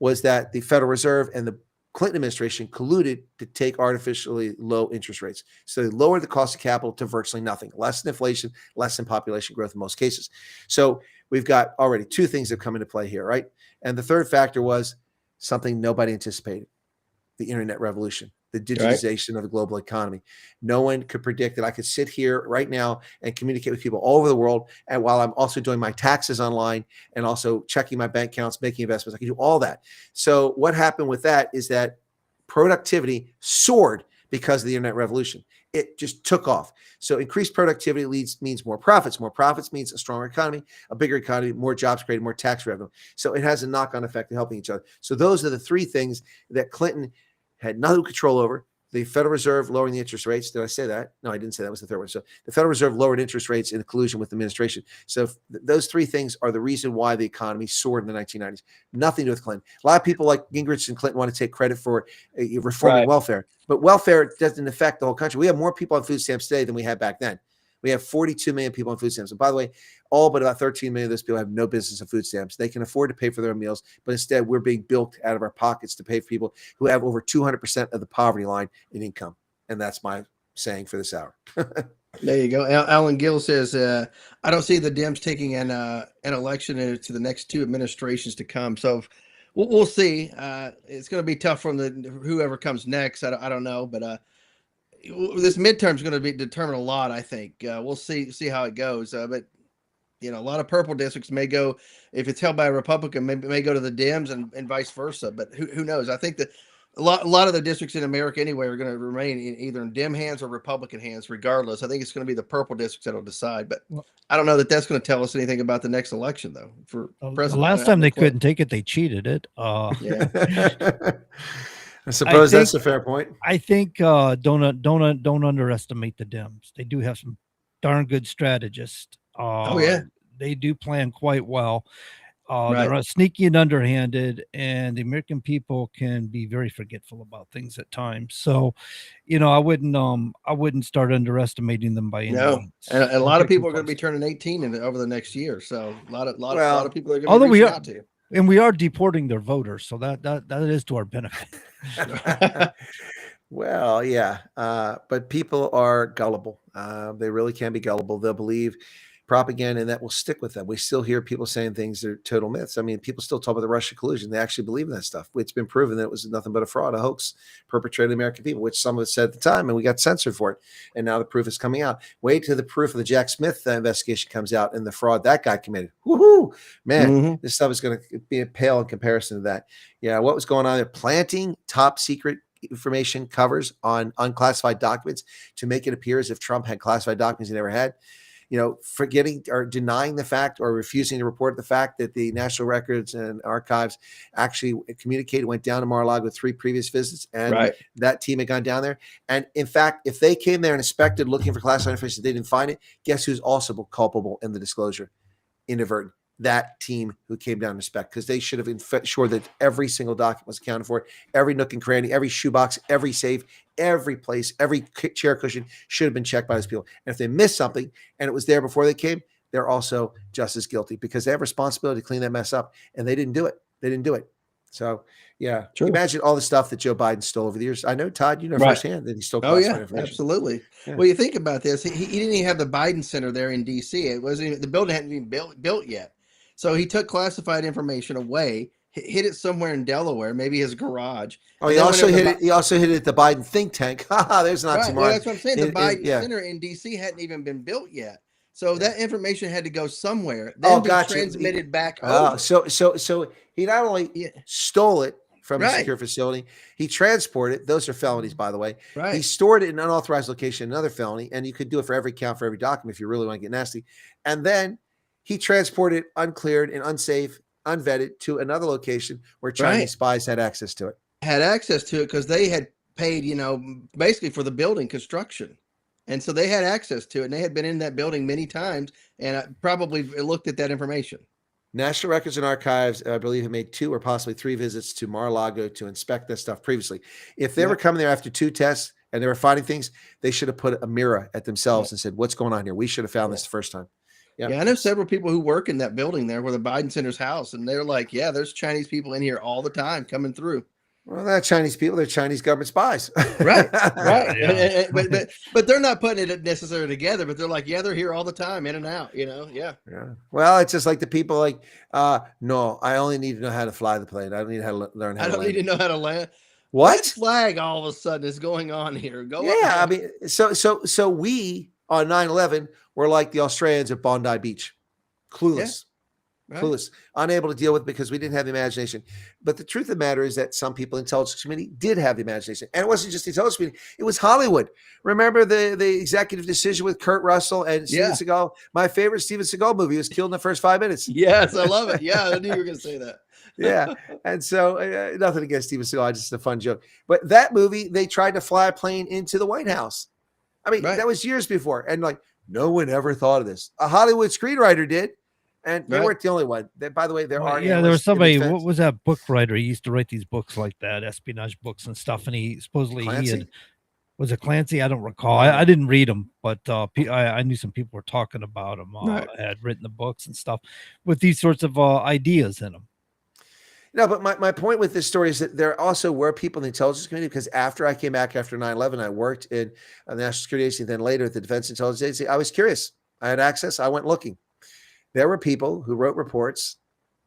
was that the Federal Reserve and the Clinton administration colluded to take artificially low interest rates. So they lowered the cost of capital to virtually nothing, less than inflation, less than population growth in most cases. So we've got already two things that come into play here, right? And the third factor was something nobody anticipated, the internet revolution, the digitization of the global economy. No one could predict that I could sit here right now and communicate with people all over the world. And while I'm also doing my taxes online and also checking my bank accounts, making investments, I can do all that. So what happened with that is that productivity soared because of the internet revolution. It just took off. So increased productivity means more profits. More profits means a stronger economy, a bigger economy, more jobs created, more tax revenue. So it has a knock-on effect of helping each other. So those are the three things that Clinton had no control over. The Federal Reserve lowering the interest rates. Did I say that? No, I didn't say that. Was the third one. So the Federal Reserve lowered interest rates in collusion with the administration. So those three things are the reason why the economy soared in the 1990s. Nothing to do with Clinton. A lot of people like Gingrich and Clinton want to take credit for reforming welfare. But welfare doesn't affect the whole country. We have more people on food stamps today than we had back then. We have 42 million people on food stamps. And by the way, all but about 13 million of those people have no business of food stamps. They can afford to pay for their meals, but instead we're being bilked out of our pockets to pay for people who have over 200% of the poverty line in income. And that's my saying for this hour. There you go. Alan Gill says, I don't see the Dems taking an election to the next two administrations to come. So we'll see. It's going to be tough from whoever comes next. I don't know, but this midterm is going to determine a lot, I think. We'll see how it goes. But a lot of purple districts may go, if it's held by a Republican, may go to the Dems and vice versa. But who knows? I think that a lot of the districts in America anyway are going to remain either in Dem hands or Republican hands, regardless. I think it's going to be the purple districts that'll decide. But I don't know that that's going to tell us anything about the next election, though. For The president, last time they couldn't take it, they cheated it. Yeah. I suppose that's a fair point. I think don't underestimate the Dems. They do have some darn good strategists. Oh, yeah. They do plan quite well. Right. They're sneaky and underhanded, and the American people can be very forgetful about things at times. So, I wouldn't start underestimating them by any means. And a lot of people are going to be turning 18 over the next year. So a lot of people are going to although be we reaching are, out to you. and we are deporting their voters, so that is to our benefit. Well, yeah, but people are gullible. They really can be gullible. They'll believe propaganda, and that will stick with them. We still hear people saying things that are total myths. I mean, people still talk about the Russia collusion. They actually believe in that stuff. It's been proven that it was nothing but a fraud, a hoax perpetrated on the American people, which some of us said at the time, and we got censored for it. And now the proof is coming out. Wait till the proof of the Jack Smith investigation comes out and the fraud that guy committed. Woohoo! Man, this stuff is going to be pale in comparison to that. Yeah, what was going on there? Planting top secret information covers on unclassified documents to make it appear as if Trump had classified documents he never had. Forgetting or denying the fact or refusing to report the fact that the National Records and Archives actually communicated, went down to Mar-a-Lago with 3 previous visits, and that team had gone down there. And in fact, if they came there and inspected looking for classified information, they didn't find it, guess who's also culpable in the disclosure? Inadvertent. That team who came down to inspect, because they should have ensured that every single document was accounted for, every nook and cranny, every shoebox, every safe, every place, every chair cushion should have been checked by those people. And if they missed something and it was there before they came, they're also just as guilty because they have responsibility to clean that mess up, and they didn't do it. So, yeah, imagine all the stuff that Joe Biden stole over the years. I know, Todd, firsthand that he stole classified information. Absolutely. Yeah. Well, you think about this. He didn't even have the Biden Center there in D.C. It wasn't even, the building hadn't even built yet. So he took classified information away, hid it somewhere in Delaware, maybe his garage. Oh, he also hid it. He also hid it at the Biden think tank. There's an oxymoron. Well, that's what I'm saying. The Biden Center in D.C. hadn't even been built yet. So that information had to go somewhere. Then be transmitted back over. So he not only stole it from a secure facility, he transported it. Those are felonies, by the way. Right. He stored it in an unauthorized location, another felony, and you could do it for every count for every document if you really want to get nasty. And then he transported it uncleared and unsafe, unvetted to another location where Chinese spies had access to it. Had access to it because they had paid, basically for the building construction. And so they had access to it, and they had been in that building many times and probably looked at that information. National Records and Archives, I believe, have made 2 or possibly 3 visits to Mar-a-Lago to inspect this stuff previously. If they were coming there after 2 tests and they were finding things, they should have put a mirror at themselves and said, what's going on here? We should have found this the first time. Yeah, I know several people who work in that building there where the Biden Center's house, and they're like, yeah, there's Chinese people in here all the time coming through. Well, they're not Chinese people. They're Chinese government spies. Right. But they're not putting it necessarily together, but they're like, yeah, they're here all the time, in and out, Yeah. Well, it's just like the people like, no, I only need to know how to fly the plane. I don't need to learn how to land. I don't need to know how to land. What flag all of a sudden is going on here? I mean, so we on 9/11 were like the Australians at Bondi Beach, clueless. Clueless, unable to deal with it because we didn't have the imagination. But the truth of the matter is that some people in the intelligence community did have the imagination. And it wasn't just the intelligence community, it was Hollywood. Remember the executive decision with Kurt Russell and Steven Seagal? My favorite Steven Seagal movie was killed in the first 5 minutes. Yes, I love it. Yeah, I knew you were going to say that. Yeah. And so nothing against Steven Seagal, just a fun joke. But that movie, they tried to fly a plane into the White House. I mean, that was years before. And no one ever thought of this. A Hollywood screenwriter did. And they weren't the only one. By the way, there are. Yeah, there was somebody. What was that book writer? He used to write these books like that, espionage books and stuff. And he supposedly was it Clancy? I don't recall. I didn't read them, but I knew some people were talking about him. Had written the books and stuff with these sorts of ideas in them. No, but my point with this story is that there also were people in the intelligence community, because after I came back after 9/11, I worked in the National Security Agency, then later at the Defense Intelligence Agency. I was curious. I had access. I went looking. There were people who wrote reports.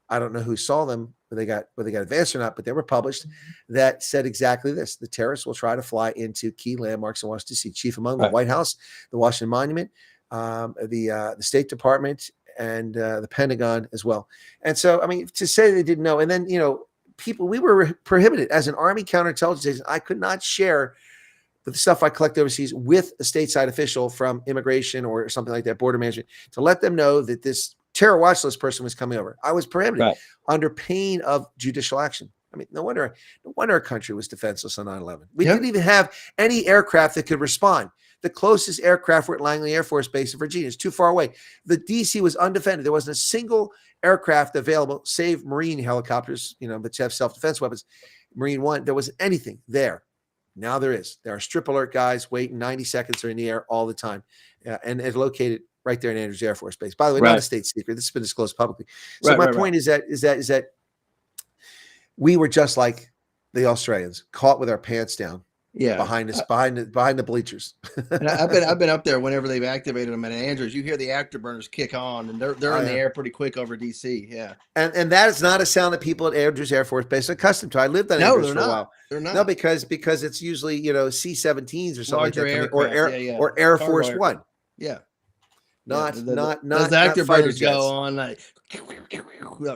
I don't know who saw them, whether they got advanced or not, but they were published that said exactly this: the terrorists will try to fly into key landmarks in Washington, D.C., chief among the White House, the Washington Monument, the State Department, and the Pentagon as well. And so, I mean, to say they didn't know, and then, people, we were prohibited as an Army counterintelligence agent. I could not share the stuff I collect overseas with a stateside official from immigration or something like that, border management, to let them know that this terror watch list person was coming over. I was prohibited under pain of judicial action. I mean, no wonder our country was defenseless on 9/11. We didn't even have any aircraft that could respond. The closest aircraft were at Langley Air Force Base in Virginia. It's too far away. The DC was undefended. There wasn't a single aircraft available, save Marine helicopters, that have self-defense weapons. Marine One, there wasn't anything there. Now there is. There are strip alert guys waiting 90 seconds. They're in the air all the time. And it's located right there in Andrews Air Force Base. By the way, not a state secret. This has been disclosed publicly. So my point is that we were just like the Australians, caught with our pants down. Yeah, behind the bleachers. And I've been up there whenever they've activated them at Andrews. You hear the afterburners kick on, and they're in the air pretty quick over DC. Yeah, and that is not a sound that people at Andrews Air Force Base are accustomed to. I lived on Andrews for a while. They're not. No, because it's usually C-17s or something Larger like that, or Air Force One. Yeah. Not those not afterburners go on like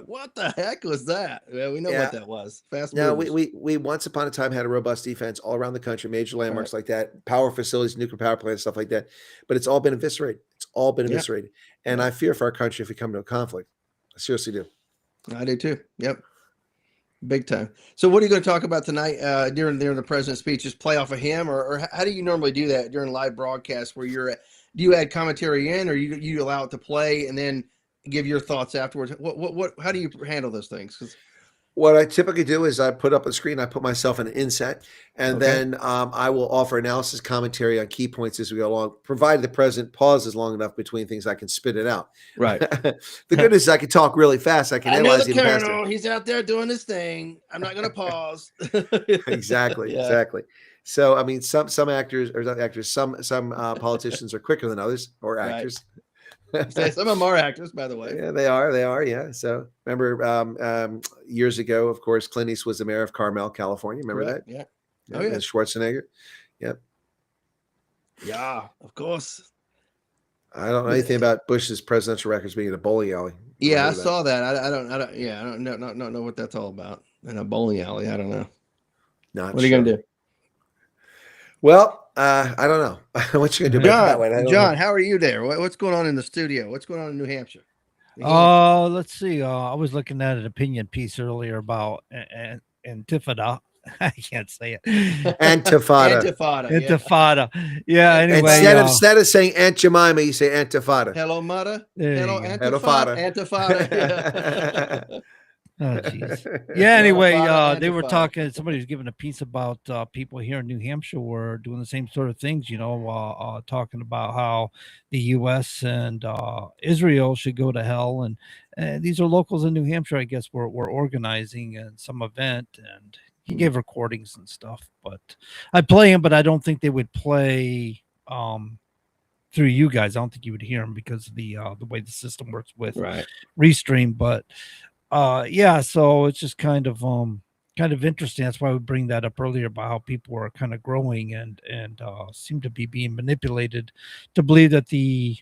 what the heck was that? Well, we know what that was. Fast movers. We once upon a time had a robust defense all around the country, major landmarks like that, power facilities, nuclear power plants, stuff like that. But it's all been eviscerated. And I fear for our country if we come to a conflict. I seriously do. I do too. Yep. Big time. So what are you going to talk about tonight during the president's speech? Just play off of him, or how do you normally do that during live broadcasts where you're at? Do you add commentary in, or you allow it to play and then give your thoughts afterwards? What how do you handle those things? What I typically do is I put up a screen, I put myself in an inset, and then I will offer analysis commentary on key points as we go along, provided the president pauses long enough between things I can spit it out. Right. The good news is I can talk really fast. I can analyze even faster. Colonel, he's out there doing his thing. I'm not going to pause. Exactly. So, I mean, some actors, or not actors, some politicians are quicker than others, or actors. Some of them are actors, by the way. Yeah, they are. Yeah. So remember years ago, of course, Clint Eastwood was the mayor of Carmel, California. Remember that? Yeah. Oh, yeah. Schwarzenegger. Yep. Yeah, of course. I don't know anything about Bush's presidential records being in a bowling alley. Yeah, I saw that. I don't know what that's all about. In a bowling alley, I don't know. What are you gonna do? Well, I don't know. What you gonna do? John, how are you there? What's going on in the studio? What's going on in New Hampshire? Let's see. I was looking at an opinion piece earlier about Antifada. I can't say it. Antifada. Yeah. Anyway, instead of saying Aunt Jemima, you say Antifada. Hello, mother. Hello, Antifada. Oh, geez. Yeah. Anyway, they were talking. Somebody was giving a piece about people here in New Hampshire were doing the same sort of things. Talking about how the U.S. and Israel should go to hell, and these are locals in New Hampshire, I guess, were organizing some event, and he gave recordings and stuff. But I'd play him, but I don't think they would play through you guys. I don't think you would hear them because of the way the system works with Restream, but. So it's just kind of interesting. That's why we bring that up earlier about how people are kind of growing and seem to be being manipulated to believe that the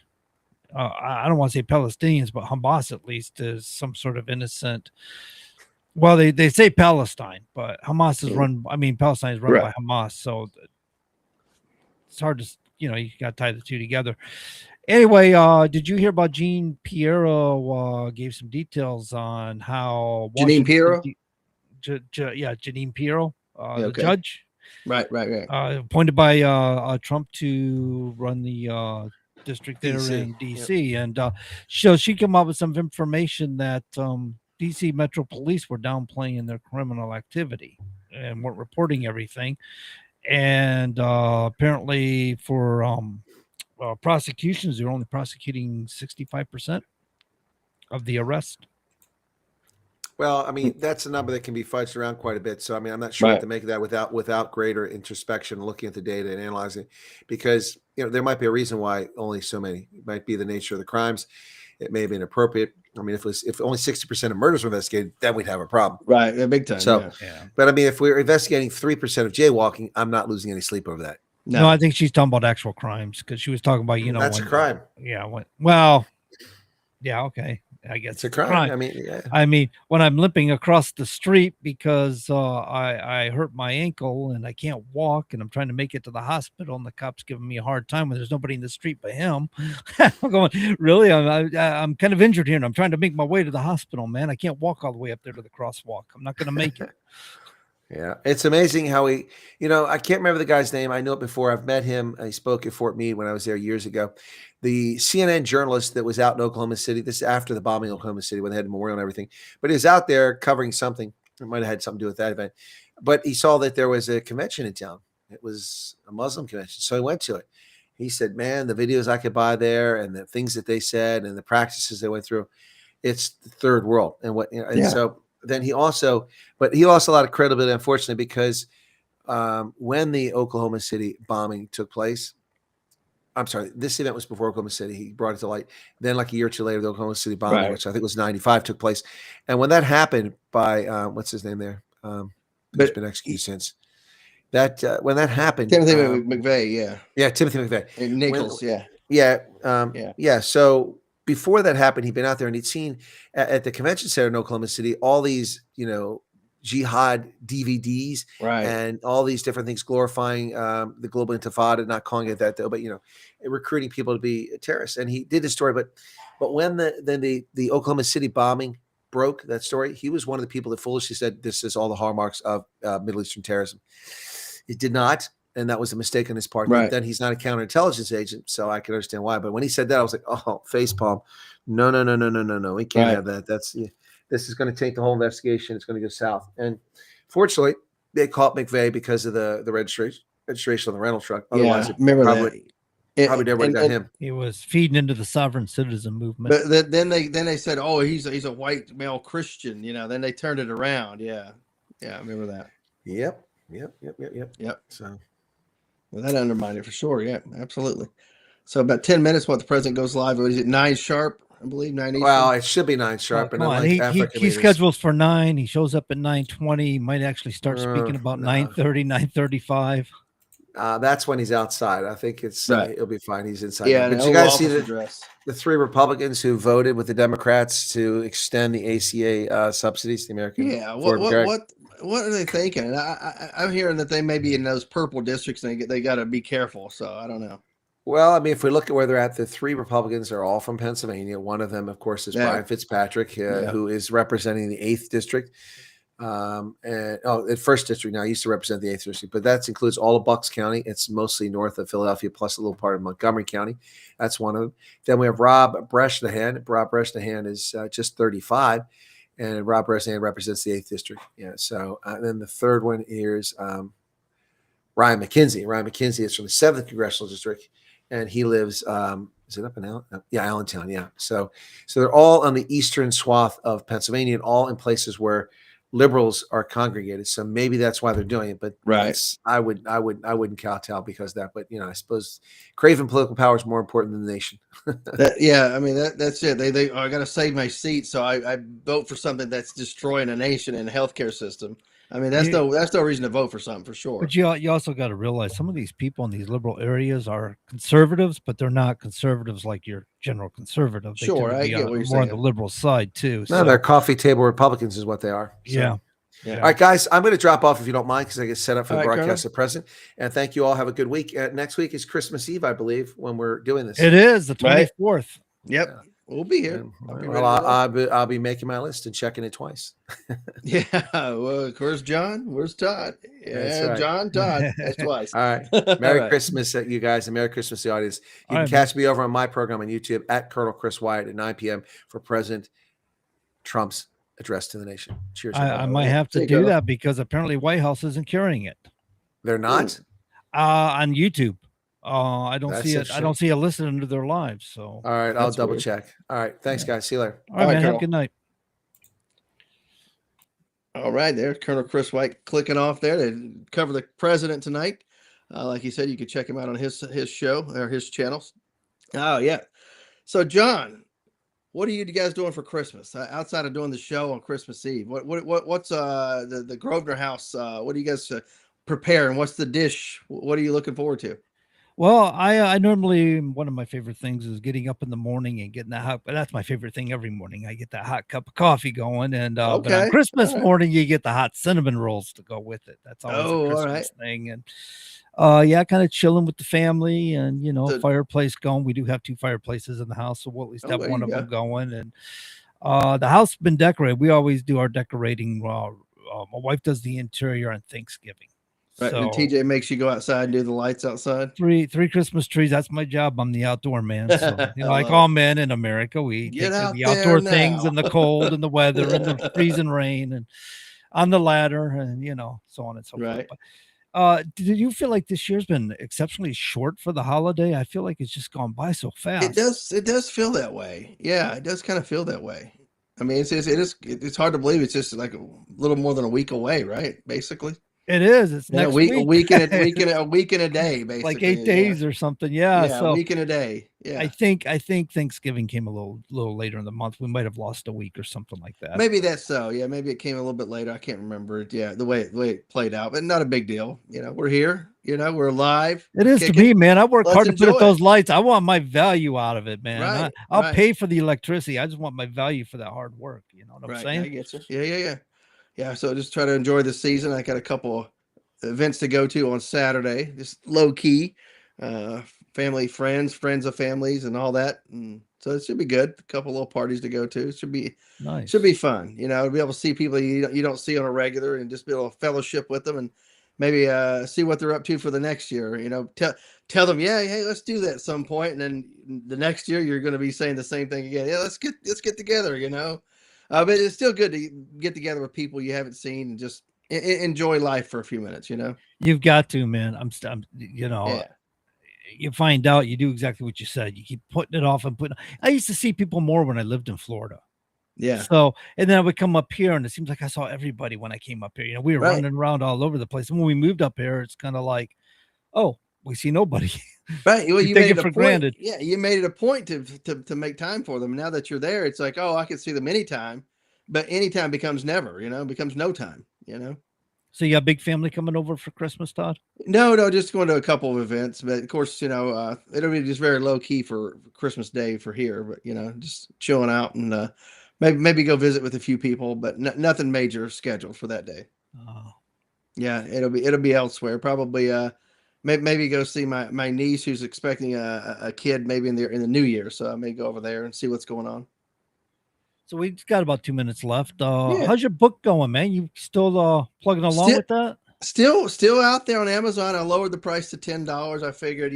I don't want to say Palestinians, but Hamas at least is some sort of innocent. Well, they say Palestine, but Hamas is Palestine is run by Hamas, so it's hard to you got to tie the two together. Anyway, did you hear about Jean Piero? Gave some details on how Jeanine Pirro? Jeanine Pirro, the judge. Right. Appointed by Trump to run the district there in DC. And so she came up with some information that DC Metro Police were downplaying their criminal activity and weren't reporting everything. And apparently for prosecutions, they're only prosecuting 65% of the arrest. Well, I mean, that's a number that can be fudged around quite a bit. So, I mean, I'm not sure what to make of that without greater introspection, looking at the data and analyzing it, because, there might be a reason why only so many. It might be the nature of the crimes. It may have been appropriate. I mean, if only 60% of murders were investigated, then we'd have a problem. Right. Big time. So, but I mean, if we're investigating 3% of jaywalking, I'm not losing any sleep over that. No, I think she's talking about actual crimes because she was talking about, that's a crime. Yeah. Yeah, okay. I guess It's a crime. I mean, yeah. I mean, when I'm limping across the street because I hurt my ankle and I can't walk and I'm trying to make it to the hospital and the cop's giving me a hard time when there's nobody in the street but him. I'm going, really? I'm kind of injured here and I'm trying to make my way to the hospital, man. I can't walk all the way up there to the crosswalk. I'm not going to make it. Yeah, it's amazing how he, I can't remember the guy's name. I know it before. I've met him. I spoke at Fort Meade when I was there years ago. The CNN journalist that was out in Oklahoma City, this is after the bombing of Oklahoma City when they had the memorial and everything, but he was out there covering something. It might have had something to do with that event, but he saw that there was a convention in town. It was a Muslim convention. So he went to it. He said, man, the videos I could buy there and the things that they said and the practices they went through, it's the third world. And so then he lost a lot of credibility, unfortunately, because when the Oklahoma City bombing took place, I'm sorry, this event was before Oklahoma City. He brought it to light. Then like a year or two later, the Oklahoma City bombing, which I think was 95, took place. And when that happened by, what's his name there? He's been executed since. When that happened. Timothy McVeigh, yeah. Yeah, Timothy McVeigh. And Nichols, yeah. Yeah. So before that happened, he'd been out there and he'd seen at the convention center in Oklahoma City all these, jihad DVDs and all these different things glorifying the global intifada, not calling it that though, but recruiting people to be terrorists. And he did his story, but when the Oklahoma City bombing broke, that story, he was one of the people that foolishly said this is all the hallmarks of Middle Eastern terrorism. It did not, and that was a mistake on his part. Right. Then he's not a counterintelligence agent, so I can understand why. But when he said that, I was like, oh, facepalm. No. We can't have that. This is going to take the whole investigation. It's going to go south. And fortunately, they caught McVeigh because of the registration on the rental truck. Otherwise, probably never got him. He was feeding into the sovereign citizen movement. But then they said, oh, he's a white male Christian. Then they turned it around. Yeah, I remember that. Yep. So, well, that undermined it for sure. Yeah, absolutely. So about 10 minutes, the president goes live. What is it, 9 sharp? I believe 9 Eastern. Well, it should be 9 sharp. He schedules for 9. He shows up at 9:20. He might actually start speaking about 9:30, 9:35. That's when he's outside. I think it'll be fine. He's inside. Yeah, but you guys see the 3 Republicans who voted with the Democrats to extend the ACA subsidies to the American. Yeah, what are they thinking? And I'm hearing that they may be in those purple districts and they got to be careful. So I don't know. Well, I mean, if we look at where they're at, the 3 Republicans are all from Pennsylvania. One of them, of course, is Brian Fitzpatrick, who is representing the 8th district. The 1st district now. He used to represent the 8th district, but that includes all of Bucks County. It's mostly north of Philadelphia, plus a little part of Montgomery County. That's one of them. Then we have Rob Bresnahan. Rob Bresnahan is just 35, and Rob Bresnahan represents the 8th district. Yeah. So then the third one is Ryan McKenzie. Ryan McKenzie is from the 7th congressional district, and he lives. Is it up in Allentown? Yeah. So they're all on the eastern swath of Pennsylvania, and all in places where liberals are congregated. So maybe that's why they're doing it. But I wouldn't kowtow because of that. But I suppose craving political power is more important than the nation. That's it. They I got to save my seat, so I vote for something that's destroying a nation and a healthcare system. I mean, that's no reason to vote for something for sure. But you also got to realize some of these people in these liberal areas are conservatives, but they're not conservatives like your general conservative. They sure, I get what you're saying. More on the liberal side too. No, they're coffee table Republicans is what they are. So. Yeah. All right, guys, I'm going to drop off if you don't mind because I get set up for the broadcast at present. And thank you all. Have a good week. Next week is Christmas Eve, I believe, when we're doing this. It is the 24th. Right? Yep. We'll be here. I'll be making my list and checking it twice. Yeah. Well, where's John? Where's Todd? Yeah, right. John, Todd. That's twice. All right. Merry Christmas, you guys, and Merry Christmas to the audience. You can catch me over on my program on YouTube at Colonel Chris Wyatt at 9 p.m. for President Trump's address to the nation. Cheers. I might have to do that because apparently White House isn't carrying it. They're not? On YouTube. I don't see it. I don't see it listed under their lives. So all right, I'll double check. All right, thanks, guys. See you later. All right, man. Have a good night. All right, there's Colonel Chris White clicking off there to cover the president tonight. Like he said, you can check him out on his show or his channels. Oh yeah. So John, what are you guys doing for Christmas outside of doing the show on Christmas Eve? What's the Grosvenor House? What do you guys prepare, and what's the dish? What are you looking forward to? Well, I normally, one of my favorite things is getting up in the morning and getting that hot. But that's my favorite thing every morning. I get that hot cup of coffee going, and but on Okay. Christmas All right. morning, you get the hot cinnamon rolls to go with it. That's always a Oh, all Christmas right. thing, and yeah, kind of chilling with the family, and So, fireplace going. We do have 2 fireplaces in the house, so we'll at least oh, have there one you of them go. going, and the house has been decorated. We always do our decorating. My wife does the interior on Thanksgiving. Right. And So TJ makes you go outside and do the lights outside. three Christmas trees. That's my job. I'm the outdoor man. So I like love all it. men in America, we Get take care of out the there outdoor things now. and the cold and the weather and the freezing rain and on the ladder and so on and so forth. Right. But did you feel like this year's been exceptionally short for the holiday? I feel like it's just gone by so It fast. does. It does feel that way. Yeah, it does kind of feel that way. I mean, it's hard to believe it's just like a little more than a week away, right? Basically, It is. It's and next week. a week and a week and a day, Like basically. 8 days or something. Yeah. Yeah, a So week and a day. I Yeah, think Thanksgiving came a little later in the month. We might have lost a week or something like that. maybe that's so. Yeah, maybe it came a little bit later. I can't remember it. Yeah, the way it played out, but not a big deal. We're here. We're alive. It We're is to kicking. me, man. I work Let's hard to put up enjoy it. those lights. I want my value out of it, man. Right, I'll right, pay for the electricity. I just want my value for that hard work. You know what I'm right. I saying? get you. Yeah. So just try to enjoy the season. I got a couple events to go to on Saturday, just low key, family, friends of families, and all that. And so it should be good. A couple little parties to go to. It should be Nice. fun. To be able to see people you don't see on a regular, and just be able to fellowship with them, and maybe see what they're up to for the next year. Tell them, yeah, hey, let's do that at some point, and then the next year you're going to be saying the same thing again. Yeah, let's get together. But it's still good to get together with people you haven't seen and just enjoy life for a few minutes. You've got to, man. Yeah. You find out you do exactly what you said. You keep putting it off and putting. I used to see people more when I lived in Florida. Yeah. So, and then I would come up here, and it seems like I saw everybody when I came up here. We were Right. running around all over the place. And when we moved up here, it's kind of like, oh, we see nobody. Right. Well, You you take made it it for a point. granted. Yeah, you made it a point to make time for them. Now that you're there, it's like, oh, I can see them anytime, but anytime becomes never. Becomes no time. So you got a big family coming over for Christmas, Todd? No, just going to a couple of events, but of course, it'll be just very low key for Christmas Day for here, but just chilling out and maybe go visit with a few people, but nothing major scheduled for that day. Oh. Yeah, it'll be elsewhere. Probably maybe go see my niece who's expecting a kid maybe in the new year, so I may go over there and see what's going on. So we've got about 2 minutes left. Yeah. How's your book going, man? You still plugging along with that? Still out there on Amazon. I lowered the price to $10. I figured,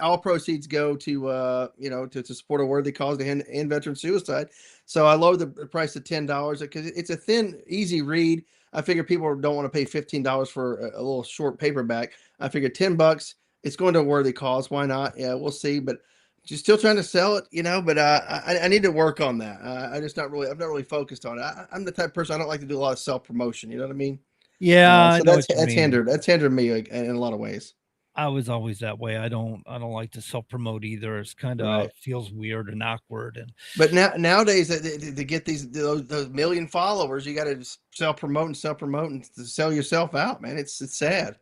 all proceeds go to to support a worthy cause to end veteran suicide. So I lowered the price to $10 because it's a thin, easy read. I figure people don't want to pay $15 for a little short paperback. I figured $10. It's going to a worthy cause. Why not? Yeah, we'll see. But just still trying to sell it, but I need to work on that. I'm not really focused on it. I'm the type of person, I don't like to do a lot of self promotion. You know what I mean? Yeah, I So know that's what you mean. hindered me in a lot of ways. I was always that way. I don't like to self promote either. It's kind of Right. feels weird and awkward. And But nowadays to get those million followers, you got to self promote and to sell yourself out, man. It's sad,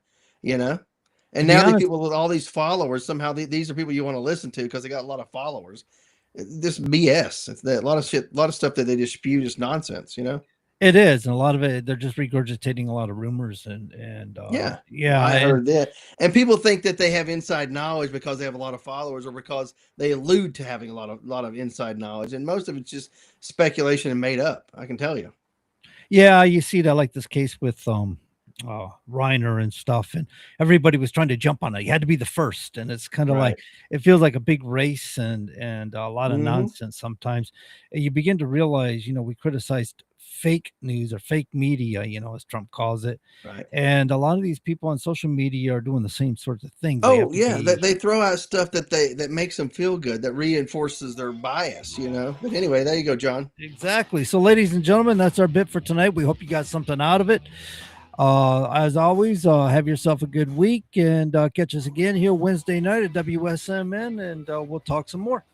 And To be now these honest- people with all these followers, somehow these are people you want to listen to because they got a lot of followers. This BS. It's a lot of shit, a lot of stuff that they just spew, just nonsense, it is, and a lot of it they're just regurgitating a lot of rumors and Yeah, I and- heard that. And people think that they have inside knowledge because they have a lot of followers or because they allude to having a lot of inside knowledge. And most of it's just speculation and made up, I can tell you. Yeah, you see that like this case with Reiner and stuff, and everybody was trying to jump on it. You had to be the first, and it's kind of Right. like it feels like a big race and a lot of Mhm. nonsense sometimes. And you begin to realize, we criticized fake news or fake media, as Trump calls it. Right. And a lot of these people on social media are doing the same sorts of things. They have Oh to yeah, be- they throw out stuff that makes them feel good, that reinforces their bias, But anyway, there you go, John. Exactly. So, ladies and gentlemen, that's our bit for tonight. We hope you got something out of it. As always, have yourself a good week and catch us again here Wednesday night at WSMN, and we'll talk some more.